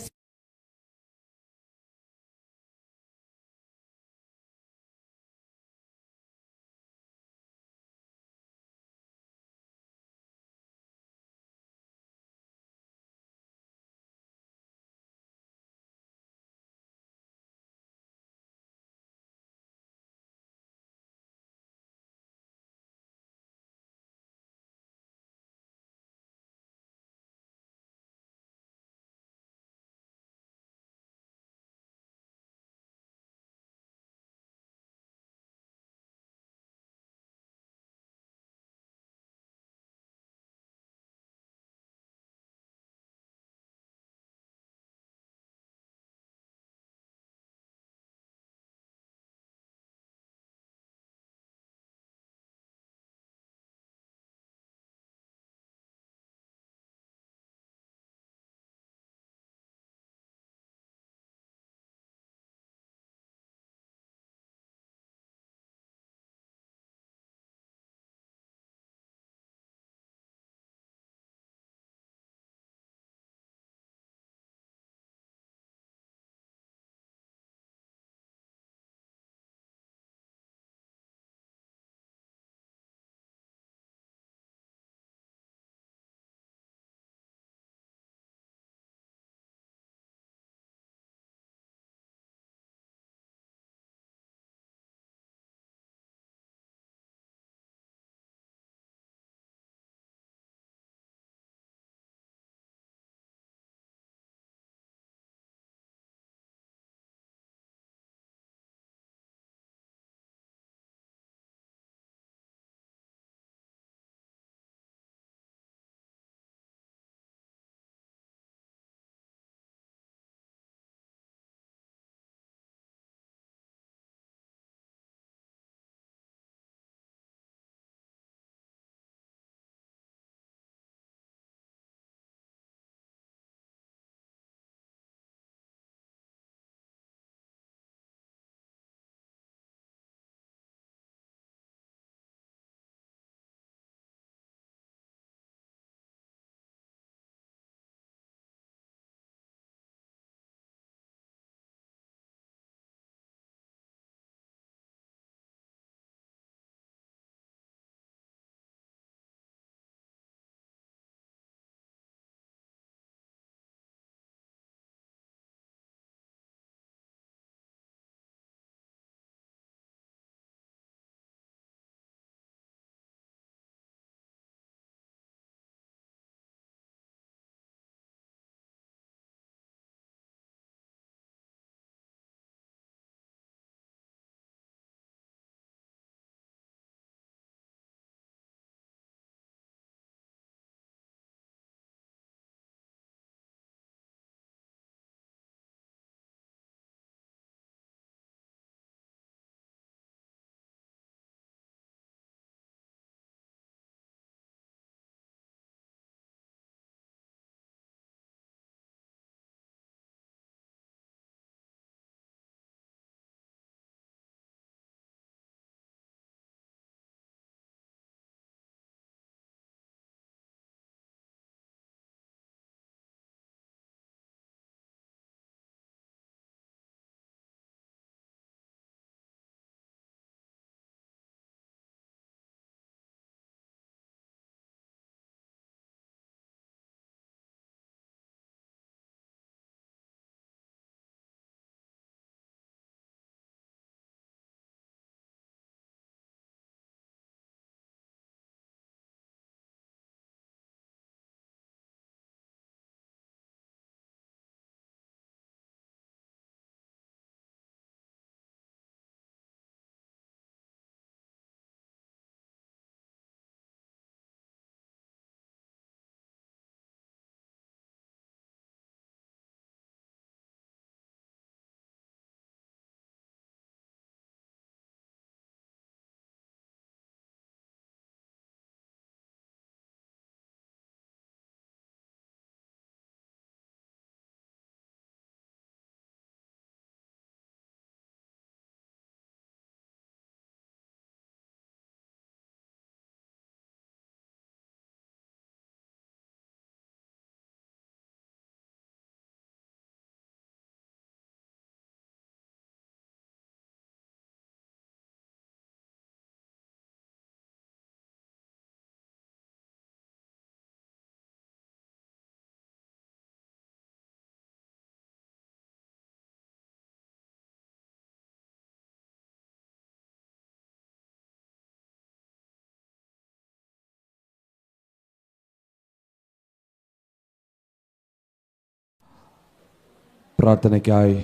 പ്രാർത്ഥനയ്ക്കായി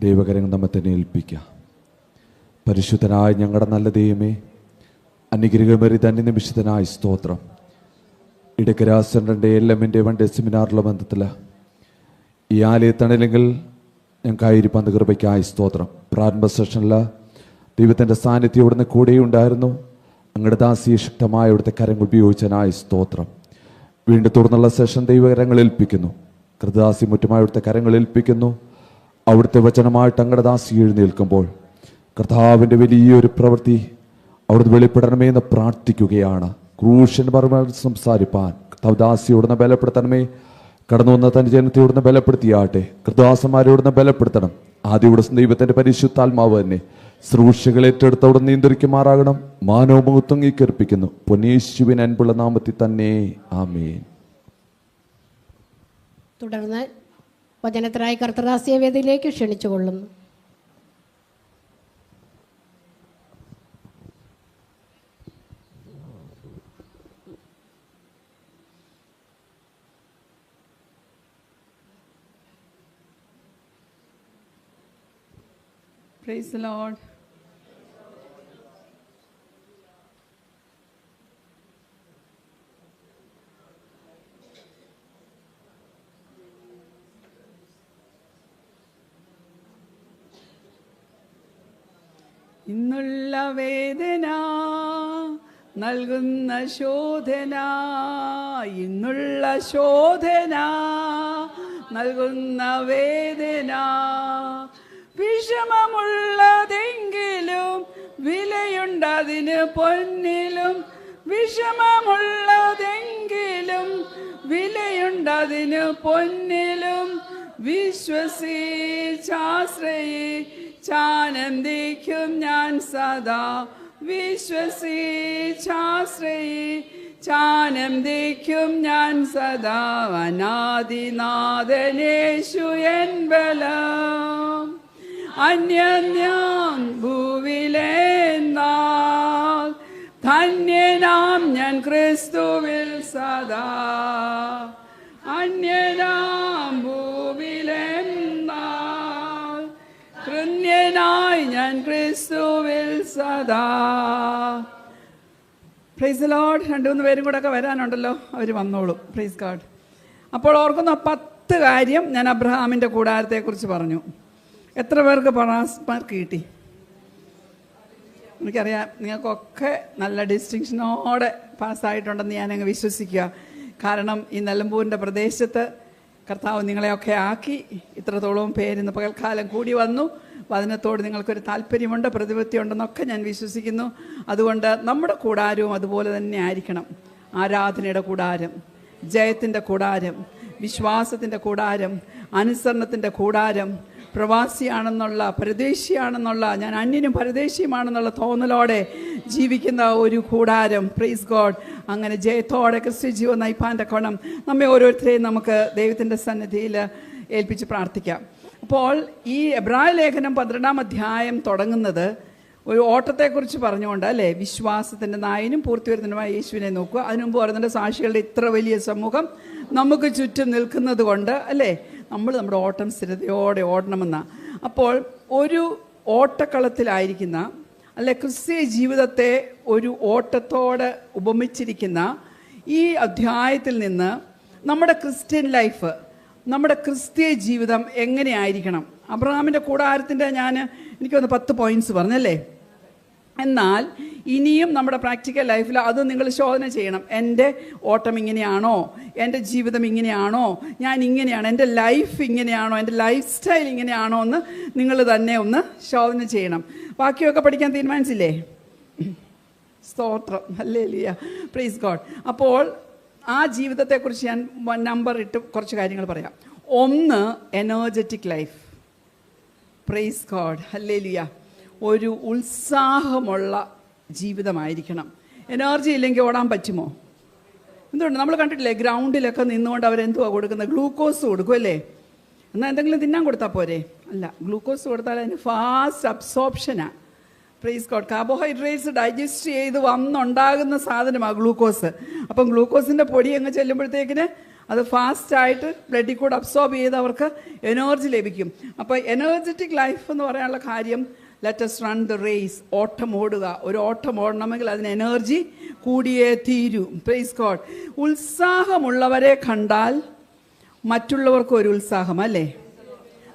ദൈവകരങ്ങൾ നമ്മെ തന്നെ ഏൽപ്പിക്കാം. പരിശുദ്ധനായ ഞങ്ങളുടെ നല്ല ദൈവമേ, അനുഗ്രഹമേറി തന്നെ നിമിഷത്തിനായി സ്തോത്രം. ഇടയ്ക്കര സെൻറ്ററിൻ്റെ LM-ൻ്റെ വണ്ടി സെമിനാറിലെ ബന്ധത്തിൽ ഈ ആലയത്തണലെങ്കിൽ ഞങ്ങൾക്കായിരിക്കുന്ന കൃപയ്ക്കായി സ്തോത്രം. പ്രാരംഭ സെഷനിൽ ദൈവത്തിൻ്റെ സാന്നിധ്യം ഇവിടുന്ന് കൂടെയുണ്ടായിരുന്നു. അങ്ങയുടെ ദാസിയെ ശക്തമായ ഇവിടുത്തെ കരങ്ങൾ ഉപയോഗിച്ചതിനായി സ്തോത്രം. വീണ്ടും തുടർന്നുള്ള സെഷൻ ദൈവകരങ്ങൾ ഏൽപ്പിക്കുന്നു. കൃതദാസി മുറ്റുമായി ഇവിടുത്തെ കരങ്ങൾ ഏൽപ്പിക്കുന്നു. അവിടുത്തെ വചനമായിട്ട് അങ്ങയുടെ ദാസി എഴുന്നേൽക്കുമ്പോൾ കർത്താവിൻ്റെ വലിയൊരു പ്രവൃത്തി അവിടുന്ന് വെളിപ്പെടണമേ എന്ന് പ്രാർത്ഥിക്കുകയാണ്. ക്രൂശൻ പരമായി സംസാരിപ്പാൻ കർത്താവദാസിയോടുന്ന് ബലപ്പെടുത്തണമേ. കടന്നു വന്ന തൻ്റെ ജനത്തെയോടുന്ന് ബലപ്പെടുത്തിയാട്ടെ. കൃതദാസന്മാരോടുന്ന് ബലപ്പെടുത്തണം. ആദ്യയുടെ ദൈവത്തിൻ്റെ പരിശുദ്ധാത്മാവ് തന്നെ ശുശ്രൂഷകൾ ഏറ്റെടുത്തവിടെ നിയന്ത്രിക്കുമാറാകണം. മാനവമുഖത്വം കീർപ്പിക്കുന്നു പൊന്നേശുവിൻ അൻപുള്ള നാമത്തിൽ തന്നെ, ആമേൻ. തുടർന്ന് വചനത്തിനായി കർത്തദാസിയെ വേദിയിലേക്ക് ക്ഷണിച്ചു കൊള്ളുന്നു. Praise the Lord. ഇന്നുള്ള വേദന നൽകുന്ന ശോധന, ഇന്നുള്ള ശോധന നൽകുന്ന വേദന, വിഷമമുള്ളതെങ്കിലും വിലയുണ്ടതിന് പൊന്നിലും, വിഷമമുള്ളതെങ്കിലും വിലയുണ്ടതിന് പൊന്നിലും, വിശ്വസിച്ചാശ്രയിച്ചാനന്ദിക്കും ഞാൻ സദാ, വിശ്വസിച്ചാശ്രയിച്ചാനന്ദിക്കും ഞാൻ സദാ. അനാദിനാഥനേശു എൻ ബലം, അന്യന്യം ഭൂവിലെന്നാൽ ധന്യനാം ഞാൻ ക്രിസ്തുവിൽ സദാ, അന്യനാം ഭൂവിലെന്നാൽ കൃന്യനായി ഞാൻ ക്രിസ്തുവിൽ സദാ. Price the Lord. 2-3 പേരും കൂടെ ഒക്കെ വരാനുണ്ടല്ലോ, അവർ വന്നോളും. Praise God. അപ്പോൾ ഓർക്കുന്ന 10 കാര്യം ഞാൻ അബ്രഹാമിൻ്റെ കൂടാരത്തെക്കുറിച്ച് പറഞ്ഞു. എത്ര പേർക്ക് മാർക്ക് കിട്ടി? എനിക്കറിയാം നിങ്ങൾക്കൊക്കെ നല്ല ഡിസ്റ്റിങ്ഷനോടെ പാസ്സായിട്ടുണ്ടെന്ന് ഞാനങ്ങ് വിശ്വസിക്കുക. കാരണം ഈ നിലമ്പൂരിൻ്റെ പ്രദേശത്ത് കർത്താവ് നിങ്ങളെയൊക്കെ ആക്കി ഇത്രത്തോളം പേരിന്ന് പകൽക്കാലം കൂടി വന്നു. വചനത്തോട് നിങ്ങൾക്കൊരു താല്പര്യമുണ്ട്, പ്രതിപത്തി ഉണ്ടെന്നൊക്കെ ഞാൻ വിശ്വസിക്കുന്നു. അതുകൊണ്ട് നമ്മുടെ കൂടാരവും അതുപോലെ തന്നെ ആയിരിക്കണം. ആരാധനയുടെ കൂടാരം, ജയത്തിൻ്റെ കൂടാരം, വിശ്വാസത്തിൻ്റെ കൂടാരം, അനുസരണത്തിൻ്റെ കൂടാരം, പ്രവാസിയാണെന്നുള്ള പരദേശിയാണെന്നുള്ള, ഞാൻ അന്യനും പരദേശിയുമാണെന്നുള്ള തോന്നലോടെ ജീവിക്കുന്ന ഒരു കൂടാരം. Praise God. അങ്ങനെ ജയത്തോടെ ക്രിസ്ത്യ ജീവൻ നയിപ്പാൻ്റെ കോണം നമ്മെ ഓരോരുത്തരെയും നമുക്ക് ദൈവത്തിൻ്റെ സന്നിധിയിൽ ഏൽപ്പിച്ച് പ്രാർത്ഥിക്കാം. അപ്പോൾ ഈ എബ്രായ ലേഖനം 12-ാം അധ്യായം തുടങ്ങുന്നത് ഒരു ഓട്ടത്തെക്കുറിച്ച് പറഞ്ഞുകൊണ്ട് അല്ലേ, വിശ്വാസത്തിൻ്റെ നായനും പൂർത്തിവരുന്നതിനുമായ യേശുവിനെ നോക്കുക. അതിനു മുമ്പ് പറയുന്നുണ്ട് സാക്ഷികളുടെ ഇത്ര വലിയ സമൂഹം നമുക്ക് ചുറ്റും നിൽക്കുന്നത് കൊണ്ട് അല്ലേ നമ്മൾ നമ്മുടെ ഓട്ടം സ്ഥിരതയോടെ ഓടണമെന്ന. അപ്പോൾ ഒരു ഓട്ടക്കളത്തിലായിരിക്കുന്ന അല്ലെ ക്രിസ്തീയ ജീവിതത്തെ ഒരു ഓട്ടത്തോട് ഉപമിച്ചിരിക്കുന്ന ഈ അധ്യായത്തിൽ നിന്ന് നമ്മുടെ ക്രിസ്ത്യൻ ലൈഫ്, നമ്മുടെ ക്രിസ്തീയ ജീവിതം എങ്ങനെയായിരിക്കണം? അബ്രഹാമിൻ്റെ കൂടാരത്തിൻ്റെ എനിക്കൊന്ന് 10 പോയിന്റ്സ് പറഞ്ഞല്ലേ. എന്നാൽ ഇനിയും നമ്മുടെ പ്രാക്ടിക്കൽ ലൈഫിൽ അത് നിങ്ങൾ ശോധന ചെയ്യണം. എൻ്റെ ഓട്ടം ഇങ്ങനെയാണോ? എൻ്റെ ജീവിതം ഇങ്ങനെയാണോ? ഞാൻ ഇങ്ങനെയാണ്, എൻ്റെ ലൈഫ് ഇങ്ങനെയാണോ? എൻ്റെ ലൈഫ് സ്റ്റൈൽ ഇങ്ങനെയാണോ എന്ന് നിങ്ങൾ തന്നെ ഒന്ന് ശോധന ചെയ്യണം. ബാക്കിയൊക്കെ പഠിക്കാൻ തീരുമാനിച്ചില്ലേ? സ്തോത്രം, ഹല്ലേലൂയ, പ്രൈസ് ഗോഡ്. അപ്പോൾ ആ ജീവിതത്തെക്കുറിച്ച് ഞാൻ നമ്പർ ഇട്ട് കുറച്ച് കാര്യങ്ങൾ പറയാം. 1, energetic life. Price God, hallelujah. ഒരു ഉത്സാഹമുള്ള ജീവിതമായിരിക്കണം. എനർജി ഇല്ലെങ്കിൽ ഓടാൻ പറ്റുമോ? എന്തുകൊണ്ട് നമ്മൾ കണ്ടിട്ടില്ലേ, ഗ്രൗണ്ടിലൊക്കെ നിന്നുകൊണ്ട് അവരെന്തുവാ കൊടുക്കുന്നത്? ഗ്ലൂക്കോസ് കൊടുക്കുമല്ലേ. എന്നാൽ എന്തെങ്കിലും തിന്നാൻ കൊടുത്താൽ പോരെ? അല്ല, ഗ്ലൂക്കോസ് കൊടുത്താൽ അതിന് ഫാസ്റ്റ് അബ്സോർപ്ഷനാണ്. Praise God. കാർബോഹൈഡ്രേറ്റ്സ് ഡൈജസ്റ്റ് ചെയ്ത് വന്നുണ്ടാകുന്ന സാധനമാണ് ഗ്ലൂക്കോസ്. അപ്പം ഗ്ലൂക്കോസിൻ്റെ പൊടി അങ്ങ് ചെല്ലുമ്പോഴത്തേക്കിന് അത് ഫാസ്റ്റായിട്ട് ബ്ലഡിൽ കൂടെ അബ്സോർബ് ചെയ്ത് അവർക്ക് എനർജി ലഭിക്കും. അപ്പോൾ എനർജറ്റിക് ലൈഫ് എന്ന് പറയാനുള്ള കാര്യം, let us run the race. ഓട്ടം ഓടുക. ഒരു ഓട്ടം ഓടണമെങ്കിൽ അതിന് എനർജി കൂടിയേ തീരൂ. Praise God. ഉത്സാഹമുള്ളവരെ കണ്ടാൽ മറ്റുള്ളവർക്കും ഒരു ഉത്സാഹം, അല്ലേ?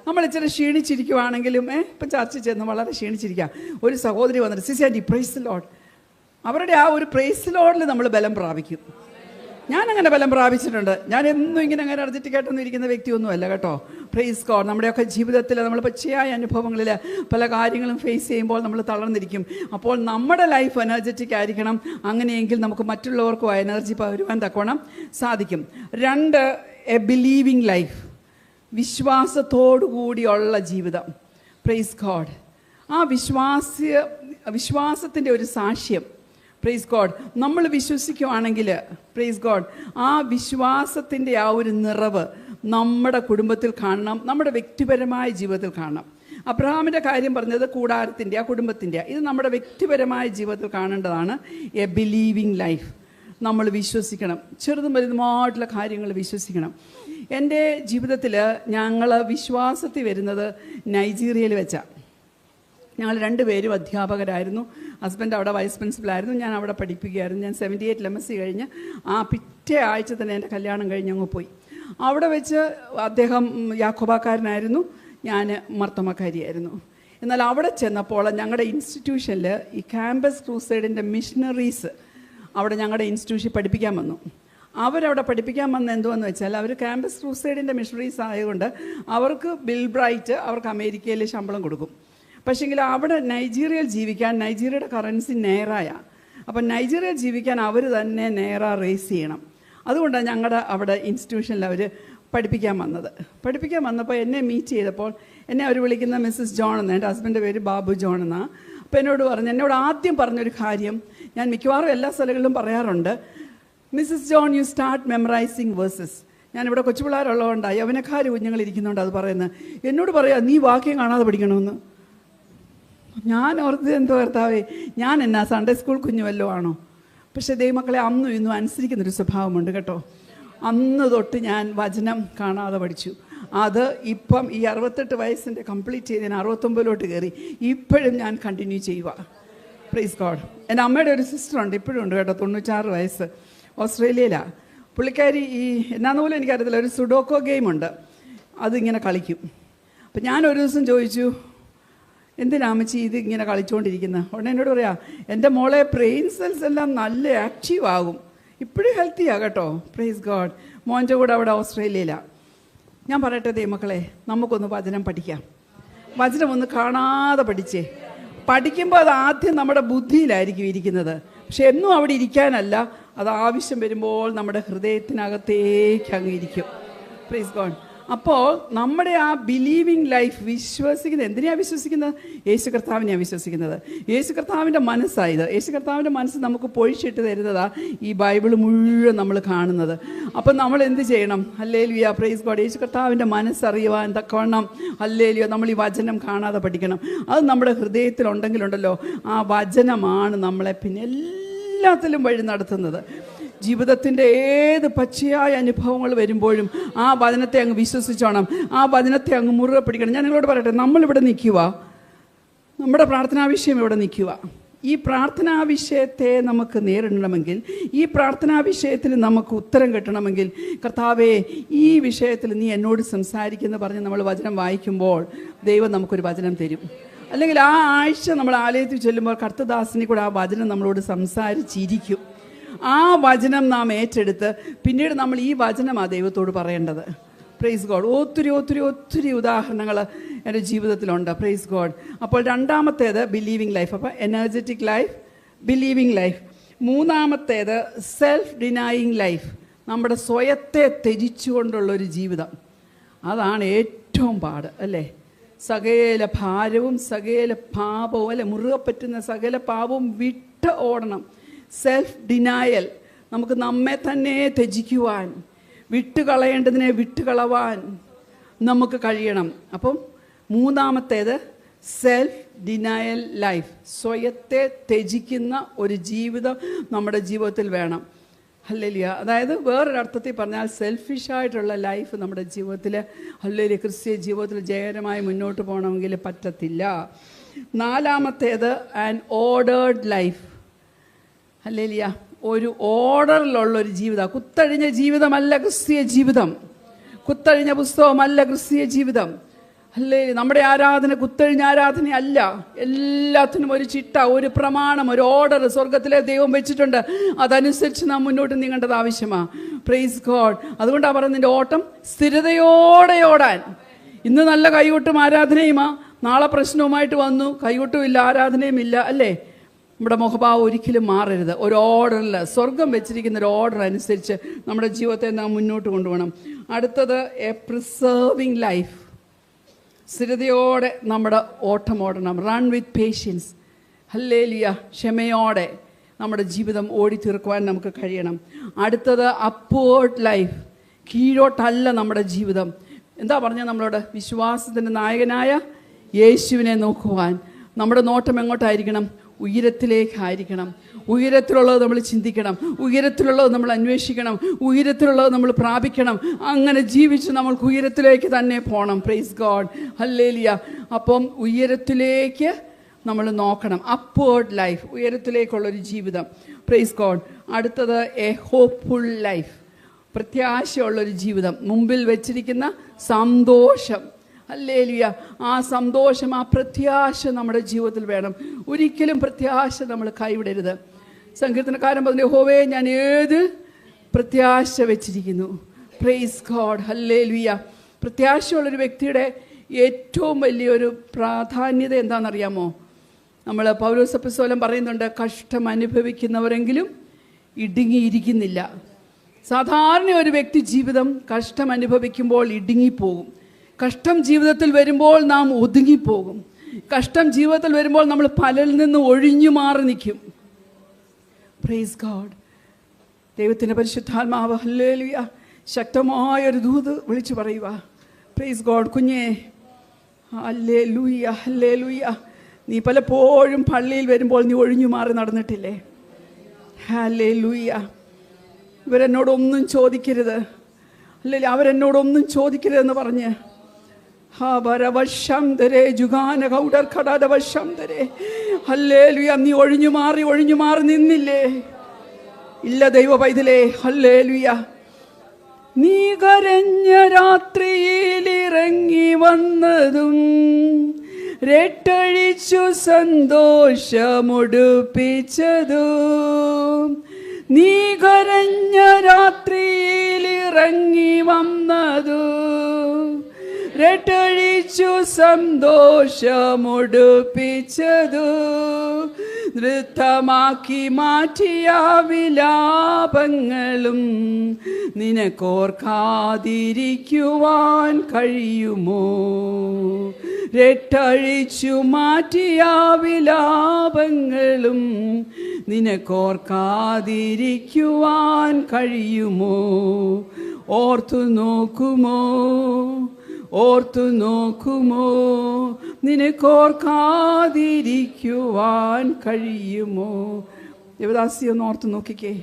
നമ്മൾ ഇച്ചിരി ക്ഷീണിച്ചിരിക്കുവാണെങ്കിലും ഇപ്പം ചർച്ച ചെന്ന് വളരെ ക്ഷീണിച്ചിരിക്കുക, ഒരു സഹോദരി വന്നിട്ട് സിസി ആൻറ്റി പ്രൈസ് ലോഡ്, അവരുടെ ആ ഒരു പ്രൈസ് ലോഡിൽ നമ്മൾ ബലം പ്രാപിക്കും. ഞാനങ്ങനെ ബലം പ്രാപിച്ചിട്ടുണ്ട്. ഞാൻ എന്നും ഇങ്ങനെ അങ്ങനെ എനർജറ്റിക്കായിട്ടൊന്നും ഇരിക്കുന്ന വ്യക്തിയൊന്നുമല്ല കേട്ടോ. Praise God. നമ്മുടെയൊക്കെ ജീവിതത്തിൽ നമ്മൾ പച്ചയായ അനുഭവങ്ങളിൽ പല കാര്യങ്ങളും ഫേസ് ചെയ്യുമ്പോൾ നമ്മൾ തളർന്നിരിക്കും. അപ്പോൾ നമ്മുടെ ലൈഫ് എനർജറ്റിക് ആയിരിക്കണം. അങ്ങനെയെങ്കിൽ നമുക്ക് മറ്റുള്ളവർക്കും ആ എനർജി പകരുവാൻ തക്കവണ്ണം സാധിക്കും. 2, എ ബിലീവിങ് ലൈഫ്. വിശ്വാസത്തോടു കൂടിയുള്ള ജീവിതം. Praise God. ആ വിശ്വാസത്തിൻ്റെ ഒരു സാക്ഷ്യം. Price God. നമ്മൾ വിശ്വസിക്കുവാണെങ്കിൽ പ്രൈസ് ഗോഡ്, ആ വിശ്വാസത്തിൻ്റെ ആ ഒരു നിറവ് നമ്മുടെ കുടുംബത്തിൽ കാണണം, നമ്മുടെ വ്യക്തിപരമായ ജീവിതത്തിൽ കാണണം. അബ്രഹാമിൻ്റെ കാര്യം പറഞ്ഞത് കൂടാരത്തിൻ്റെ, ആ കുടുംബത്തിൻ്റെ. ഇത് നമ്മുടെ വ്യക്തിപരമായ ജീവിതത്തിൽ കാണേണ്ടതാണ് എ ബിലീവിങ് ലൈഫ്. നമ്മൾ വിശ്വസിക്കണം. ചെറുതും വലുതുമായിട്ടുള്ള കാര്യങ്ങൾ വിശ്വസിക്കണം. എൻ്റെ ജീവിതത്തിൽ ഞങ്ങൾ വിശ്വാസത്തിൽ വരുന്നത് നൈജീരിയയിൽ വെച്ചാണ്. ഞങ്ങൾ 2 പേരും അധ്യാപകരായിരുന്നു. ഹസ്ബൻഡ് അവിടെ വൈസ് പ്രിൻസിപ്പലായിരുന്നു, ഞാൻ അവിടെ പഠിപ്പിക്കുകയായിരുന്നു. ഞാൻ 78 MSc കഴിഞ്ഞ് ആ പിറ്റേ ആഴ്ച തന്നെ എൻ്റെ കല്യാണം കഴിഞ്ഞ് അങ്ങ് പോയി. അവിടെ വെച്ച് അദ്ദേഹം യാക്കോബാക്കാരനായിരുന്നു, ഞാൻ മർത്തമക്കാരിയായിരുന്നു. എന്നാൽ അവിടെ ചെന്നപ്പോൾ ഞങ്ങളുടെ ഇൻസ്റ്റിറ്റ്യൂഷനിൽ ഈ ക്യാമ്പസ് ക്രൂസൈഡിൻ്റെ മിഷണറീസ് അവിടെ ഞങ്ങളുടെ ഇൻസ്റ്റിറ്റ്യൂഷനിൽ പഠിപ്പിക്കാൻ വന്നു. അവരവിടെ പഠിപ്പിക്കാൻ വന്ന എന്തുവെന്ന് വെച്ചാൽ, അവർ ക്യാമ്പസ് ക്രൂസൈഡിൻ്റെ മിഷണറീസ് ആയതുകൊണ്ട് അവർക്ക് ബിൽ ബ്രൈറ്റ് അവർക്ക് അമേരിക്കയിൽ ശമ്പളം കൊടുക്കും. പക്ഷേങ്കിൽ അവിടെ നൈജീരിയയിൽ ജീവിക്കാൻ, നൈജീരിയയുടെ കറൻസി നേറായ, അപ്പം നൈജീരിയയിൽ ജീവിക്കാൻ അവർ തന്നെ നേറ റേസ് ചെയ്യണം. അതുകൊണ്ടാണ് ഞങ്ങളുടെ അവിടെ ഇൻസ്റ്റിറ്റ്യൂഷനിൽ അവർ പഠിപ്പിക്കാൻ വന്നത്. പഠിപ്പിക്കാൻ വന്നപ്പോൾ എന്നെ മീറ്റ് ചെയ്തപ്പോൾ എന്നെ അവർ വിളിക്കുന്ന മിസ്സസ് ജോൺ എന്ന്, എൻ്റെ ഹസ്ബൻ്റെ പേര് ബാബു ജോൺ എന്നാണ്. അപ്പോൾ എന്നോട് ആദ്യം പറഞ്ഞൊരു കാര്യം ഞാൻ മിക്കവാറും എല്ലാ സ്ഥലങ്ങളിലും പറയാറുണ്ട്, Mrs John you start memorising verses. ഞാനിവിടെ കൊച്ചു പിള്ളേരുള്ളതുകൊണ്ടാണ്, യവനക്കാർ കുഞ്ഞുങ്ങൾ ഇരിക്കുന്നുണ്ട് അത് പറയുന്നത്. എന്നോട് പറയാം നീ വാക്യം കാണാതെ പഠിക്കണമെന്ന്. ഞാൻ ഓർത്ത് എന്തോ കർത്താവേ, ഞാൻ എന്നാ സൺഡേ സ്കൂൾ കുഞ്ഞു വല്ലതും ആണോ? പക്ഷേ ദൈവമക്കളെ അന്നും ഇന്നും അനുസരിക്കുന്നൊരു സ്വഭാവമുണ്ട് കേട്ടോ. അന്ന് തൊട്ട് ഞാൻ വചനം കാണാതെ പഠിച്ചു. അത് ഇപ്പം ഈ 68 വയസ്സിൻ്റെ കംപ്ലീറ്റ് ചെയ്ത് ഞാൻ 69 കയറി. ഇപ്പോഴും ഞാൻ കണ്ടിന്യൂ ചെയ്യുക. Price God. എൻ്റെ അമ്മയുടെ ഒരു സിസ്റ്ററുണ്ട്, ഇപ്പോഴും ഉണ്ട് കേട്ടോ, 96 വയസ്സ്, ഓസ്ട്രേലിയയിലാണ്. പുള്ളിക്കാരി ഈ എന്നാന്ന് പോലും എനിക്കറിയത്തില്ല, ഒരു സുഡോക്കോ ഗെയിമുണ്ട്, അതിങ്ങനെ കളിക്കും. അപ്പം ഞാൻ ഒരു ദിവസം ചോദിച്ചു, എന്തിനാ അമ്മച്ചി ഇത് ഇങ്ങനെ കളിച്ചുകൊണ്ടിരിക്കുന്നത്? ഉടനെ എന്നോട് പറയാം, എൻ്റെ മോളെ ബ്രെയിൻ സെൽസ് എല്ലാം നല്ല ആക്റ്റീവ് ആകും, ഇപ്പോഴും ഹെൽത്തിയാണ് കേട്ടോ. Praise God. മോൻ്റെ കൂടെ അവിടെ ഓസ്ട്രേലിയയിലാണ്. ഞാൻ പറയട്ടെ ദൈവമക്കളെ, നമുക്കൊന്ന് വചനം പഠിക്കാം. വചനം ഒന്ന് കാണാതെ പഠിച്ചേ. പഠിക്കുമ്പോൾ അത് ആദ്യം നമ്മുടെ ബുദ്ധിയിലായിരിക്കും ഇരിക്കുന്നത്, പക്ഷെ എന്നും അവിടെ ഇരിക്കാനല്ല, അത് ആവശ്യം വരുമ്പോൾ നമ്മുടെ ഹൃദയത്തിനകത്തേക്ക് അങ്ങ് ഇരിക്കും. Praise God. അപ്പോൾ നമ്മുടെ ആ ബിലീവിങ് ലൈഫ് വിശ്വസിക്കുന്നത്, എന്തിനാണ് വിശ്വസിക്കുന്നത്? യേശു കർത്താവിനെയാണ് വിശ്വസിക്കുന്നത്. യേശു കർത്താവിൻ്റെ മനസ്സായത്. യേശു കർത്താവിൻ്റെ മനസ്സ് നമുക്ക് പൊഴിച്ചിട്ട് തരുന്നതാണ് ഈ ബൈബിൾ മുഴുവൻ നമ്മൾ കാണുന്നത്. അപ്പം നമ്മൾ എന്ത് ചെയ്യണം? Hallelujah, praise God. യേശു കർത്താവിൻ്റെ മനസ്സറിയുവാൻ തക്കവണ്ണം ഹല്ലേലൂയ നമ്മൾ ഈ വചനം കാണാതെ പഠിക്കണം. അത് നമ്മുടെ ഹൃദയത്തിലുണ്ടെങ്കിലുണ്ടല്ലോ, ആ വചനമാണ് നമ്മളെ പിന്നെ എല്ലാത്തിലും വഴി നടത്തുന്നത്. ജീവിതത്തിൻ്റെ ഏത് പച്ചയായ അനുഭവങ്ങൾ വരുമ്പോഴും ആ വചനത്തെ അങ്ങ് വിശ്വസിച്ചോണം, ആ വചനത്തെ അങ്ങ് മുറുകെ പിടിക്കണം. ഞാൻ നിങ്ങളോട് പറയട്ടെ, നമ്മളിവിടെ നിൽക്കുക, നമ്മുടെ പ്രാർത്ഥനാ വിഷയം ഇവിടെ നിൽക്കുക. ഈ പ്രാർത്ഥനാ വിഷയത്തെ നമുക്ക് നേരിടണമെങ്കിൽ, ഈ പ്രാർത്ഥനാ വിഷയത്തിൽ നമുക്ക് ഉത്തരം കിട്ടണമെങ്കിൽ, കർത്താവേ ഈ വിഷയത്തിൽ നീ എന്നോട് സംസാരിക്കുമെന്ന് പറഞ്ഞ് നമ്മൾ വചനം വായിക്കുമ്പോൾ ദൈവം നമുക്കൊരു വചനം തരും. അല്ലെങ്കിൽ ആ ആഴ്ച നമ്മൾ ആലയത്തിൽ ചെല്ലുമ്പോൾ കർത്തദാസിനെ കൂടെ ആ വചനം നമ്മളോട് സംസാരിച്ചിരിക്കും. ആ വചനം നാം ഏറ്റെടുത്ത് പിന്നീട് നമ്മൾ ഈ വചനം ആ ദൈവത്തോട് പറയേണ്ടത്. Praise God. ഒത്തിരി ഒത്തിരി ഒത്തിരി ഉദാഹരണങ്ങൾ എൻ്റെ ജീവിതത്തിലുണ്ട്. Praise God. അപ്പോൾ രണ്ടാമത്തേത് ബിലീവിങ് ലൈഫ്. അപ്പോൾ എനർജറ്റിക് ലൈഫ്, ബിലീവിങ് ലൈഫ്. മൂന്നാമത്തേത് സെൽഫ് ഡിനൈയിങ് ലൈഫ്. നമ്മുടെ സ്വയത്തെ ത്യജിച്ചുകൊണ്ടുള്ളൊരു ജീവിതം. അതാണ് ഏറ്റവും പാട്, അല്ലേ? സകല ഭാരവും സകല പാപവും, അല്ലെ, മുറുകെ പറ്റുന്ന സകല പാപവും വിട്ട് ഓടണം. Self denial. നമുക്ക് നമ്മെ തന്നെ ത്യജിക്കുവാൻ, വിട്ടുകളയേണ്ടതിനെ വിട്ടുകളവാൻ നമുക്ക് കഴിയണം. അപ്പം മൂന്നാമത്തേത് സെൽഫ് ഡിനയൽ ലൈഫ്. സ്വയത്തെ ത്യജിക്കുന്ന ഒരു ജീവിതം നമ്മുടെ ജീവിതത്തിൽ വേണം. ഹല്ലേലൂയ. അതായത് വേറൊരർത്ഥത്തിൽ പറഞ്ഞാൽ സെൽഫിഷായിട്ടുള്ള ലൈഫ് നമ്മുടെ ജീവിതത്തിൽ, ഹല്ലേലൂയ, ക്രിസ്തീയ ജീവിതത്തിൽ ജയകരമായി മുന്നോട്ട് പോകണമെങ്കിൽ പറ്റത്തില്ല. നാലാമത്തേത് ആൻ ഓർഡേർഡ് ലൈഫ്. ഹല്ലേലൂയ. ഒരു ഓർഡറിലുള്ളൊരു ജീവിതം. കുത്തഴിഞ്ഞ ജീവിതമല്ല ക്രിസ്തീയ ജീവിതം. കുത്തഴിഞ്ഞ പുസ്തകമല്ല ക്രിസ്തീയ ജീവിതം. അല്ലേ, നമ്മുടെ ആരാധന കുത്തഴിഞ്ഞ ആരാധനയല്ല. എല്ലാത്തിനും ഒരു ചിട്ട, ഒരു പ്രമാണം, ഒരു ഓർഡർ സ്വർഗത്തിലെ ദൈവം വെച്ചിട്ടുണ്ട്. അതനുസരിച്ച് നാം മുന്നോട്ട് നീങ്ങേണ്ടത് ആവശ്യമാണ്. Price God. അതുകൊണ്ടാണ് പറയുന്നത് നിന്റെ ഓട്ടം സ്ഥിരതയോടെ ഓടാൻ. ഇന്ന് നല്ല കൈകൊട്ടും ആരാധനയുമാ, നാളെ പ്രശ്നവുമായിട്ട് വന്നു, കൈകൊട്ടുമില്ല, ആരാധനയും ഇല്ല, അല്ലേ? നമ്മുടെ മുഖഭാവം ഒരിക്കലും മാറരുത്. ഒരു ഓർഡറിൽ, സ്വർഗം വെച്ചിരിക്കുന്ന ഒരു ഓർഡർ അനുസരിച്ച് നമ്മുടെ ജീവിതത്തെ നാം മുന്നോട്ട് കൊണ്ടുപോകണം. അടുത്തത് എ പ്രിസർവിങ് ലൈഫ്. സ്ഥിരതയോടെ നമ്മുടെ ഓട്ടം ഓടണം. Run with patience. ഹല്ലേലൂയ. ക്ഷമയോടെ നമ്മുടെ ജീവിതം ഓടി തീർക്കുവാൻ നമുക്ക് കഴിയണം. അടുത്തത് അപ്വേർഡ് ലൈഫ്. കീഴോട്ടല്ല നമ്മുടെ ജീവിതം. എന്താ പറഞ്ഞാൽ നമ്മളോട്? വിശ്വാസത്തിൻ്റെ നായകനായ യേശുവിനെ നോക്കുവാൻ. നമ്മുടെ നോട്ടം എങ്ങോട്ടായിരിക്കണം? ഉയരത്തിലേക്കായിരിക്കണം. ഉയരത്തിലുള്ളത് നമ്മൾ ചിന്തിക്കണം, ഉയരത്തിലുള്ളത് നമ്മൾ അന്വേഷിക്കണം, ഉയരത്തിലുള്ളത് നമ്മൾ പ്രാപിക്കണം. അങ്ങനെ ജീവിച്ച് നമ്മൾക്ക് ഉയരത്തിലേക്ക് തന്നെ പോകണം. Price God. ഹല്ലേലൂയ. അപ്പം ഉയരത്തിലേക്ക് നമ്മൾ നോക്കണം. അപ്വേർഡ് ലൈഫ്, ഉയരത്തിലേക്കുള്ളൊരു ജീവിതം. Praise God. അടുത്തത് എ ഹോപ്പ്ഫുൾ ലൈഫ്. പ്രത്യാശയുള്ളൊരു ജീവിതം. മുമ്പിൽ വെച്ചിരിക്കുന്ന സന്തോഷം. ഹല്ലേലൂയ. ആ സന്തോഷം, ആ പ്രത്യാശ നമ്മുടെ ജീവിതത്തിൽ വേണം. ഒരിക്കലും പ്രത്യാശ നമ്മൾ കൈവിടരുത്. സങ്കീർത്തനക്കാരൻ പറഞ്ഞു, യഹോവേ, ഞാൻ ഏത് പ്രത്യാശ വെച്ചിരിക്കുന്നു. Price God. ഹല്ലേലൂയ. പ്രത്യാശയുള്ളൊരു വ്യക്തിയുടെ ഏറ്റവും വലിയൊരു പ്രാധാന്യത എന്താണെന്നറിയാമോ? നമ്മൾ പൗലോസ് അപ്പോസ്തലൻ പറയുന്നുണ്ട്, കഷ്ടം അനുഭവിക്കുന്നവരെങ്കിലും ഇടുങ്ങിയിരിക്കുന്നില്ല. സാധാരണ ഒരു വ്യക്തി ജീവിതം കഷ്ടം അനുഭവിക്കുമ്പോൾ ഇടുങ്ങിപ്പോകും. കഷ്ടം ജീവിതത്തിൽ വരുമ്പോൾ നാം ഒതുങ്ങിപ്പോകും. കഷ്ടം ജീവിതത്തിൽ വരുമ്പോൾ നമ്മൾ പലരിൽ നിന്ന് ഒഴിഞ്ഞു മാറി നിൽക്കും. Praise God. ദൈവത്തിൻ്റെ പരിശുദ്ധാത്മാവ് ഹല്ലേലൂയ ശക്തമായൊരു ദൂത് വിളിച്ചു പറയുക. Praise God. കുഞ്ഞേ, ഹല്ലേലൂയ, ഹല്ലേലൂയ. നീ പലപ്പോഴും പള്ളിയിൽ വരുമ്പോൾ നീ ഒഴിഞ്ഞു മാറി നടന്നിട്ടില്ലേ? ഹല്ലേലൂയ. ഇവരെന്നോടൊന്നും ചോദിക്കരുത്, അല്ലെങ്കിൽ അവരെന്നോടൊന്നും ചോദിക്കരുതെന്ന് പറഞ്ഞ് ഹല്ലേലൂയ. നീ ഒഴിഞ്ഞു മാറി നിന്നില്ലേ? ഇല്ല ദൈവ പൈതലേ. ഹല്ലേലൂയ. നീ കരഞ്ഞ രാത്രിയിൽ ഇറങ്ങി വന്നതും രട്ടഴിച്ചു സന്തോഷമുടുപ്പിച്ചതും. നീ കരഞ്ഞ രാത്രിയിൽ ഇറങ്ങി വന്നതും രട്ടഴിച്ചു സന്തോഷമുടുപ്പിച്ചതു. നൃത്തമാക്കി മാറ്റിയ വിലാപങ്ങളും നിനക്കോർക്കാതിരിക്കുവാൻ കഴിയുമോ? രട്ടഴിച്ചു മാറ്റിയ വിലാപങ്ങളും നിനക്കോർക്കാതിരിക്കുവാൻ കഴിയുമോ? ഓർത്തു നോക്കുമോ? നിനക്കോർക്കാതിരിക്കുവാൻ കഴിയുമോ? ദേവദാസി ഒന്ന് ഓർത്ത് നോക്കിക്കേ,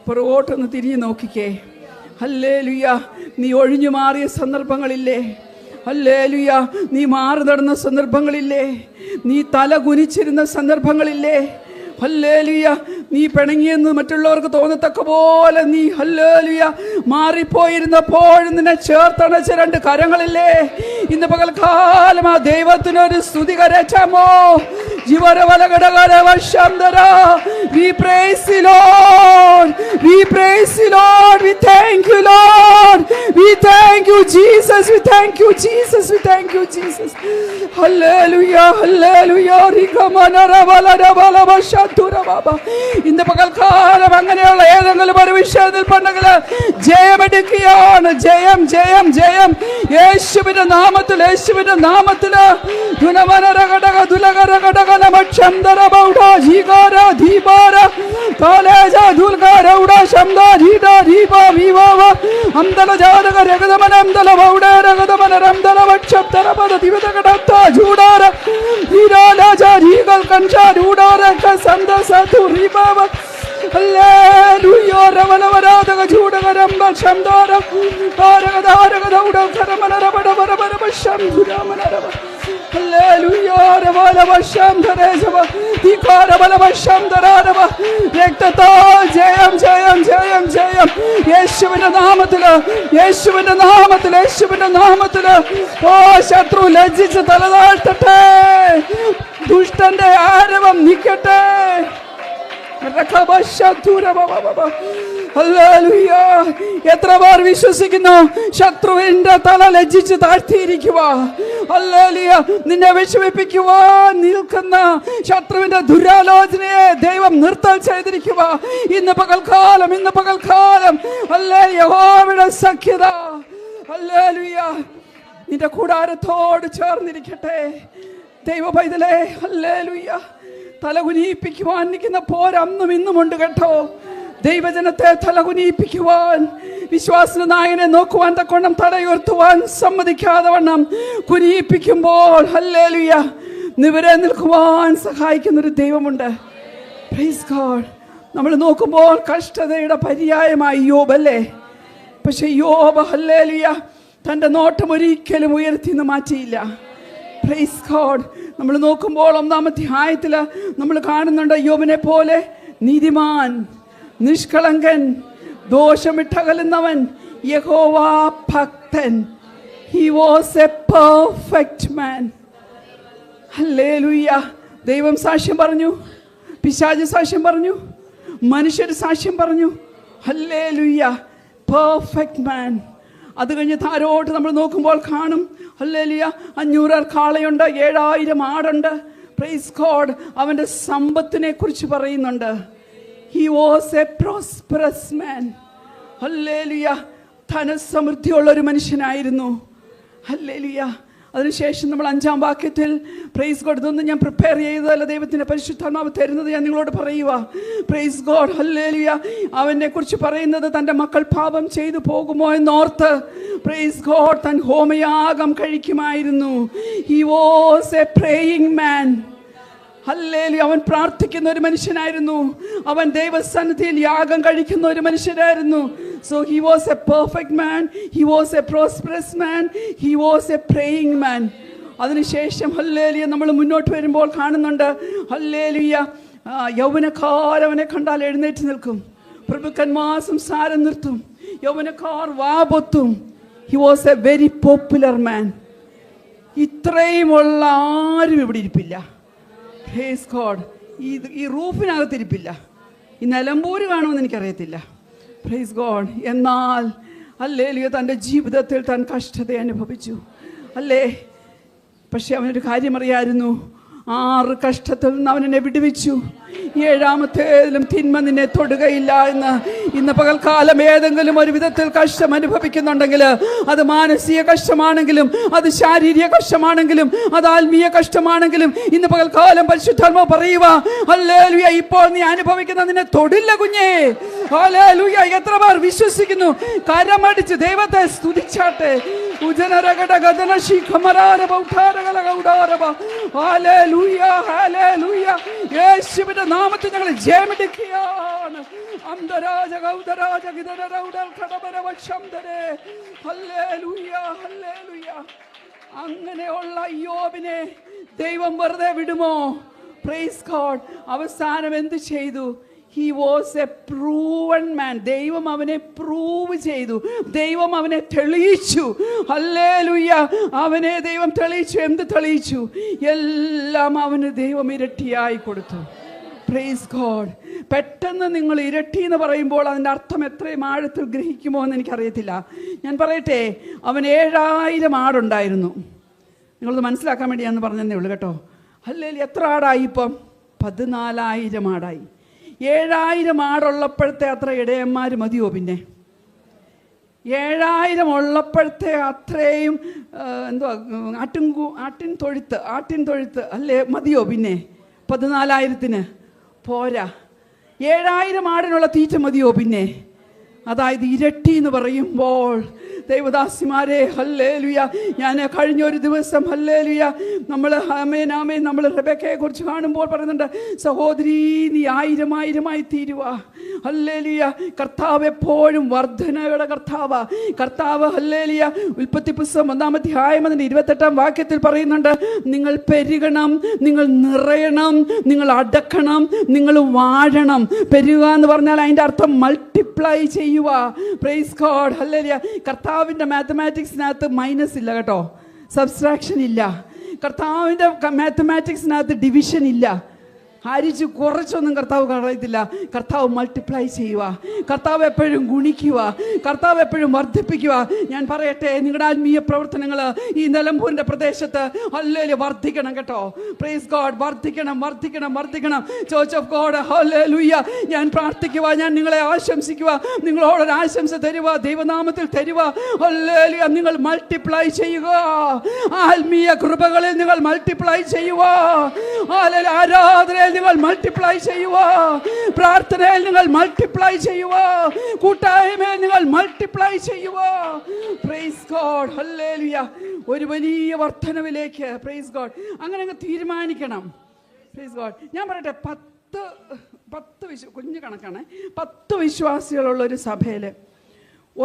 പുറകോട്ടൊന്ന് തിരിഞ്ഞു നോക്കിക്കേ. ഹല്ലേലൂയ. നീ ഒഴിഞ്ഞു മാറിയ സന്ദർഭങ്ങളില്ലേ? ഹല്ലേലൂയ. നീ മാറി നടന്ന സന്ദർഭങ്ങളില്ലേ? നീ തല കുനിച്ചിരുന്ന സന്ദർഭങ്ങളില്ലേ? ഹല്ലേലൂയ. നീ പിണങ്ങിയെന്ന് മറ്റുള്ളവർക്ക് തോന്നത്തക്ക പോലെ നീ ഹല്ലേലൂയ മാറിപ്പോയിരുന്നപ്പോൾ നിന്നെ ചേർത്തണച്ച രണ്ട് കരങ്ങളില്ലേ? ഇന്ന് പകൽക്കാലം ആ ദൈവത്തിനൊരു സ്തുതി കരച്ചാമോ? We praise the Lord. We praise the Lord. We thank you, Lord. We thank you, Jesus. We thank you, Jesus. We thank you, Jesus. Hallelujah. Hallelujah. ഇന്ന് പകൽക്കാലം അങ്ങനെയുള്ള ഏതെങ്കിലും ഒരു വിഷയത്തിൽ പണ്ടെങ്കിൽ ജയമെടുക്കുകയാണ്. ജയം, ജയം, ജയം. യേശുവിന്റെ നാമത്തിൽ, യേശുവിന്റെ നാമത്തില് Hallelujah. രക്തത്താൽ ജയം ജയം ജയം ജയം. യേശുവിന്റെ നാമത്തില്, യേശുവിന്റെ നാമത്തില്, യേശുവിന്റെ നാമത്തില്. ഓ ശത്രു ലജ്ജിച്ച് തലതാഴ്ത്തട്ടെ, ദുഷ്ടന്റെ ആരവം നിൽക്കട്ടെ. എത്ര പേർ വിശ്വസിക്കുന്നു ശത്രുവിന്റെ തല ലജ്ജിച്ച് താഴ്ത്തിയിരിക്കുക? ഹല്ലേലൂയ. നിന്നെ വിഷമിപ്പിക്കുവാൻ നിൽക്കുന്ന ശത്രുവിന്റെ ദുരാലോചനയെ ദൈവം നിർത്തൽ ചെയ്തിരിക്കുക. ഇന്ന് പകൽക്കാലം, ഇന്ന് പകൽക്കാലം യഹോവയുടെ സഖ്യത ഹല്ലേലൂയ നിന്റെ കൂടാരത്തോട് ചേർന്നിരിക്കട്ടെ. ദൈവ പൈതലേ, ഹല്ലേലൂയ. തലകുനിയിപ്പിക്കുവാൻ നിൽക്കുന്ന പോരന്നും ഇന്നുമുണ്ട് കേട്ടോ. ദൈവജനത്തെ തലകുനിയിപ്പിക്കുവാൻ, വിശ്വാസ നായകനെ നോക്കുവാൻ തക്കവണ്ണം തടയുയർത്തുവാൻ സമ്മതിക്കാതെ വണ്ണം കുനിയിപ്പിക്കുമ്പോൾ ഹല്ലേലൂയ നിവരെ നിൽക്കുവാൻ സഹായിക്കുന്നൊരു ദൈവമുണ്ട്. Price God. നമ്മൾ നോക്കുമ്പോൾ കഷ്ടതയുടെ പര്യായമായി യോബ് അല്ലേ? പക്ഷെ യോബ് ഹല്ലേലൂയ തൻ്റെ നോട്ടം ഒരിക്കലും ഉയർത്തിന്ന് മാറ്റിയില്ല. Price God. നമ്മൾ നോക്കുമ്പോൾ 1-ാം അധ്യായത്തിൽ നമ്മൾ കാണുന്നുണ്ട് യോബിനെ പോലെ നീതിമാൻ, നിഷ്കളങ്കൻ, ദോഷമിട്ടകലുന്നവൻ, യഹോവാ ഭക്തൻ. He was a perfect man. ഹല്ലേലൂയ. ദൈവം സാക്ഷ്യം പറഞ്ഞു, പിശാച് സാക്ഷ്യം പറഞ്ഞു, മനുഷ്യർ സാക്ഷ്യം പറഞ്ഞു. ഹല്ലേലൂയ, പെർഫെക്റ്റ് മാൻ. അത് കഴിഞ്ഞ് താരോട്ട് നമ്മൾ നോക്കുമ്പോൾ കാണും ഹല്ലേലൂയ 500 കാളയുണ്ട്, 7000 ആടുണ്ട്. Praise God. അവൻ്റെ സമ്പത്തിനെ കുറിച്ച് പറയുന്നുണ്ട്. He was a prosperous man. ഹല്ലേലൂയ. ധനസമൃദ്ധിയുള്ളൊരു മനുഷ്യനായിരുന്നു. ഹല്ലേലൂയ. അതിനുശേഷം നമ്മൾ 5-ാം വാക്യത്തിൽ പ്രൈസ് ഗോഡ്, ഇതൊന്നും ഞാൻ പ്രിപ്പയർ ചെയ്തതല്ല, ദൈവത്തിൻ്റെ പരിശുദ്ധാത്മാവ് തരുന്നത് ഞാൻ നിങ്ങളോട് പറയുക. Price God. ഹല്ലേലൂയ. അവനെ കുറിച്ച് പറയുന്നത് തൻ്റെ മക്കൾ പാപം ചെയ്തു പോകുമോ എന്നോർത്ത് പ്രൈസ് ഗോഡ് താൻ ഹോമയാഗം കഴിക്കുമായിരുന്നു. He was a praying man. ഹല്ലേലൂയ. അവൻ പ്രാർത്ഥിക്കുന്ന ഒരു മനുഷ്യനായിരുന്നു. അവൻ ദൈവസന്നിധിയിൽ യാഗം കഴിക്കുന്ന ഒരു മനുഷ്യനായിരുന്നു. So he was a perfect man, he was a prosperous man, he was a praying man. അതിനുശേഷം ഹല്ലേലൂയ നമ്മൾ മുന്നോട്ട് വരുമ്പോൾ കാണുന്നുണ്ട് ഹല്ലേലൂയ യൗവനക്കാരവനെ കണ്ടാൽ എഴുന്നേറ്റ് നിൽക്കും, പ്രഭുക്കന്മാർ സംസാരം നിർത്തും, യൗവനക്കാർ വാപൊത്തും. He was a very popular man. ഇത്രയുമുള്ള ആരും ഇവിടെ ഇരിപ്പില്ല. Praise God. ഈ റൂഫിനകത്തിരിപ്പില്ല. ഈ നിലമ്പൂര് കാണുമെന്ന് എനിക്കറിയത്തില്ല. Praise God. എന്നാൽ ഹല്ലേലൂയ തൻ്റെ ജീവിതത്തിൽ താൻ കഷ്ടത അനുഭവിച്ചു അല്ലേ? പക്ഷെ അവനൊരു കാര്യം അറിയായിരുന്നു, 6 കഷ്ടത്തിൽ നിന്ന് അവനെ വിടുവിച്ചു. 7-ാമത്തേതിലും തിന്മ നിന്നെ തൊടുകയില്ല എന്ന്. ഇന്ന് പകൽക്കാലം ഏതെങ്കിലും ഒരു വിധത്തിൽ കഷ്ടം അനുഭവിക്കുന്നുണ്ടെങ്കിൽ, അത് മാനസിക കഷ്ടമാണെങ്കിലും, അത് ശാരീരിക കഷ്ടമാണെങ്കിലും, അത് ആത്മീയ കഷ്ടമാണെങ്കിലും, ഇന്ന് പകൽക്കാലം പരിശുദ്ധാത്മാവ് പറയുക ഹല്ലേലൂയ ഇപ്പോൾ നീ അനുഭവിക്കുന്ന നിന്നെ തൊടില്ല കുഞ്ഞേ. ഹല്ലേലൂയ. എത്ര പേർ വിശ്വസിക്കുന്നു? കരമടിച്ച് ദൈവത്തെ സ്തുതിച്ചാട്ടെ. യേശുവിന്റെ നാമത്തിൽ ഞങ്ങൾ ജയമെടുക്കുകയാണ്. അങ്ങനെയുള്ള യോബിനെ ദൈവം വെറുതെ വിടുമോ? Praise God. അവസാനം എന്ത് ചെയ്തു? ഹി വാസ് എ പ്രൂവൺ മാൻ. ദൈവം അവനെ പ്രൂവ് ചെയ്തു, ദൈവം അവനെ തെളിയിച്ചു. ഹല്ലേലൂയ. അവനെ ദൈവം തെളിയിച്ചു. എന്ത് തെളിയിച്ചു? എല്ലാം അവന് ദൈവം ഇരട്ടിയായി കൊടുത്തു. Praise God. പെട്ടെന്ന് നിങ്ങൾ ഇരട്ടി എന്ന് പറയുമ്പോൾ അതിൻ്റെ അർത്ഥം എത്രയും ആഴത്തിൽ ഗ്രഹിക്കുമോ എന്ന് എനിക്കറിയത്തില്ല. ഞാൻ പറയട്ടെ, അവൻ 7000 ആടുണ്ടായിരുന്നു. നിങ്ങളത് മനസ്സിലാക്കാൻ വേണ്ടി ഞാൻ പറഞ്ഞതേ ഉള്ളൂ കേട്ടോ. ഹല്ലേലൂയ. എത്ര ആടായി ഇപ്പം? 14000 ആടായി. 7000 ആടുള്ളപ്പോഴത്തെ അത്ര ഇടയന്മാർ മതിയോ? പിന്നെ 7000 ഉള്ളപ്പോഴത്തെ അത്രയും എന്തുവാ ആട്ടിൻ തൊഴുത്ത് അല്ലേ മതിയോ? പിന്നെ 14000-ന് പോരാ. 7000 ആടിനുള്ള തീറ്റ മതിയോ? പിന്നെ അതായത് ഇരട്ടി എന്ന് പറയുമ്പോൾ ദൈവദാസിമാരെ ഹല്ലേലൂയ. ഞാൻ കഴിഞ്ഞൊരു ദിവസം ഹല്ലേലൂയ നമ്മൾ നമ്മൾ റെബെക്കയെ കുറിച്ച് കാണുമ്പോൾ പറയുന്നുണ്ട്, സഹോദരി നീ ആയിരമായിരമായി തീരുക. ഹല്ലേലൂയ. കർത്താവ് എപ്പോഴും വർധനയുടെ കർത്താവ് ഹല്ലേലൂയ. ഉൽപ്പത്തി പുസ്തകം 1-ാം അധ്യായം 28-ാം വാക്യത്തിൽ പറയുന്നുണ്ട്, നിങ്ങൾ പെരുകണം, നിങ്ങൾ നിറയണം, നിങ്ങൾ അടക്കണം, നിങ്ങൾ വാഴണം. പെരുക എന്ന് പറഞ്ഞാൽ അതിൻ്റെ അർത്ഥം മൾട്ടിപ്ലൈ ചെയ്യുക. Price God. ഹല്ലേലൂയ. കർത്താവിൻ്റെ മാത്തമാറ്റിക്സിനകത്ത് മൈനസ് ഇല്ല കേട്ടോ, സബ്സ്ട്രാക്ഷൻ ഇല്ല. കർത്താവിൻ്റെ മാത്തമാറ്റിക്സിനകത്ത് ഡിവിഷൻ ഇല്ല. ഹരിച്ച് കുറച്ചൊന്നും കർത്താവ് പറയത്തില്ല. കർത്താവ് മൾട്ടിപ്ലൈ ചെയ്യുക, കർത്താവ് എപ്പോഴും ഗുണിക്കുക, കർത്താവ് എപ്പോഴും വർദ്ധിപ്പിക്കുക. ഞാൻ പറയട്ടെ, നിങ്ങളുടെ ആത്മീയ പ്രവർത്തനങ്ങൾ ഈ നിലമ്പൂരിൻ്റെ പ്രദേശത്ത് ഹല്ലേലൂയ വർദ്ധിക്കണം കേട്ടോ. Praise God. വർദ്ധിക്കണം. ചർച്ച് ഓഫ് ഗോഡ് ഹല്ലേലൂയ. ഞാൻ പ്രാർത്ഥിക്കുക, ഞാൻ നിങ്ങളെ ആശംസിക്കുക, നിങ്ങളോടൊരു ആശംസ തരുക, ദൈവനാമത്തിൽ തരുക. ഹല്ലേലൂയ. നിങ്ങൾ മൾട്ടിപ്ലൈ ചെയ്യുക, ആത്മീയ കൃപകളിൽ നിങ്ങൾ മൾട്ടിപ്ലൈ ചെയ്യുക. ഹല്ലേലൂയ. ആരാധനയിൽ നിങ്ങൾ മൾട്ടിപ്ലൈ ചെയ്യുക, പ്രാർത്ഥനയിൽ നിങ്ങൾ മൾട്ടിപ്ലൈ ചെയ്യുക, കൂട്ടായ്മയിൽ നിങ്ങൾ മൾട്ടിപ്ലൈ ചെയ്യുക. Price God. ഹല്ലേലൂയ. ഒരു വലിയ വർധനവിലേക്ക് പ്രൈസ് ഗോഡ് അങ്ങനെ അങ്ങ് തീരുമാനിക്കണം. Praise God. ഞാൻ പറയട്ടെ, 10 കുഞ്ഞു കണക്കാണ്, 10 വിശ്വാസികളുള്ള ഒരു സഭയിൽ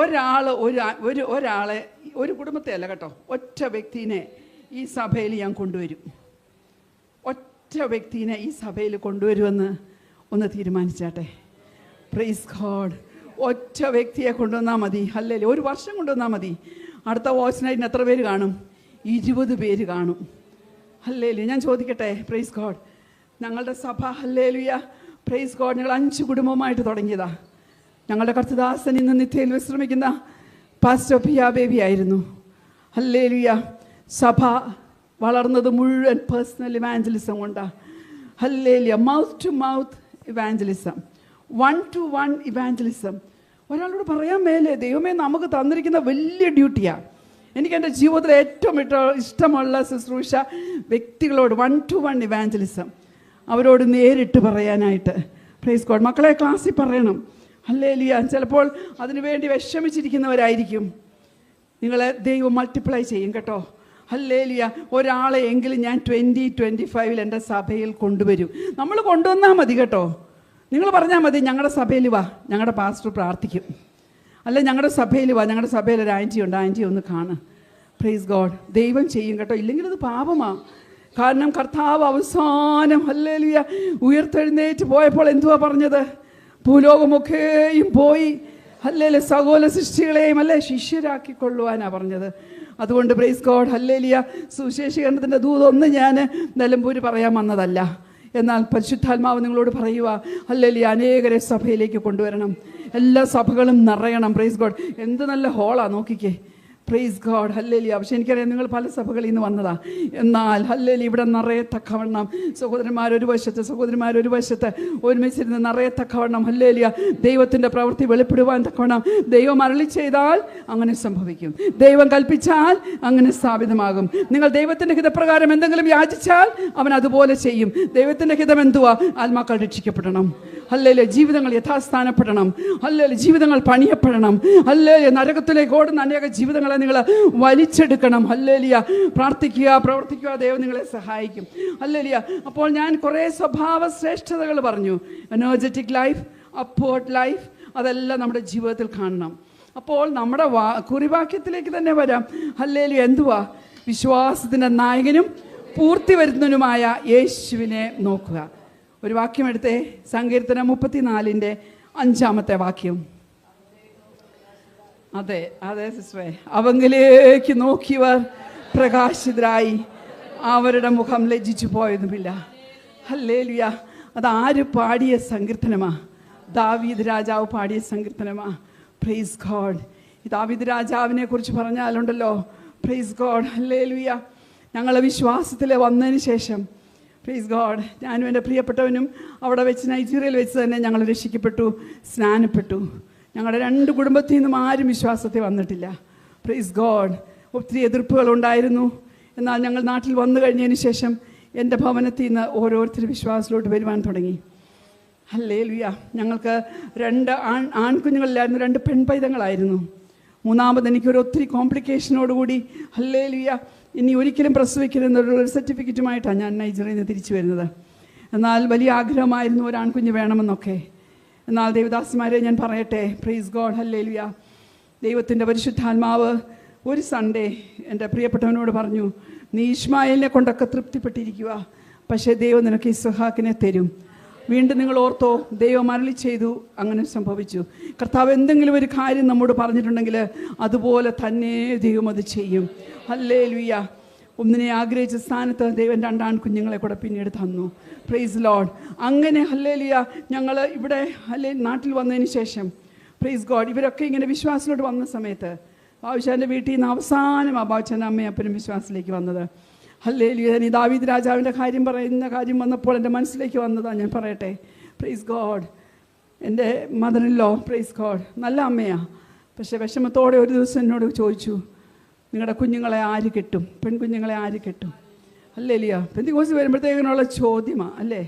ഒരാളെ ഒരു കുടുംബത്തെ അല്ല കേട്ടോ, ഒറ്റ വ്യക്തിനെ ഈ സഭയിൽ ഞാൻ കൊണ്ടുവരും. ഒറ്റ വ്യക്തിനെ ഈ സഭയിൽ കൊണ്ടുവരുമെന്ന് ഒന്ന് തീരുമാനിച്ചാട്ടെ. Praise God. ഒറ്റ വ്യക്തിയെ കൊണ്ടുവന്നാൽ മതി. ഹല്ലേലൂയ. ഒരു വർഷം കൊണ്ടുവന്നാൽ മതി. അടുത്ത വാച്ച് നൈറ്റിന് എത്ര പേര് കാണും? 20 പേര് കാണും. ഹല്ലേലൂയ. ഞാൻ ചോദിക്കട്ടെ, പ്രൈസ് ഗോഡ്, ഞങ്ങളുടെ സഭ ഹല്ലേലൂയ പ്രൈസ് ഗോഡ് ഞങ്ങൾ 5 കുടുംബമായിട്ട് തുടങ്ങിയതാ. ഞങ്ങളുടെ കർത്തദാസൻ ഇന്ന് നിത്യയിൽ വിശ്രമിക്കുന്ന പാസ്റ്റർ പിയ ബേബി ആയിരുന്നു. ഹല്ലേലൂയ. സഭ വളർന്നത് മുഴുവൻ പേഴ്സണൽ ഇവാഞ്ചലിസം കൊണ്ടാണ്. Hallelujah. Mouth to mouth evangelism, 1-to-1 evangelism. ഒരാളോട് പറയാൻ മേലേ, ദൈവമേ നമുക്ക് തന്നിരിക്കുന്ന വലിയ ഡ്യൂട്ടിയാണ്. എനിക്ക് എൻ്റെ ജീവിതത്തിൽ ഏറ്റവും ഇഷ്ടമുള്ള ശുശ്രൂഷ വ്യക്തികളോട് 1-to-1 ഇവാഞ്ചലിസം, അവരോട് നേരിട്ട് പറയാനായിട്ട്. Praise God. മക്കളെ ക്ലാസ്സിൽ പറയണം. ഹല്ലേലൂയ. ചിലപ്പോൾ അതിനുവേണ്ടി വിഷമിച്ചിരിക്കുന്നവരായിരിക്കും. നിങ്ങളെ ദൈവം മൾട്ടിപ്ലൈ ചെയ്യും കേട്ടോ. ഹല്ലേലൂയ. ഒരാളെ എങ്കിലും ഞാൻ 2025 എൻ്റെ സഭയിൽ കൊണ്ടുവരും. നമ്മൾ കൊണ്ടുവന്നാൽ മതി കേട്ടോ. നിങ്ങൾ പറഞ്ഞാൽ മതി, ഞങ്ങളുടെ സഭയിൽ വാ, ഞങ്ങളുടെ പാസ്റ്റർ പ്രാർത്ഥിക്കും. അല്ല, ഞങ്ങളുടെ സഭയിൽ വാ, ഞങ്ങളുടെ സഭയിൽ ഒരു ആൻറ്റി ഉണ്ട്, ആൻറ്റി ഒന്ന് കാണുക. Praise God. ദൈവം ചെയ്യും കേട്ടോ. ഇല്ലെങ്കിൽ അത് പാപമാണ്. കാരണം കർത്താവ് അവസാനം ഹല്ലേലൂയ ഉയർത്തെഴുന്നേറ്റ് പോയപ്പോൾ എന്തുവാ പറഞ്ഞത്? ഭൂലോകമൊക്കെയും പോയി ഹല്ലേലൂയ സകല സൃഷ്ടികളെയും അല്ലേ ശിഷ്യരാക്കിക്കൊള്ളുവാനാണ് പറഞ്ഞത്. അതുകൊണ്ട് പ്രൈസ് ഗോഡ് ഹല്ലേലൂയ. സുവിശേഷീകരണത്തിൻ്റെ ദൂതൊന്നും ഞാൻ നിലമ്പൂര് പറയാൻ വന്നതല്ല. എന്നാൽ പരിശുദ്ധാത്മാവ് നിങ്ങളോട് പറയുക, ഹല്ലേലൂയ, അനേകരെ സഭയിലേക്ക് കൊണ്ടുവരണം. എല്ലാ സഭകളും നിറയണം. Praise God. എന്ത് നല്ല ഹോളാണ് നോക്കിക്കേ. Price God. ഹല്ലേലൂയ. പക്ഷെ എനിക്കറിയാം നിങ്ങൾ പല സഭകളിൽ നിന്ന് വന്നതാ. എന്നാൽ ഹല്ലേലൂയ ഇവിടെ നിറയത്തക്കവണ്ണം സഹോദരന്മാരൊരു വശത്ത് ഒരുമിച്ചിരുന്ന് നിറയത്തക്കവണ്ണം ഹല്ലേലൂയ ദൈവത്തിൻ്റെ പ്രവൃത്തി വെളിപ്പെടുവാൻ തക്കവണ്ണം ദൈവം അരുളി ചെയ്താൽ അങ്ങനെ സംഭവിക്കും. ദൈവം കൽപ്പിച്ചാൽ അങ്ങനെ സ്ഥാപിതമാകും. നിങ്ങൾ ദൈവത്തിൻ്റെ ഹിതപ്രകാരം എന്തെങ്കിലും യാചിച്ചാൽ അവൻ അതുപോലെ ചെയ്യും. ദൈവത്തിൻ്റെ ഹിതം എന്തുവാ? ആത്മാക്കൾ രക്ഷിക്കപ്പെടണം. ഹല്ലേലൂയ. ജീവിതങ്ങൾ യഥാസ്ഥാനപ്പെടണം. ഹല്ലേലൂയ. ജീവിതങ്ങൾ പണിയപ്പെടണം. ഹല്ലേലൂയ. നരകത്തിലേക്ക് ഓടുന്ന അനേക ജീവിതങ്ങളെ നിങ്ങൾ വലിച്ചെടുക്കണം. ഹല്ലേലൂയ. പ്രാർത്ഥിക്കുക, പ്രവർത്തിക്കുക, ദൈവം നിങ്ങളെ സഹായിക്കും. ഹല്ലേലൂയ. അപ്പോൾ ഞാൻ കുറേ സ്വഭാവ ശ്രേഷ്ഠതകൾ പറഞ്ഞു. എനർജറ്റിക് ലൈഫ്, അപ്വേർഡ് ലൈഫ്, അതെല്ലാം നമ്മുടെ ജീവിതത്തിൽ കാണണം. അപ്പോൾ നമ്മുടെ കുറിവാക്യത്തിലേക്ക് തന്നെ വരാം. ഹല്ലേലൂയ. എന്തുവാ? വിശ്വാസത്തിൻ്റെ നായകനും പൂർത്തി വരുന്നതിനുമായ യേശുവിനെ നോക്കുക. ഒരു വാക്യം എടുത്തേ. സങ്കീർത്തനം 34-ന്റെ 5-ാമത്തെ വാക്യം. അതെ സിസ്റ്ററെ. അവങ്കിലേക്ക് നോക്കിയവർ പ്രകാശിതരായി, അവരുടെ മുഖം ലജ്ജിച്ചു പോയതുമില്ല. ഹല്ലേലൂയ. അതാര് പാടിയ സങ്കീർത്തനമാ? ദാവീദ് രാജാവ് പാടിയ സങ്കീർത്തനമാ. Praise God. ഈ ദാവീദ് രാജാവിനെ കുറിച്ച് പറഞ്ഞാലുണ്ടല്ലോ. Praise God. ഹല്ലേലൂയ. ഞങ്ങൾ വിശ്വാസത്തിൽ വന്നതിന് ശേഷം പ്രൈസ് ഗോഡ് ഞാനും എൻ്റെ പ്രിയപ്പെട്ടവനും അവിടെ വെച്ച് നൈജീരിയയിൽ വെച്ച് തന്നെ ഞങ്ങൾ രക്ഷിക്കപ്പെട്ടു, സ്നാനപ്പെട്ടു. ഞങ്ങളുടെ 2 കുടുംബത്തിൽ നിന്നും ആരും വിശ്വാസത്തിൽ വന്നിട്ടില്ല. Praise God. ഒത്തിരി എതിർപ്പുകളുണ്ടായിരുന്നു. എന്നാൽ ഞങ്ങൾ നാട്ടിൽ വന്നു കഴിഞ്ഞതിന് ശേഷം എൻ്റെ ഭവനത്തിൽ നിന്ന് ഓരോരുത്തർ വിശ്വാസത്തിലോട്ട് വരുവാൻ തുടങ്ങി. ഹല്ലേലൂയ. ഞങ്ങൾക്ക് 2 ആൺകുഞ്ഞുങ്ങളിലായിരുന്നു, 2 പെൺപൈതങ്ങളായിരുന്നു. മൂന്നാമത് എനിക്കൊരു ഒത്തിരി കോംപ്ലിക്കേഷനോടുകൂടി ഹല്ലേലൂയ ഇനി ഒരിക്കലും പ്രസവിക്കരുതെന്നുള്ള സർട്ടിഫിക്കറ്റുമായിട്ടാണ് ഞാൻ നൈജറിയിൽ നിന്ന് തിരിച്ചു വരുന്നത്. എന്നാൽ വലിയ ആഗ്രഹമായിരുന്നു ഒരു ആൺകുഞ്ഞ് വേണമെന്നൊക്കെ. എന്നാൽ ദേവദാസിമാരെ ഞാൻ പറയട്ടെ, പ്രൈസ് ഗോഡ്, ഹല്ലേലൂയ. ദൈവത്തിൻ്റെ പരിശുദ്ധാത്മാവ് ഒരു സൺഡേ എൻ്റെ പ്രിയപ്പെട്ടവനോട് പറഞ്ഞു, നീ ഇശ്മായേലിനെ കൊണ്ടൊക്കെ തൃപ്തിപ്പെട്ടിരിക്കുക, പക്ഷേ ദൈവം നിനക്ക് ഇസ്ഹാക്കിനെ തരും. വീണ്ടും നിങ്ങൾ ഓർത്തോ, ദൈവം അരുളി ചെയ്തു, അങ്ങനെ സംഭവിച്ചു. കർത്താവ് എന്തെങ്കിലും ഒരു കാര്യം നമ്മോട് പറഞ്ഞിട്ടുണ്ടെങ്കിൽ അതുപോലെ തന്നെ ദൈവം അത് ചെയ്യും. ഹല്ലേലൂയ. ഒന്നിനെ ആഗ്രഹിച്ച സ്ഥാനത്ത് ദൈവം 2 ആൺകുഞ്ഞുങ്ങളെ കൂടെ പിന്നീട് തന്നു. Praise Lord. അങ്ങനെ ഹല്ലേലൂയ ഞങ്ങൾ ഇവിടെ നാട്ടിൽ വന്നതിന് ശേഷം പ്രൈസ് ഗോഡ് ഇവരൊക്കെ ഇങ്ങനെ വിശ്വാസത്തിലോട്ട് വന്ന സമയത്ത് ബാബുച്ചാൻ്റെ വീട്ടിൽ നിന്ന് അവസാനം ബാബുച്ചാൻ്റെ അമ്മയും അപ്പനും വിശ്വാസത്തിലേക്ക് വന്നത്. ഹല്ലേലൂയ. ഈ ദാവീദ് രാജാവിൻ്റെ പറയുന്ന കാര്യം വന്നപ്പോൾ എൻ്റെ മനസ്സിലേക്ക് വന്നതാണ്. ഞാൻ പറയട്ടെ, പ്രൈസ് ഗോഡ്. എൻ്റെ മദറിൻലോ പ്രൈസ് ഗോഡ് നല്ല അമ്മയാണ്. പക്ഷേ വിഷമത്തോടെ ഒരു ദിവസം എന്നോട് ചോദിച്ചു, നിങ്ങളുടെ കുഞ്ഞുങ്ങളെ ആര് കെട്ടും, പെൺകുഞ്ഞുങ്ങളെ ആര് കെട്ടും? ഹല്ലേലൂയ. പെന്തിക്കോസ്ത് വരുമ്പോഴത്തേക്കിനുള്ള ചോദ്യമാണ് അല്ലേ,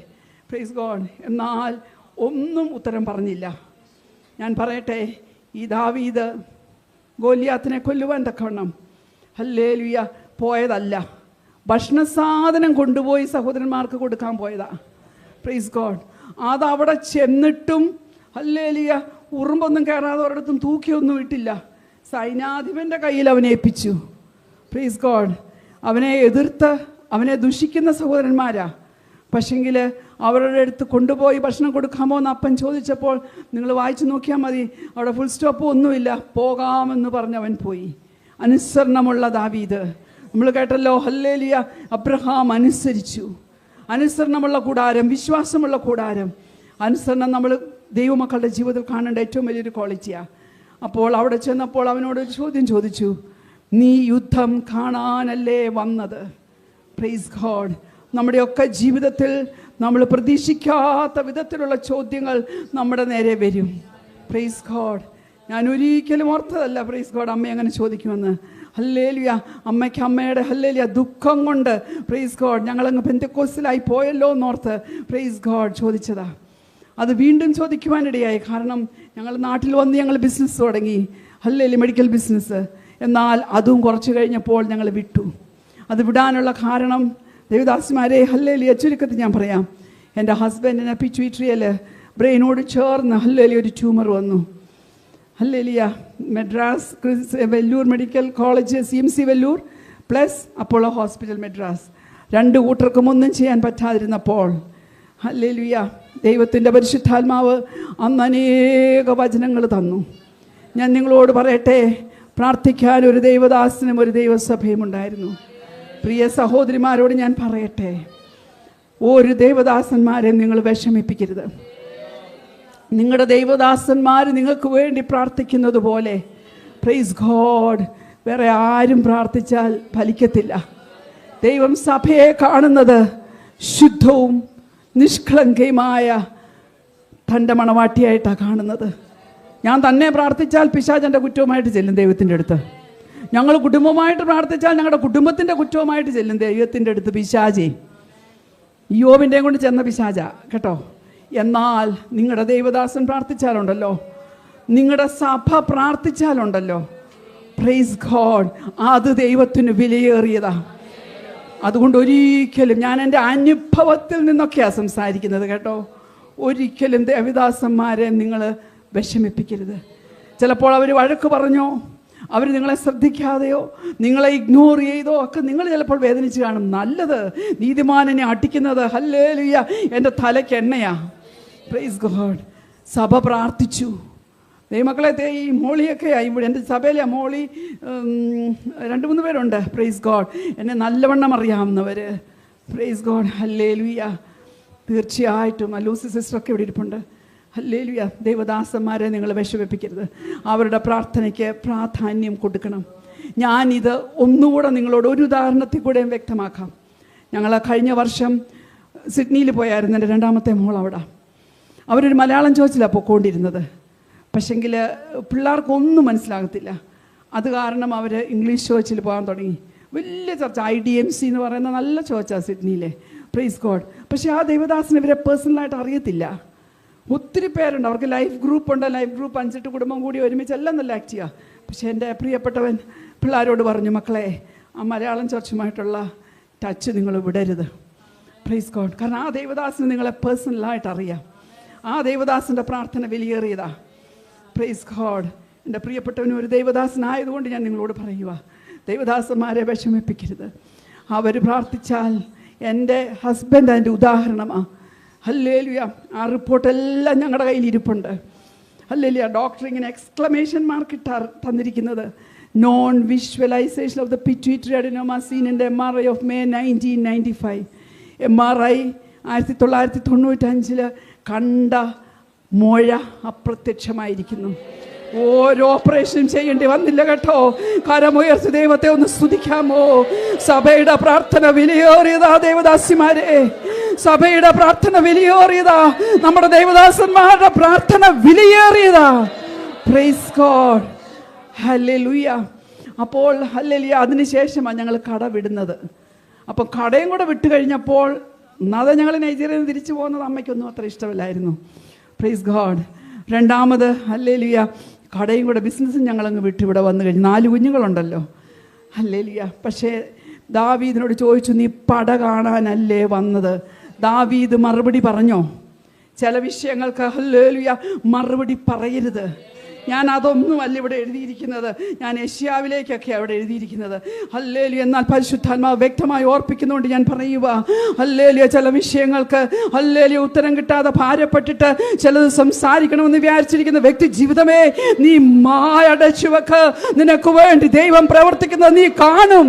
പ്രൈസ് ഗോഡ്. എന്നാൽ ഒന്നും ഉത്തരം പറഞ്ഞില്ല. ഞാൻ പറയട്ടെ, ഈ ദാവീദ് ഗോലിയാത്തിനെ കൊല്ലുവാൻ തക്കവണ്ണം ഹല്ലേലൂയ പോയതല്ല, ഭക്ഷണ സാധനം കൊണ്ടുപോയി സഹോദരന്മാർക്ക് കൊടുക്കാൻ പോയതാ. Praise God. അതവിടെ ചെന്നിട്ടും ഹല്ലേലൂയ ഉറുമ്പൊന്നും കയറാതെ ഒരിടത്തും തൂക്കിയൊന്നും ഇട്ടില്ല. സൈന്യാധിപൻ്റെ കയ്യിൽ അവനെ ഏൽപ്പിച്ചു. Praise God. അവനെ എതിർത്ത് അവനെ ദുഷിക്കുന്ന സഹോദരന്മാരാ. പക്ഷെങ്കിൽ അവരുടെ അടുത്ത് കൊണ്ടുപോയി ഭക്ഷണം കൊടുക്കാമോ എന്ന് അപ്പൻ ചോദിച്ചപ്പോൾ നിങ്ങൾ വായിച്ചു നോക്കിയാൽ മതി, അവിടെ ഫുൾ സ്റ്റോപ്പ് ഒന്നുമില്ല, പോകാമെന്ന് പറഞ്ഞ് അവൻ പോയി. അനുസരണമുള്ള ദാവീദ് നമ്മൾ കേട്ടല്ലോ, ഹല്ലേലൂയ. അബ്രഹാം അനുസരിച്ചു. അനുസരണമുള്ള കൂടാരം, വിശ്വാസമുള്ള കൂടാരം. അനുസരണം നമ്മൾ ദൈവമക്കളുടെ ജീവിതത്തിൽ കാണേണ്ട ഏറ്റവും വലിയൊരു ക്വാളിറ്റിയാണ്. അപ്പോൾ അവിടെ ചെന്നപ്പോൾ അവനോട് ഒരു ചോദ്യം ചോദിച്ചു, നീ യുദ്ധം കാണാനല്ലേ വന്നത്? Praise God. നമ്മുടെയൊക്കെ ജീവിതത്തിൽ നമ്മൾ പ്രതീക്ഷിക്കാത്ത വിധത്തിലുള്ള ചോദ്യങ്ങൾ നമ്മുടെ നേരെ വരും. Praise God. ഞാൻ ഒരിക്കലും ഓർത്തതല്ല പ്രൈസ് ഗോഡ് അമ്മ അങ്ങനെ ചോദിക്കുമെന്ന്. ഹല്ലേലൂയ. അമ്മയ്ക്ക് അമ്മയുടെ ഹല്ലേലൂയ ദുഃഖം കൊണ്ട് പ്രൈസ് ഗോഡ് ഞങ്ങളങ്ങ് പെന്തക്കോസ്തിലായി പോയല്ലോ എന്നോർത്ത് പ്രൈസ് ഗോഡ് ചോദിച്ചതാ. അത് വീണ്ടും ചോദിക്കുവാനിടയായി. കാരണം ഞങ്ങൾ നാട്ടിൽ വന്ന് ഞങ്ങൾ ബിസിനസ് തുടങ്ങി, ഹല്ലേലൂയ, മെഡിക്കൽ ബിസിനസ്. എന്നാൽ അതും കുറച്ച് കഴിഞ്ഞപ്പോൾ ഞങ്ങൾ വിട്ടു. അത് വിടാനുള്ള കാരണം ദേവദാസിമാരെ ഹല്ലേലൂയ ചുരുക്കത്തിൽ ഞാൻ പറയാം, എൻ്റെ ഹസ്ബൻഡിന് പിറ്റ്യൂട്ടറിയിൽ ബ്രെയിനോട് ചേർന്ന് ഹല്ലേലൂയ ഒരു ട്യൂമർ വന്നു. Hallelujah. Madras Vellore medical college CMC Vellore plus Apollo hospital Madras, 2 കൂട്ടർക്കും ഒന്നും ചെയ്യാൻ പറ്റാതിരുന്നപ്പോൾ ഹല്ലേലൂയ ദൈവത്തിൻ്റെ പരിശുദ്ധാത്മാവ് അന്ന് അനേക വചനങ്ങൾ തന്നു. ഞാൻ നിങ്ങളോട് പറയട്ടെ, പ്രാർത്ഥിക്കാൻ ഒരു ദൈവദാസനും ഒരു ദൈവസഭയും ഉണ്ടായിരുന്നു. പ്രിയ സഹോദരിമാരോട് ഞാൻ പറയട്ടെ, ഒരു ദൈവദാസന്മാരെ നിങ്ങൾ വിഷമിപ്പിക്കരുത്. നിങ്ങളുടെ ദൈവദാസന്മാർ നിങ്ങൾക്ക് വേണ്ടി പ്രാർത്ഥിക്കുന്നത് പോലെ പ്രൈസ് ഗോഡ് വേറെ ആരും പ്രാർത്ഥിച്ചാൽ ഫലിക്കത്തില്ല. ദൈവം സഭയെ കാണുന്നത് ശുദ്ധവും നിഷ്കളങ്കയുമായ തൻ്റെ മണവാട്ടിയായിട്ടാണ് കാണുന്നത്. ഞാൻ തന്നെ പ്രാർത്ഥിച്ചാൽ പിശാചൻ്റെ കുറ്റവുമായിട്ട് ചെല്ലും ദൈവത്തിൻ്റെ അടുത്ത്. ഞങ്ങൾ കുടുംബമായിട്ട് പ്രാർത്ഥിച്ചാൽ ഞങ്ങളുടെ കുടുംബത്തിൻ്റെ കുറ്റവുമായിട്ട് ചെല്ലും ദൈവത്തിൻ്റെ അടുത്ത് പിശാചേ. യോബിൻ്റെയും കൊണ്ട് ചെന്ന പിശാച കേട്ടോ. എന്നാൽ നിങ്ങളുടെ ദൈവദാസൻ പ്രാർത്ഥിച്ചാലുണ്ടല്ലോ, നിങ്ങളുടെ സഭ പ്രാർത്ഥിച്ചാലുണ്ടല്ലോ, പ്രൈസ് ഗോഡ്, അത് ദൈവത്തിന് വിലയേറിയതാ. അതുകൊണ്ട് ഒരിക്കലും ഞാൻ എൻ്റെ അനുഭവത്തിൽ നിന്നൊക്കെയാണ് സംസാരിക്കുന്നത് കേട്ടോ, ഒരിക്കലും ദേവദാസന്മാരെ നിങ്ങൾ വിഷമിപ്പിക്കരുത്. ചിലപ്പോൾ അവർ വഴക്ക് പറഞ്ഞോ, അവർ നിങ്ങളെ ശ്രദ്ധിക്കാതെയോ നിങ്ങളെ ഇഗ്നോർ ചെയ്തോ ഒക്കെ നിങ്ങൾ ചിലപ്പോൾ വേദനിച്ച് കാണും. നല്ലത് നീതിമാനെ അടിക്കുന്നത് ഹല്ലേലൂയ എൻ്റെ തലയ്ക്ക് എണ്ണയാ. Praise God. സഭ പ്രാർത്ഥിച്ചു. ദൈവമക്കളെ, ഈ മോളിയൊക്കെ ഇവിടെ എൻ്റെ സഭയിലെ മോളി 2-3 പേരുണ്ട്. Praise God. എന്നെ നല്ലവണ്ണം അറിയാവുന്നവർ. Price God. ഹല്ലേലൂയ. തീർച്ചയായിട്ടും ലൂസി സിസ്റ്ററൊക്കെ ഇവിടെ ഇരിപ്പുണ്ട്. ഹല്ലേലൂയ. ദൈവദാസന്മാരെ നിങ്ങൾ വിഷമിപ്പിക്കരുത്. അവരുടെ പ്രാർത്ഥനയ്ക്ക് പ്രാധാന്യം കൊടുക്കണം. ഞാനിത് ഒന്നുകൂടെ നിങ്ങളോട് ഒരു ഉദാഹരണത്തിൽ കൂടെ വ്യക്തമാക്കാം. ഞങ്ങൾ കഴിഞ്ഞ വർഷം സിഡ്നിയിൽ പോയായിരുന്നു. എൻ്റെ 2ാമത്തെ മോൾ അവിടെ. അവരൊരു മലയാളം ചോദിച്ചില്ല പൊക്കോണ്ടിരുന്നത്. പക്ഷെങ്കിൽ പിള്ളേർക്കൊന്നും മനസ്സിലാകത്തില്ല. അത് കാരണം അവർ ഇംഗ്ലീഷ് ചോദിച്ചിൽ പോകാൻ തുടങ്ങി. വലിയ ചർച്ച, IDMC എന്ന് പറയുന്ന നല്ല ചോദിച്ചാണ് സിഡ്നിയിലെ. Praise God. പക്ഷേ ആ ദൈവദാസന് ഇവരെ പേഴ്സണലായിട്ട് അറിയത്തില്ല. ഒത്തിരി പേരുണ്ട്, അവർക്ക് ലൈഫ് ഗ്രൂപ്പ് ഉണ്ട്. ലൈഫ് ഗ്രൂപ്പ് 5-8 കുടുംബം കൂടി ഒരുമിച്ച് എല്ലാം നല്ല ആക്ട് ചെയ്യുക. പക്ഷേ എൻ്റെ പ്രിയപ്പെട്ടവൻ പിള്ളേരോട് പറഞ്ഞു, മക്കളെ ആ മലയാളം ചർച്ചുമായിട്ടുള്ള ടച്ച് നിങ്ങൾ വിടരുത്. Praise God. കാരണം ആ ദൈവദാസന് നിങ്ങളെ പേഴ്സണലായിട്ട് അറിയാം. ആ ദൈവദാസൻ്റെ പ്രാർത്ഥന വിലയേറിയതാ. Praise God. എൻ്റെ പ്രിയപ്പെട്ടവനും ഒരു ദൈവദാസനായതുകൊണ്ട് ഞാൻ നിങ്ങളോട് പറയുക, ദൈവദാസന്മാരെ വിഷമിപ്പിക്കരുത്. അവർ പ്രാർത്ഥിച്ചാൽ, എൻ്റെ ഹസ്ബൻഡ് അതിൻ്റെ ഉദാഹരണമാണ്. ഹല്ലേലൂയ. ആ റിപ്പോർട്ടെല്ലാം ഞങ്ങളുടെ കയ്യിൽ ഇരിപ്പുണ്ട്. ഹല്ലേലൂയ. ഡോക്ടർ ഇങ്ങനെ എക്സ്ക്ലമേഷൻ മാർക്ക് തന്നിരിക്കുന്നത്, non visualisation of the pituitary adenoma scene in the MRI of May 1995. MRI 1995 കണ്ട മുഴ അപ്രത്യക്ഷമായിരിക്കുന്നു. ഓരോ ഓപ്പറേഷനും ചെയ്യേണ്ടി വന്നില്ല കേട്ടോ. കരമുയർത്തി ദൈവത്തെ ഒന്ന് സ്തുതിക്കാമോ? സഭയുടെ പ്രാർത്ഥന വിലയേറിയതാ ദേവദാസിമാരെ. സഭയുടെ പ്രാർത്ഥന വിലയേറിയതാ. നമ്മുടെ ദേവദാസന്മാരുടെ പ്രാർത്ഥന വിലയേറിയതാ. Praise God. ഹല്ലേലൂയ. അപ്പോൾ ഹല്ലേലൂയ. അതിനുശേഷമാണ് ഞങ്ങൾ കട വിടുന്നത്. അപ്പോൾ കടയും കൂടെ വിട്ട് കഴിഞ്ഞപ്പോൾ അത് ഞങ്ങൾ നൈജീരിയയിൽ നിന്ന് തിരിച്ചു പോകുന്നത് അമ്മയ്ക്കൊന്നും അത്ര ഇഷ്ടമില്ലായിരുന്നു. Praise God. രണ്ടാമത് ഹല്ലേലൂയ കടയും കൂടെ ബിസിനസ്സും ഞങ്ങളങ്ങ് വിട്ട് ഇവിടെ വന്നു കഴിഞ്ഞു. 4 കുഞ്ഞുങ്ങളുണ്ടല്ലോ. ഹല്ലേലൂയ. പക്ഷേ ദാവീദിനോട് ചോദിച്ചു, നീ പട കാണാനല്ലേ വന്നത്? ദാവീദ് മറുപടി പറഞ്ഞോ? ചില വിഷയങ്ങൾക്ക് ഹല്ലേലൂയ മറുപടി പറയരുത്. ഞാൻ അതൊന്നുമല്ല ഇവിടെ എഴുതിയിരിക്കുന്നത്, ഞാൻ യെശയ്യാവിലേക്കൊക്കെയാണ് അവിടെ എഴുതിയിരിക്കുന്നത്. ഹല്ലേലൂയ. എന്നാൽ പരിശുദ്ധാത്മാവ് വ്യക്തമായി ഓർപ്പിക്കുന്നതുകൊണ്ട് ഞാൻ പറയുക, ഹല്ലേലൂയ ചില വിഷയങ്ങൾക്ക് ഹല്ലേലൂയ ഉത്തരം കിട്ടാതെ ഭാരപ്പെട്ടിട്ട് ചിലത് സംസാരിക്കണമെന്ന് വിചാരിച്ചിരിക്കുന്ന വ്യക്തി ജീവിതമേ, നീ മായടച്ചു വെക്ക്. നിനക്ക് വേണ്ടി ദൈവം പ്രവർത്തിക്കുന്നത് നീ കാണും.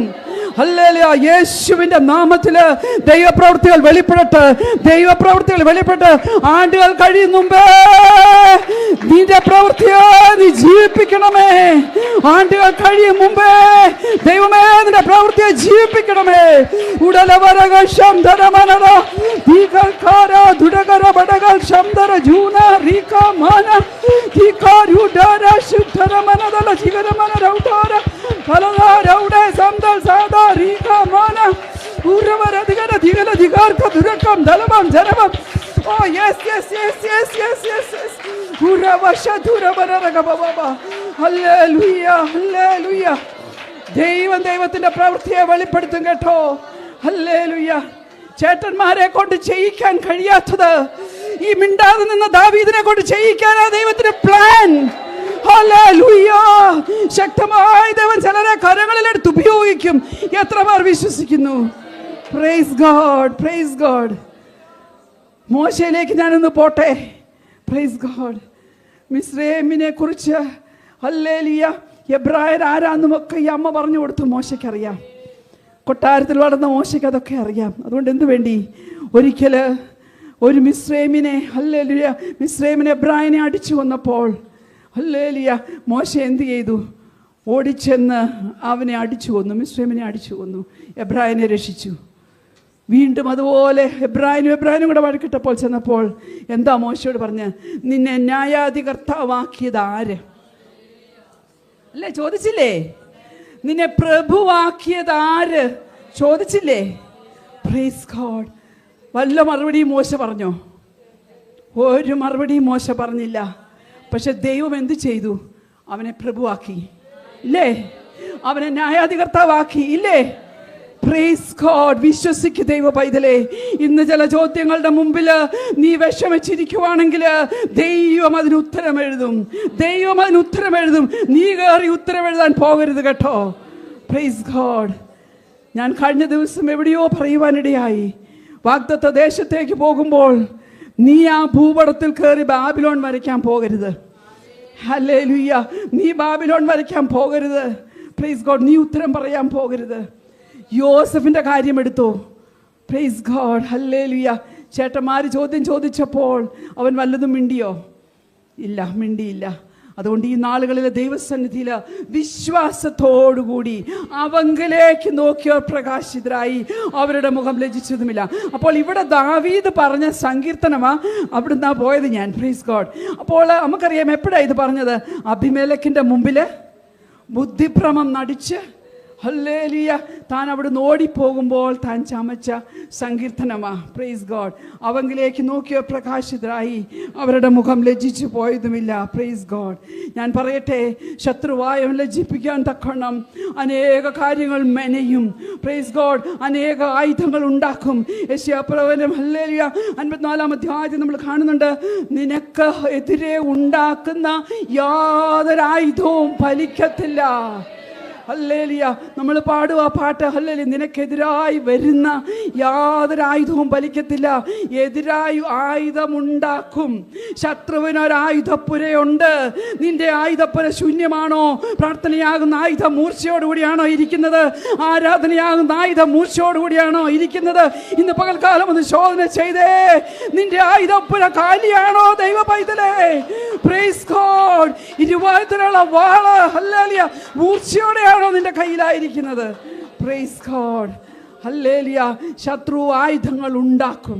ഹല്ലേലൂയ. യേശുവിന്റെ നാമത്തില് ദൈവപ്രവൃത്തികൾ വെളിപ്പെടട്ടെ. ദൈവപ്രവൃത്തികൾ വെളിപ്പെട്ട് ആണ്ടുകൾ കഴിയും മുമ്പേ നിന്റെ പ്രവൃത്തിയെ നീ ജീവിപ്പിക്കണമേ. ആണ്ടുകൾ കഴിയും മുമ്പേ ദൈവമേ നിന്റെ പ്രവൃത്തിയെ ജീവിപ്പിക്കണമേ. ഉടലവരകൾ ശംധരമനര ദീകൽക്കാര ദുടകര ബടകൾ ശംധര ജൂന റീകമാന ദീകാരുഡര ശുദ്ധരമനദല ജിഗരമന രൗടാര ഫലദാരൗഡ സംദൽ സാദാ റീകമാന ഉരവര ദിഗര ദിഗല ദിഗാർക ദുരകം ദലവം ജനവം. Oh yes yes yes yes yes yes yes. Hallelujah, hallelujah. ദൈവത്തിന്റെ പ്രവൃത്തിയെ വെളിപ്പെടുത്തും കേട്ടോ. ഹല്ലേലൂയ. ചേട്ടന്മാരെ കൊണ്ട് ചെയ്യിക്കാൻ കഴിയാത്തത് ഈ മിണ്ടാതെ നിന്ന ദാവീദിനെ കൊണ്ട് ചെയ്യിക്കാനാ ദൈവത്തിന്റെ പ്ലാൻ. ഹല്ലേലൂയ. ശക്തമായി ദൈവം ചിലരെ കരങ്ങളിലെടുത്ത് ഉപയോഗിക്കും. എത്ര പേർ വിശ്വസിക്കുന്നു? Praise God, praise God. മോശയിലേക്ക് ഞാനൊന്ന് പോട്ടെ. Praise God. മിസ്രൈമിനെ കുറിച്ച് ഹല്ലേലൂയ എബ്രായർ ആരാന്നുമൊക്കെ ഈ അമ്മ പറഞ്ഞു കൊടുത്തു. മോശയ്ക്കറിയാം. കൊട്ടാരത്തിൽ വളർന്ന മോശയ്ക്ക് അതൊക്കെ അറിയാം. അതുകൊണ്ട് എന്തു വേണ്ടി ഒരിക്കൽ ഒരു മിസ്രൈമിനെ ഹല്ലേലൂയ മിസ്രൈമിനെ എബ്രായനെ അടിച്ചു വന്നപ്പോൾ ഹല്ലേലൂയ മോശ എന്ത് ചെയ്തു? ഓടിച്ചെന്ന് അവനെ അടിച്ചു കൊന്നു. മിസ്രൈമിനെ അടിച്ചു കൊന്നു. എബ്രായനെ രക്ഷിച്ചു. വീണ്ടും അതുപോലെ എബ്രായനും കൂടെ വഴക്കിട്ടപ്പോൾ ചെന്നപ്പോൾ എന്താ മോശയോട് പറഞ്ഞ്? നിന്നെ ന്യായാധികർത്താവാക്കിയത് ആര്? അല്ലേ ചോദിച്ചില്ലേ? നിന്നെ പ്രഭുവാക്കിയത് ആര് ചോദിച്ചില്ലേ? Praise God. വല്ല മറുപടിയും മോശ പറഞ്ഞോ? ഒരു മറുപടിയും മോശ പറഞ്ഞില്ല. പക്ഷെ ദൈവം എന്ത് ചെയ്തു? അവനെ പ്രഭുവാക്കി ഇല്ലേ? അവനെ ന്യായാധികർത്താവാക്കി ഇല്ലേ? Praise God. വിശ്വസിക്ക് ദൈവ പൈതലേ. ഇന്ന് ചില ചോദ്യങ്ങളുടെ മുമ്പിൽ നീ വിഷമിച്ചിരിക്കുവാണെങ്കിൽ ദൈവം അതിന് ഉത്തരം എഴുതും. ദൈവം അതിന് ഉത്തരം എഴുതും. നീ കയറി ഉത്തരം എഴുതാൻ പോകരുത് കേട്ടോ. Praise God. ഞാൻ കഴിഞ്ഞ ദിവസം എവിടെയോ പറയുവാനിടയായി, വാഗ്ദത്ത ദേശത്തേക്ക് പോകുമ്പോൾ നീ ആ ഭൂപടത്തിൽ കയറി ബാബിലോൺ വരയ്ക്കാൻ പോകരുത്. ഹല്ലേലൂയ. നീ ബാബിലോൺ വരയ്ക്കാൻ പോകരുത്. Praise God. നീ ഉത്തരം പറയാൻ പോകരുത്. യോസഫിന്റെ കാര്യം എടുത്തോ. Price God. ഹല്ലേലൂയ. ചേട്ടന്മാര് ചോദ്യം ചോദിച്ചപ്പോൾ അവൻ വല്ലതും മിണ്ടിയോ? ഇല്ല, മിണ്ടിയില്ല. അതുകൊണ്ട് ഈ നാളുകളിലെ ദൈവസന്നിധിയിൽ വിശ്വാസത്തോടുകൂടി അവങ്കിലേക്ക് നോക്കിയവർ പ്രകാശിതരായി, അവരുടെ മുഖം ലജ്ജിച്ചതുമില്ല. അപ്പോൾ ഇവിടെ ദാവീദ് പറഞ്ഞ സങ്കീർത്തനമാ അവിടുന്ന് പോയത് ഞാൻ. Praise God. അപ്പോൾ നമുക്കറിയാം എപ്പോഴാണ് ഇത് പറഞ്ഞത്? അബിമേലെക്കിന്റെ മുമ്പിൽ ബുദ്ധിഭ്രമം നടിച്ച് ഹല്ലേലൂയ. താൻ അവിടുന്ന് ഓടിപ്പോകുമ്പോൾ താൻ ചമച്ച സങ്കീർത്തനമാ. Praise God. അവങ്കിലേക്ക് നോക്കിയ പ്രകാശിതരായി, അവരുടെ മുഖം ലജ്ജിച്ചു പോയതുമില്ല. Praise God. ഞാൻ പറയട്ടെ, ശത്രുവായം ലജ്ജിപ്പിക്കാൻ തക്കവണ്ണം അനേക കാര്യങ്ങൾ മെനയും. Praise God. അനേക ആയുധങ്ങൾ ഉണ്ടാക്കും. യെശയ്യാപ്രവചനം ഹല്ലേലൂയ 54-ാം അധ്യായത്തിൽ നമ്മൾ കാണുന്നുണ്ട്, നിനക്ക് എതിരെ ഉണ്ടാക്കുന്ന യാതൊരു ആയുധവും ഫലിക്കത്തില്ല. ഹല്ലേലൂയ. നമ്മൾ പാടുക പാട്ട്, ഹല്ലേലൂയ. നിനക്കെതിരായി വരുന്ന യാതൊരു ആയുധവും ഫലിക്കത്തില്ല. എതിരായി ആയുധമുണ്ടാക്കും. ശത്രുവിനൊരായുധപ്പുരയുണ്ട്. നിന്റെ ആയുധപ്പുര ശൂന്യമാണോ? പ്രാർത്ഥനയാകുന്ന ആയുധം മൂർച്ചയോടുകൂടിയാണോ ഇരിക്കുന്നത്? ആരാധനയാകുന്ന ആയുധം മൂർച്ചയോടുകൂടിയാണോ ഇരിക്കുന്നത്? ഇന്ന് പകൽക്കാലം ഒന്ന് ശോധന ചെയ്തേ. നിന്റെ ആയുധപ്പുര കാലിയാണോ ദൈവ പൈതലേ? Praise God. ഇരുവായുധത്തിലുള്ള വാള് ഹല്ലേലൂയ മൂർച്ചയോടെയാണോ നിന്റെ കയ്യിലായിരിക്കുന്നത്? Price God. ഹല്ലേലൂയ. ശത്രു ആയുധങ്ങൾ ഉണ്ടാക്കും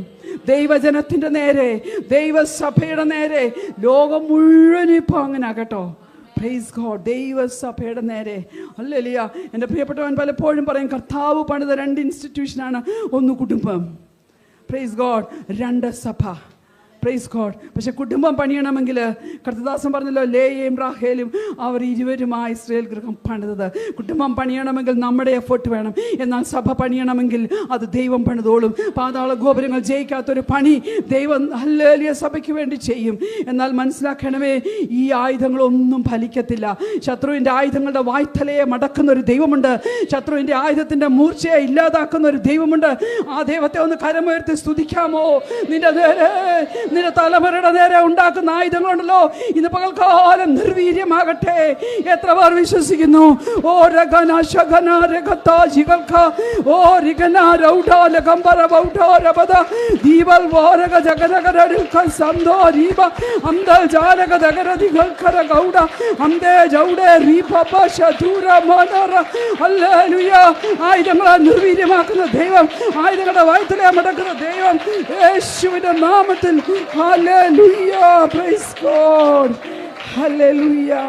ദൈവജനത്തിന്റെ നേരെ, ദൈവസഭയുടെ നേരെ. ലോകം മുഴുവൻ ഇപ്പോൾ അങ്ങനെ കേട്ടോ. Praise God. ദൈവസഭയുടെ നേരെ. ഹല്ലേലൂയ. എൻ്റെ പ്രിയപ്പെട്ടവൻ പലപ്പോഴും പറയും, കർത്താവ് പണിത 2 ഇൻസ്റ്റിറ്റ്യൂഷനാണ്. ഒന്ന് കുടുംബം, പ്രൈസ് ഗോഡ്, 2 സഭ. Praise God. പക്ഷെ കുടുംബം പണിയണമെങ്കിൽ കർത്തദാസൻ പറഞ്ഞല്ലോ, ലേയയും റാഹേലും അവർ ഇരുവരുമായി ഇസ്രായേൽ ഗൃഹം പണിതത്. കുടുംബം പണിയണമെങ്കിൽ നമ്മുടെ എഫേർട്ട് വേണം. എന്നാൽ സഭ പണിയണമെങ്കിൽ അത് ദൈവം പണിതോളും. പാതാള ഗോപുരങ്ങൾ ജയിക്കാത്തൊരു പണി ദൈവം ഹല്ലേലൂയ സഭയ്ക്ക് വേണ്ടി ചെയ്യും. എന്നാൽ മനസ്സിലാക്കണമേ, ഈ ആയുധങ്ങളൊന്നും ഫലിക്കത്തില്ല. ശത്രുവിൻ്റെ ആയുധങ്ങളുടെ വായ്ത്തലയെ മടക്കുന്ന ഒരു ദൈവമുണ്ട്. ശത്രുവിൻ്റെ ആയുധത്തിൻ്റെ മൂർച്ചയെ ഇല്ലാതാക്കുന്ന ഒരു ദൈവമുണ്ട്. ആ ദൈവത്തെ ഒന്ന് കരമുയർത്തി സ്തുതിക്കാമോ? നിന്റെ തലമുറയുടെ നേരെ ഉണ്ടാക്കുന്ന ആയുധങ്ങളുണ്ടല്ലോ, ഇന്ന് പകൽക്കാലം നിർവീര്യമാകട്ടെ. എത്ര പേർ വിശ്വസിക്കുന്നു? ഓ രഗന ശഗന രഗതാജികൽക ഓ റിഗന രൗഡാ ലഗംബര ബൗഡാ രബദ ദീവൽ വാരക ജഗനഗരൽക സംദോ രീബ അംദൽ ജാരക ദഗരദികൽകര ഗൗഡ അംദേ ജൗഡേ രീപബ ശദൂര മനര. ഹല്ലേലൂയ. ആയുധങ്ങളെ നിർവീര്യമാക്കുന്ന ദൈവം, ആയുധങ്ങളുടെ വായ്ത്തലയെ മടക്കുന്ന ദൈവം, യേശുവിന്റെ നാമത്തിൽ. Hallelujah. Praise God. Hallelujah.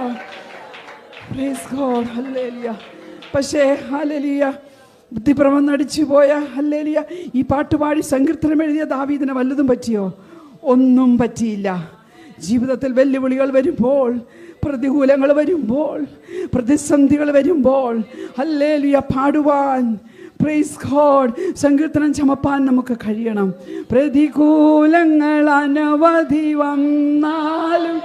Praise God. Hallelujah. പക്ഷേ ഹല്ലേലൂയ ബുദ്ധിഭ്രമം നടിച്ചു പോയ ഹല്ലേലൂയ ഈ പാട്ടുപാടി സങ്കീർത്തനം എഴുതിയ ദാവീദിന് വല്ലതും പറ്റിയോ? ഒന്നും പറ്റിയില്ല. ജീവിതത്തിൽ വെല്ലുവിളികൾ വരുമ്പോൾ, പ്രതികൂലങ്ങൾ വരുമ്പോൾ, പ്രതിസന്ധികൾ വരുമ്പോൾ ഹല്ലേലൂയ പാടുവാൻ, പ്രൈസ് ഗോഡ്, സങ്കീർത്തനം ചമപ്പാൻ നമുക്ക് കഴിയണം. പ്രതികൂലങ്ങൾ അനവധി വന്നാലും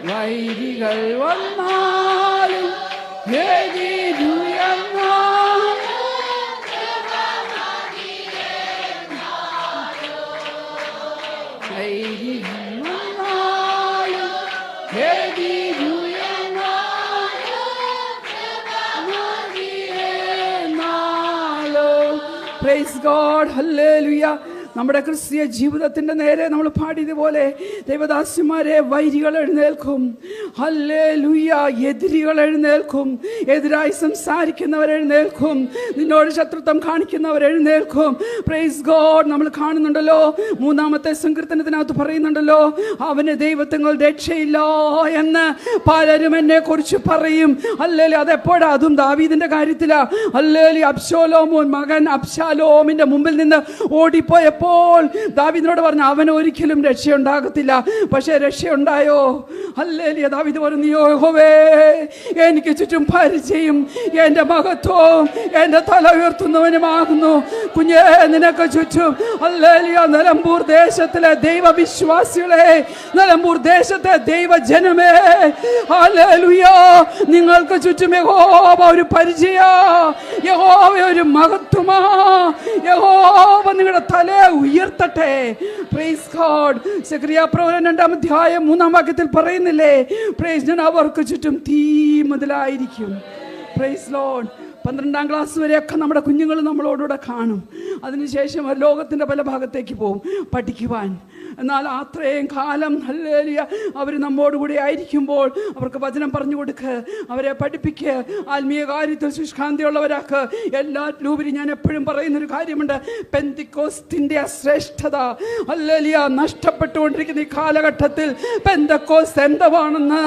വൈരികൾ വന്നാലും പ്രൈസ് ഗോഡ്. ഹല്ലേലൂയ. നമ്മുടെ ക്രിസ്തീയ ജീവിതത്തിൻ്റെ നേരെ നമ്മൾ പാടിയതുപോലെ ദൈവദാസിമാരെ, വൈരികൾ എഴുന്നേൽക്കും. ഹല്ലേലൂയ. എതിരികൾ എഴുന്നേൽക്കും. എതിരായി സംസാരിക്കുന്നവർ എഴുന്നേൽക്കും. നിന്നോട് ശത്രുത്വം കാണിക്കുന്നവർ എഴുന്നേൽക്കും. Praise God. നമ്മൾ കാണുന്നുണ്ടല്ലോ, 3-ാമത്തെ സങ്കീർത്തനത്തിനകത്ത് പറയുന്നുണ്ടല്ലോ, അവന് ദൈവത്തിങ്ങൾ രക്ഷയില്ല എന്ന് പലരും എന്നെ കുറിച്ച് പറയും. ഹല്ലേലൂയ. അതെപ്പോഴാ? അതും ദാവീദിന്റെ കാര്യത്തിലാ. ഹല്ലേലൂയ. അബ്ശാലോമോൻ മകൻ അബ്ശാലോമിന്റെ മുമ്പിൽ നിന്ന് ഓടിപ്പോയപ്പോൾ ദാവീദിനോട് പറഞ്ഞു, അവന് ഒരിക്കലും രക്ഷയുണ്ടാകത്തില്ല. പക്ഷേ രക്ഷയുണ്ടായോ? ഹല്ലേലൂയ. ദാവീദ് പറഞ്ഞു, യഹോവേ എനിക്ക് ചുറ്റും പരിചയം, എൻ്റെ മഹത്വവും എൻ്റെ തല ഉയർത്തുന്നവനുമാകുന്നു. കുഞ്ഞേ, നിനക്ക് ചുറ്റും ഹല്ലേലൂയ നിലമ്പൂർ ദേശത്തിലെ ദൈവവിശ്വാസികളെ, നിലമ്പൂർ ദേശത്തെ ദൈവജനമേ, ഹല്ലേലൂയ നിങ്ങൾക്ക് ചുറ്റും യഹോവ ഒരു പരിചയ, യഹോവ ഒരു മഹത്വമാ. യഹോവ നിങ്ങളുടെ തലയെ ഉയർത്തട്ടെ. Praise God. സെക്രിയ പ്രവചനം 2-ാം അധ്യായം 3-ാം വാക്യത്തിൽ പറയുന്നില്ലേ, പ്രൈസ്, ഞാൻ അവർക്ക് ചുറ്റും തീ മുതലായിരിക്കും. Praise Lord. 12ാം ക്ലാസ് വരെയൊക്കെ നമ്മുടെ കുഞ്ഞുങ്ങൾ നമ്മളോടുകൂടെ കാണും. അതിനുശേഷം ലോകത്തിൻ്റെ പല ഭാഗത്തേക്ക് പോകും പഠിക്കുവാൻ. എന്നാൽ അത്രയും കാലം ഹല്ലേലൂയ അവർ നമ്മോടുകൂടി ആയിരിക്കുമ്പോൾ അവർക്ക് വചനം പറഞ്ഞു കൊടുക്കുക, അവരെ പഠിപ്പിക്കുക, ആത്മീയ കാര്യത്തിൽ ശുഷ്കാന്തിയുള്ളവരാക്ക്. എല്ലാറ്റിലുപരി ഞാൻ എപ്പോഴും പറയുന്നൊരു കാര്യമുണ്ട്, പെന്തക്കോസ്തിൻ്റെ ശ്രേഷ്ഠത ഹല്ലേലൂയ നഷ്ടപ്പെട്ടുകൊണ്ടിരിക്കുന്ന ഈ കാലഘട്ടത്തിൽ പെന്തക്കോസ്ത് എന്താണെന്ന്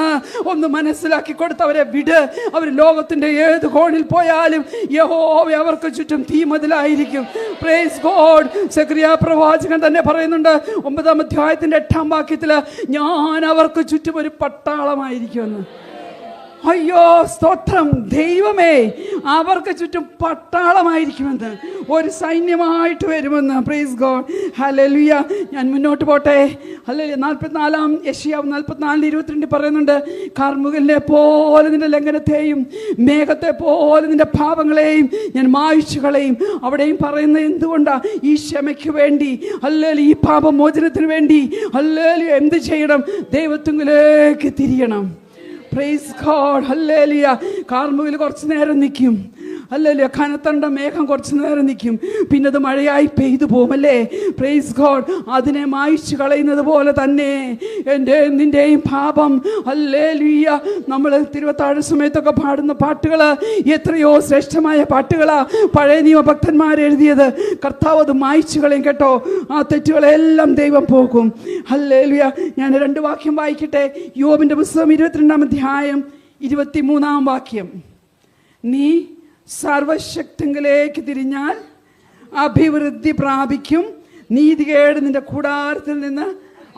ഒന്ന് മനസ്സിലാക്കി കൊടുത്തവരെ വിട്. അവർ ലോകത്തിൻ്റെ ഏത് കോണിൽ പോയാലും യഹോവ അവർക്ക് ചുറ്റും തീ മതിലായിരിക്കും. Praise God. സെക്രിയ പ്രവാചകൻ തന്നെ പറയുന്നുണ്ട് 9-ാം അധ്യായത്തിന്റെ 8-ാം വാക്യത്തില്, ഞാൻ അവർക്ക് ചുറ്റും ഒരു പട്ടാളമായിരിക്കുമെന്ന്. അയ്യോ സ്തോത്രം. ദൈവമേ, അവർക്ക് ചുറ്റും പട്ടാളമായിരിക്കുമെന്ന്, ഒരു സൈന്യമായിട്ട് വരുമെന്ന്. Price God. ഹല്ലേലൂയ. ഞാൻ മുന്നോട്ട് പോട്ടെ. ഹല്ലേലൂയ. 44-ാം യെശയ്യാവ് 44:22 പറയുന്നുണ്ട്, കാർമുകലിനെ പോലെ നിന്റെ ലംഘനത്തെയും മേഘത്തെ പോലെ നിന്റെ പാപങ്ങളെയും ഞാൻ മായ്ച്ചു കളയും. അവിടെയും പറയുന്നത് എന്തുകൊണ്ടാ? ഈ ക്ഷമയ്ക്ക് വേണ്ടി, ഹല്ലേലൂയ, ഈ പാപമോചനത്തിന് വേണ്ടി ഹല്ലേലൂയ എന്ത് ചെയ്യണം? ദൈവത്തിലേക്ക് തിരിയണം. Praise God. ഹല്ലേലൂയ. കാർമുകിൽ കുറച്ച് നേരം നിൽക്കും, ഹല്ലേലൂയ. കനത്തണ്ട മേഘം കുറച്ച് നേരം നിൽക്കും, പിന്നെ അത് മഴയായി പെയ്തു പോകുമല്ലേ. Praise God. അതിനെ മായ്ച്ചു കളയുന്നത് പോലെ തന്നെ എൻ്റെയും നിൻ്റെയും പാപം, ഹല്ലേലൂയ. നമ്മൾ തിരുവത്താഴ സമയത്തൊക്കെ പാടുന്ന പാട്ടുകൾ എത്രയോ ശ്രേഷ്ഠമായ പാട്ടുകളാ പഴയ നിയമഭക്തന്മാർ എഴുതിയത്. കർത്താവ് അത് മായ്ച്ചു കളയും കേട്ടോ. ആ തെറ്റുകളെല്ലാം ദൈവം പോകും. ഹല്ലേലൂയ. ഞാൻ 2 വാക്യം വായിക്കട്ടെ. യോബിൻ്റെ പുസ്തകം 22-ാം അധ്യായം 23-ാം വാക്യം. നീ സർവശക്തങ്കിലേക്ക് തിരിഞ്ഞാൽ അഭിവൃദ്ധി പ്രാപിക്കും, നീതികേട് നിന്റെ കൂടാരത്തിൽ നിന്ന്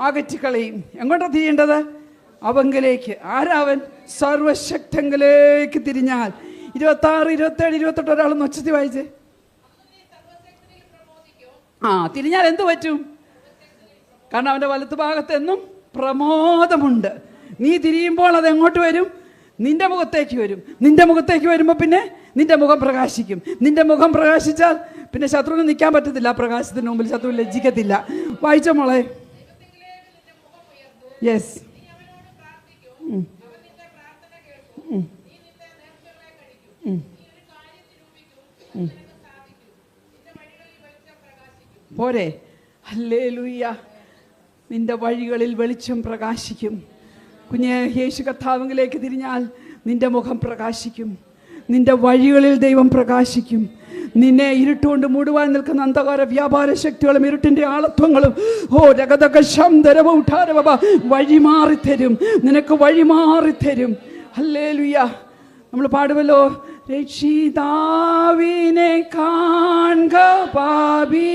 അകറ്റിക്കളയും. എങ്ങോട്ടാണ് തിരിയേണ്ടത്? അവങ്കിലേക്ക്. ആരാവൻ? സർവശക്തങ്കിലേക്ക് തിരിഞ്ഞാൽ. 26, 27, 28 ഒരാളൊന്ന് ഒച്ചത്തി വായിച്ചേ. തിരിഞ്ഞാൽ എന്ത് പറ്റും? കാരണം അവൻ്റെ വലത്ത് ഭാഗത്ത് എന്നും പ്രമോദമുണ്ട്. നീ തിരിയുമ്പോൾ അത് എങ്ങോട്ട് വരും? നിന്റെ മുഖത്തേക്ക് വരും. നിന്റെ മുഖത്തേക്ക് വരുമ്പോൾ പിന്നെ നിന്റെ മുഖം പ്രകാശിക്കും. നിന്റെ മുഖം പ്രകാശിച്ചാൽ പിന്നെ ശത്രുവിന് നിൽക്കാൻ പറ്റത്തില്ല. ആ പ്രകാശത്തിന് മുമ്പിൽ ശത്രു ലജ്ജിക്കത്തില്ല. വായിച്ച മോളെ. യെസ്. പോരെ? ഹല്ലേലൂയ. നിന്റെ വഴികളിൽ വെളിച്ചം പ്രകാശിക്കും. കുഞ്ഞെ, യേശു കർത്താവിലേക്ക് തിരിഞ്ഞാൽ നിന്റെ മുഖം പ്രകാശിക്കും. നിന്റെ വഴികളിൽ ദൈവം പ്രകാശിക്കും. നിന്നെ ഇരുട്ടുകൊണ്ട് മൂടുവാൻ നിൽക്കുന്ന അന്ധകാര വ്യാപാര ശക്തികളും ഇരുട്ടിൻ്റെ ആളത്വങ്ങളും രഗതക ശംദരവ വഴി മാറിത്തരും. നിനക്ക് വഴി മാറിത്തരും. ഹല്ലേലൂയ. നമ്മൾ പാടുമല്ലോ, രക്ഷിതാവിനെ കാൺക പാപി,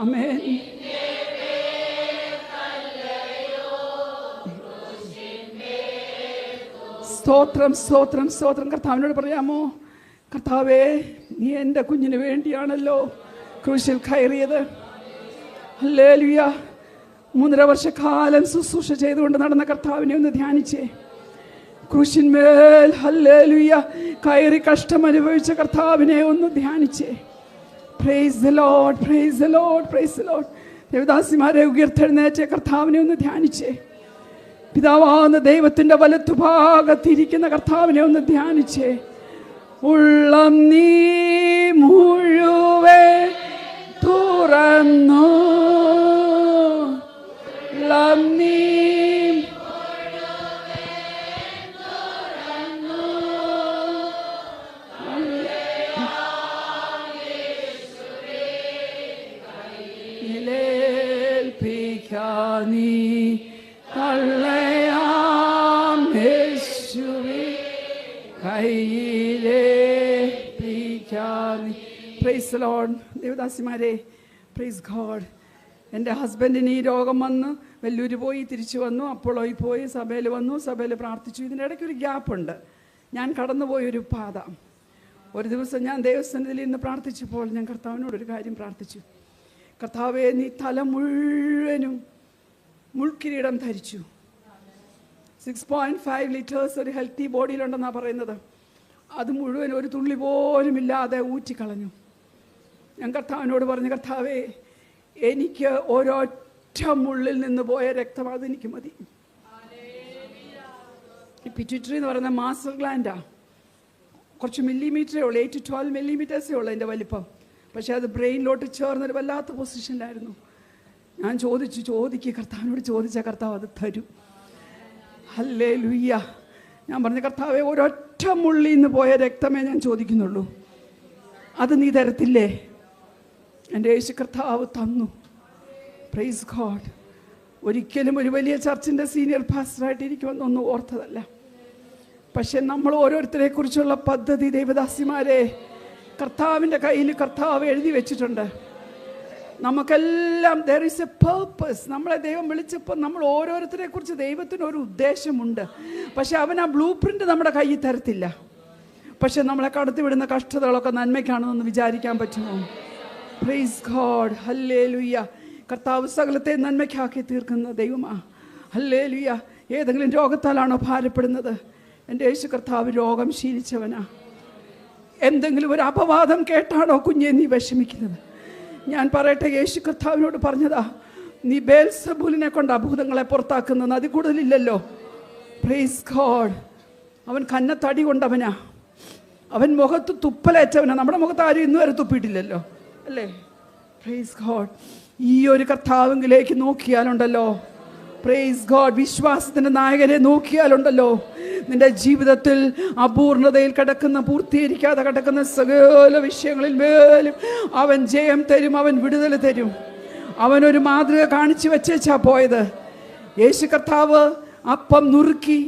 ആമേൻ. സ്തോത്രം, സ്തോത്രം, സ്തോത്രം. കർത്താവിനോട് പറയാമോ, കർത്താവേ, നീ എൻ്റെ കുഞ്ഞിന് വേണ്ടിയാണല്ലോ ക്രൂശിൽ കയറിയത്. ഹല്ലേലൂയ. 3.5 വർഷക്കാലം ശുശ്രൂഷ ചെയ്തുകൊണ്ട് നടന്ന കർത്താവിനെ ഒന്ന് ധ്യാനിച്ചേ. ക്രൂശിന്മേൽ ഹല്ലേലൂയ കയറി കഷ്ടം അനുഭവിച്ച കർത്താവിനെ ഒന്ന് ധ്യാനിച്ചേ. Praise the Lord, praise the Lord, praise the Lord. ദേവദാസിമാരെ ഉയർത്തെഴുന്നേറ്റ കർത്താവിനെ ഒന്ന് ധ്യാനിച്ചേ. പിതാവാകുന്ന ദൈവത്തിൻ്റെ വലത്തുഭാഗത്തിരിക്കുന്ന കർത്താവിനെ ഒന്ന് ധ്യാനിച്ചേ. ഉള്ളം നീ മുഴുവൻ തുറന്നു, ഉള്ളം നീ നീ കള്ളയാ പ്രൈസ് ദി ലോർഡ്. ദേവദാസിമാരെ, പ്രൈസ് ഗോഡ്. എൻ്റെ ഹസ്ബൻഡിന് ഈ രോഗം വന്ന് വെല്ലൂര് പോയി തിരിച്ചു വന്നു, അപ്പോളോയിൽ പോയി, സഭയിൽ വന്നു, സഭയിൽ പ്രാർത്ഥിച്ചു. ഇതിൻ്റെ ഇടയ്ക്കൊരു ഗ്യാപ്പുണ്ട്. ഞാൻ കടന്നുപോയൊരു പാത. ഒരു ദിവസം ഞാൻ ദൈവസന്നിധിയിൽ ഇന്ന് പ്രാർത്ഥിച്ചപ്പോൾ ഞാൻ കർത്താവിനോടൊരു കാര്യം പ്രാർത്ഥിച്ചു. കർത്താവേ, നീ തല മുഴുവനും മുൾക്കിരീടം ധരിച്ചു. 6.5 ലിറ്റേഴ്സ് ഒരു ഹെൽത്തി ബോഡിയിലുണ്ടെന്നാണ് പറയുന്നത്. അത് മുഴുവൻ ഒരു തുള്ളി പോലും ഇല്ലാതെ ഊറ്റിക്കളഞ്ഞു. ഞാൻ കർത്താവിനോട് പറഞ്ഞു, കർത്താവേ, എനിക്ക് ഒരൊറ്റ മുള്ളിൽ നിന്ന് പോയ രക്തം അതെനിക്ക് മതി. ഈ പിറ്റ്യൂട്ടറി എന്ന് പറയുന്ന മാസ്റ്റർ ഗ്ലാൻഡാ. കുറച്ച് മില്ലിമീറ്ററേ ഉള്ളൂ, 8 to 12 മില്ലിമീറ്റേഴ്സേ ഉള്ളൂ അതിൻ്റെ വലിപ്പം. പക്ഷേ അത് ബ്രെയിനിലോട്ട് ചേർന്നൊരു വല്ലാത്ത പൊസിഷനിലായിരുന്നു. ഞാൻ ചോദിക്കുക കർത്താവിനോട് ചോദിച്ച കർത്താവ് അത് തരും. ഹല്ലേലൂയ. ഞാൻ പറഞ്ഞു, കർത്താവേ, ഒരൊറ്റ മുള്ളിൽ നിന്ന് പോയ രക്തമേ ഞാൻ ചോദിക്കുന്നുള്ളൂ, അത് നീ തരത്തില്ലേ? എൻ്റെ യേശു കർത്താവ് തന്നു. Praise God. ഒരിക്കലും ഒരു വലിയ ചർച്ചിൻ്റെ സീനിയർ പാസ്റ്ററായിട്ട് ഇരിക്കുമെന്നൊന്നും ഓർത്തതല്ല. പക്ഷെ നമ്മൾ ഓരോരുത്തരെ കുറിച്ചുള്ള പദ്ധതി ദൈവദാസിമാരെ കർത്താവിൻ്റെ കയ്യിൽ കർത്താവ് എഴുതി വെച്ചിട്ടുണ്ട്. നമുക്കെല്ലാം there is a purpose. നമ്മളെ ദൈവം വിളിച്ചപ്പോൾ നമ്മൾ ഓരോരുത്തരെ കുറിച്ച് ദൈവത്തിനൊരു ഉദ്ദേശമുണ്ട്. പക്ഷെ അവൻ ആ ബ്ലൂ പ്രിൻ്റ് നമ്മുടെ കയ്യിൽ തരത്തില്ല. പക്ഷെ നമ്മളെ കടത്തിവിടുന്ന കഷ്ടതകളൊക്കെ നന്മയ്ക്കാണെന്ന് വിചാരിക്കാൻ പറ്റുമോ? Price God. ഹല്ലേലൂയ. കർത്താവ് സകലത്തെ നന്മയ്ക്കാക്കി തീർക്കുന്ന ദൈവമാ. ഹല്ലേലൂയ. ഏതെങ്കിലും രോഗത്താലാണോ ഭാരപ്പെടുന്നത്? എൻ്റെ യേശു കർത്താവ് രോഗം ശീലിച്ചവനാ. എന്തെങ്കിലും ഒരു അപവാദം കേട്ടാണോ കുഞ്ഞെ നീ വിഷമിക്കുന്നത്? ഞാൻ പറയട്ടെ, യേശു കർത്താവിനോട് പറഞ്ഞതാ, നീ ബേൽസബൂലിനെ കൊണ്ട് അഭൂതങ്ങളെ പുറത്താക്കുന്നത് അതിൽ കൂടുതലില്ലല്ലോ. Praise God. അവൻ കന്നത്തടി കൊണ്ടവനാ. അവൻ മുഖത്ത് തുപ്പലേറ്റവനാ. നമ്മുടെ മുഖത്ത് ആരും ഇന്ന് വരെ തുപ്പിയിട്ടില്ലല്ലോ, അല്ലേ? Praise God. ഈ ഒരു കർത്താവിലേക്ക് നോക്കിയാലുണ്ടല്ലോ, പ്രൈസ് ഗോഡ്, വിശ്വാസത്തിൻ്റെ നായകനെ നോക്കിയാലുണ്ടല്ലോ, നിന്റെ ജീവിതത്തിൽ അപൂർണതയിൽ കിടക്കുന്ന, പൂർത്തീകരിക്കാതെ കിടക്കുന്ന സകല വിഷയങ്ങളിൽ മേലും അവൻ ജയം തരും, അവൻ വിടുതൽ തരും. അവനൊരു മാതൃക കാണിച്ചു വെച്ചാ പോയത്. യേശു കർത്താവ് അപ്പം നുറുക്കി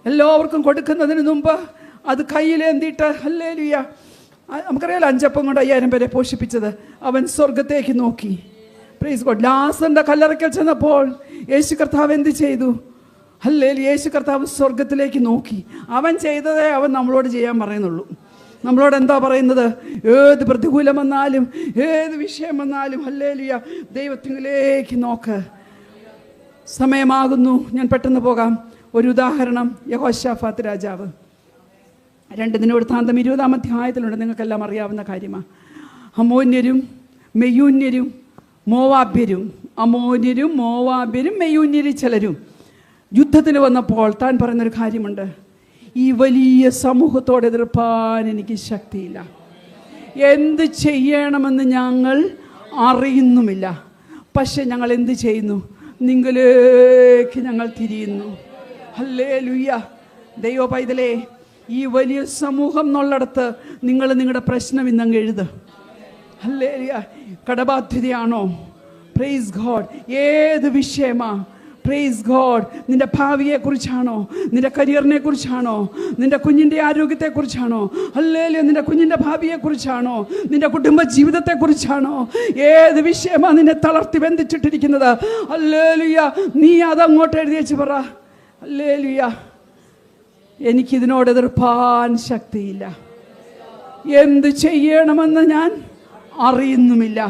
എല്ലാവർക്കും കൊടുക്കുന്നതിന് മുമ്പ് അത് കയ്യിലേന്തിയിട്ട്, ഹല്ലേലൂയ, നമുക്കറിയാലോ 5 അപ്പം കൊണ്ട് 5000 പേരെ പോഷിപ്പിച്ചത്. അവൻ സ്വർഗത്തേക്ക് നോക്കി. Praise God. ലാസറിന്റെ കല്ലറയ്ക്കൽ ചെന്നപ്പോൾ യേശു കർത്താവ് എന്ത് ചെയ്തു? ഹല്ലേലൂയ. യേശു കർത്താവ് സ്വർഗത്തിലേക്ക് നോക്കി. അവൻ ചെയ്തതേ അവൻ നമ്മളോട് ചെയ്യാൻ പറയുന്നുള്ളൂ. നമ്മളോട് എന്താ പറയുന്നത്? ഏത് പ്രതികൂലം വന്നാലും, ഏത് വിഷയം വന്നാലും, ഹല്ലേലൂയ, ദൈവത്തിലേക്ക് നോക്ക്. സമയമാകുന്നു, ഞാൻ പെട്ടെന്ന് പോകാം. ഒരു ഉദാഹരണം, യഹോശാഫാത്ത് രാജാവ്. 2 ദിനവൃത്താന്തം 20-ാം അധ്യായത്തിലുണ്ട്. നിങ്ങൾക്കെല്ലാം അറിയാവുന്ന കാര്യമാണ്. അമോന്യരും മെയ്യൂന്യരും മോവാബ്യരും, അമോന്യരും മോവാബ്യരും മെയ്യൂന്യരും ചിലരും യുദ്ധത്തിന് വന്നപ്പോൾ താൻ പറയുന്നൊരു കാര്യമുണ്ട്, ഈ വലിയ സമൂഹത്തോട് എതിർപ്പാൻ എനിക്ക് ശക്തിയില്ല. എന്ത് ചെയ്യണമെന്ന് ഞങ്ങൾ അറിയുന്നുമില്ല. പക്ഷെ ഞങ്ങൾ എന്ത് ചെയ്യുന്നു? നിങ്ങളിലേക്ക് ഞങ്ങൾ തിരിയുന്നു. ഹല്ലേലൂയ. ദൈവ പൈതലേ, ഈ വലിയ സമൂഹം എന്നുള്ളിടത്ത് നിങ്ങൾ നിങ്ങളുടെ പ്രശ്നം ഇന്നങ്ങ് എഴുത്. ഹല്ലേലൂയ. കടബാധ്യതയാണോ? Praise God. ഏത് വിഷയമാ? Praise God. നിന്റെ ഭാവിയെക്കുറിച്ചാണോ? നിന്റെ കരിയറിനെ കുറിച്ചാണോ? നിന്റെ കുഞ്ഞിൻ്റെ ആരോഗ്യത്തെക്കുറിച്ചാണോ? ഹല്ലേലൂയ. നിന്റെ കുഞ്ഞിൻ്റെ ഭാവിയെക്കുറിച്ചാണോ? നിന്റെ കുടുംബ ജീവിതത്തെക്കുറിച്ചാണോ? ഏത് വിഷയമാണ് നിന്നെ തളർത്തി ബന്ധിച്ചിട്ടിരിക്കുന്നത്? ഹല്ലേലൂയ. നീ അതങ്ങോട്ട് എഴുതി വെച്ച് പറ, ഹല്ലേലൂയ, എനിക്കിതിനോട് എതിർപ്പാൻ ശക്തിയില്ല. എന്ത് ചെയ്യണമെന്ന് ഞാൻ അറിയുന്നുമില്ല.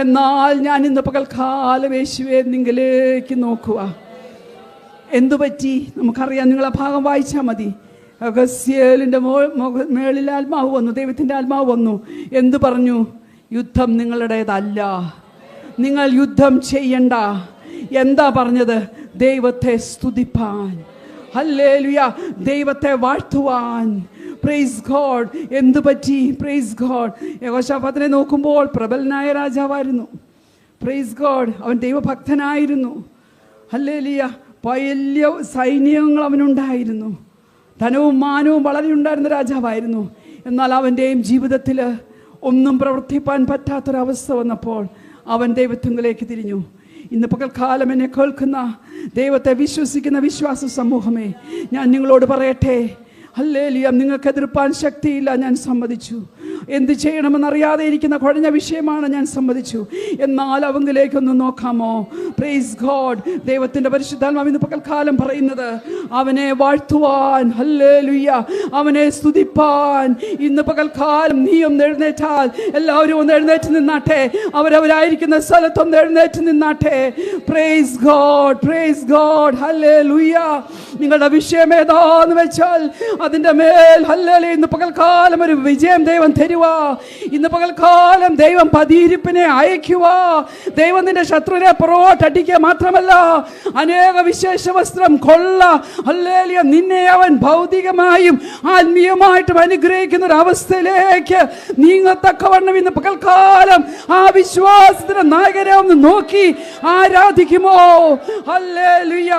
എന്നാൽ ഞാൻ ഇന്ന് പകൽക്കാലം യേശുവേ നിങ്ങളിലേക്ക് നോക്കുക. എന്തു പറ്റി? നമുക്കറിയാം. നിങ്ങൾ ആ ഭാഗം വായിച്ചാൽ മതി. അഗസ്യേലിൻ്റെ മേളിൽ ആത്മാവ് വന്നു, ദൈവത്തിൻ്റെ ആത്മാവ് വന്നു. എന്തു പറഞ്ഞു? യുദ്ധം നിങ്ങളുടേതല്ല, നിങ്ങൾ യുദ്ധം ചെയ്യണ്ട. എന്താ പറഞ്ഞത്? ദൈവത്തെ സ്തുതിപ്പാൻ, ഹല്ലേലൂയ, ദൈവത്തെ വാഴ്ത്തുവാൻ. Praise God. എന്തു പറ്റി? Praise God. യഹോശാഫാത്തിനെ നോക്കുമ്പോൾ പ്രബലനായ രാജാവായിരുന്നു. Praise God. അവൻ ദൈവഭക്തനായിരുന്നു. ഹല്ലേലൂയ. വലിയ സൈന്യങ്ങൾ അവനുണ്ടായിരുന്നു. ധനവും മാനവും വളരെ ഉണ്ടായിരുന്ന രാജാവായിരുന്നു. എന്നാൽ അവൻ്റെയും ജീവിതത്തിൽ ഒന്നും പ്രവർത്തിപ്പാൻ പറ്റാത്തൊരവസ്ഥ വന്നപ്പോൾ അവൻ ദൈവത്തിലേക്ക് തിരിഞ്ഞു. ഇന്ന് പകൽക്കാലം എന്നെ കേൾക്കുന്ന ദൈവത്തെ വിശ്വസിക്കുന്ന വിശ്വാസ സമൂഹമേ, ഞാൻ നിങ്ങളോട് പറയട്ടെ, ഹല്ലേലൂയ, നിങ്ങൾക്ക് എതിർപ്പാൻ ശക്തിയില്ല, ഞാൻ സമ്മതിച്ചു. എന്ത് ചെയ്യണമെന്നറിയാതെ ഇരിക്കുന്ന കുഴഞ്ഞ വിഷയമാണ്, ഞാൻ സമ്മതിച്ചു. എന്നാൽ അവങ്കിലേക്കൊന്ന് നോക്കാമോ? Praise God. ദൈവത്തിൻ്റെ പരിശുദ്ധാത്മാവ് ഇന്ന് പകൽക്കാലം പറയുന്നത് അവനെ വാഴ്ത്തുവാൻ, ഹല്ലേലൂയ, അവനെ സ്തുതിപ്പാൻ. ഇന്ന് പകൽക്കാലം നീ ഒന്ന് എഴുന്നേറ്റാൽ, എല്ലാവരും ഒന്ന് എഴുന്നേറ്റ് നിന്നാട്ടെ. അവരവരായിരിക്കുന്ന സ്ഥലത്തൊന്ന് എഴുന്നേറ്റ് നിന്നാട്ടെ. പ്രൈസ് ഗോഡ്, പ്രൈസ് ഗോഡ്, ഹല്ലേലൂയ. നിങ്ങളുടെ വിഷയം ഏതാന്ന് വെച്ചാൽ അതിൻ്റെ മേൽ ഹല്ലേലൂയ ഇന്ന് പകൽക്കാലം ഒരു വിജയം ദൈവം തരുക. ഇന്ന് പകൽക്കാലം ദൈവം പതിയിരിപ്പിനെ അയക്കുക. ദൈവം നിന്റെ ശത്രുവിനെ പുറകോട്ടടിക്കുക മാത്രമല്ല, അനേക വിശേഷ വസ്ത്രം കൊള്ള, ഹല്ലേലൂയ, നിന്നെ അവൻ ഭൗതികമായും ആത്മീയമായിട്ടും അനുഗ്രഹിക്കുന്ന ഒരു അവസ്ഥയിലേക്ക് നീങ്ങത്തക്കവണ്ണം ഇന്ന് പകൽക്കാലം ആ വിശ്വാസത്തിന്റെ നായകനെ ഒന്ന് നോക്കി ആരാധിക്കുമോ? ഹല്ലേലൂയ.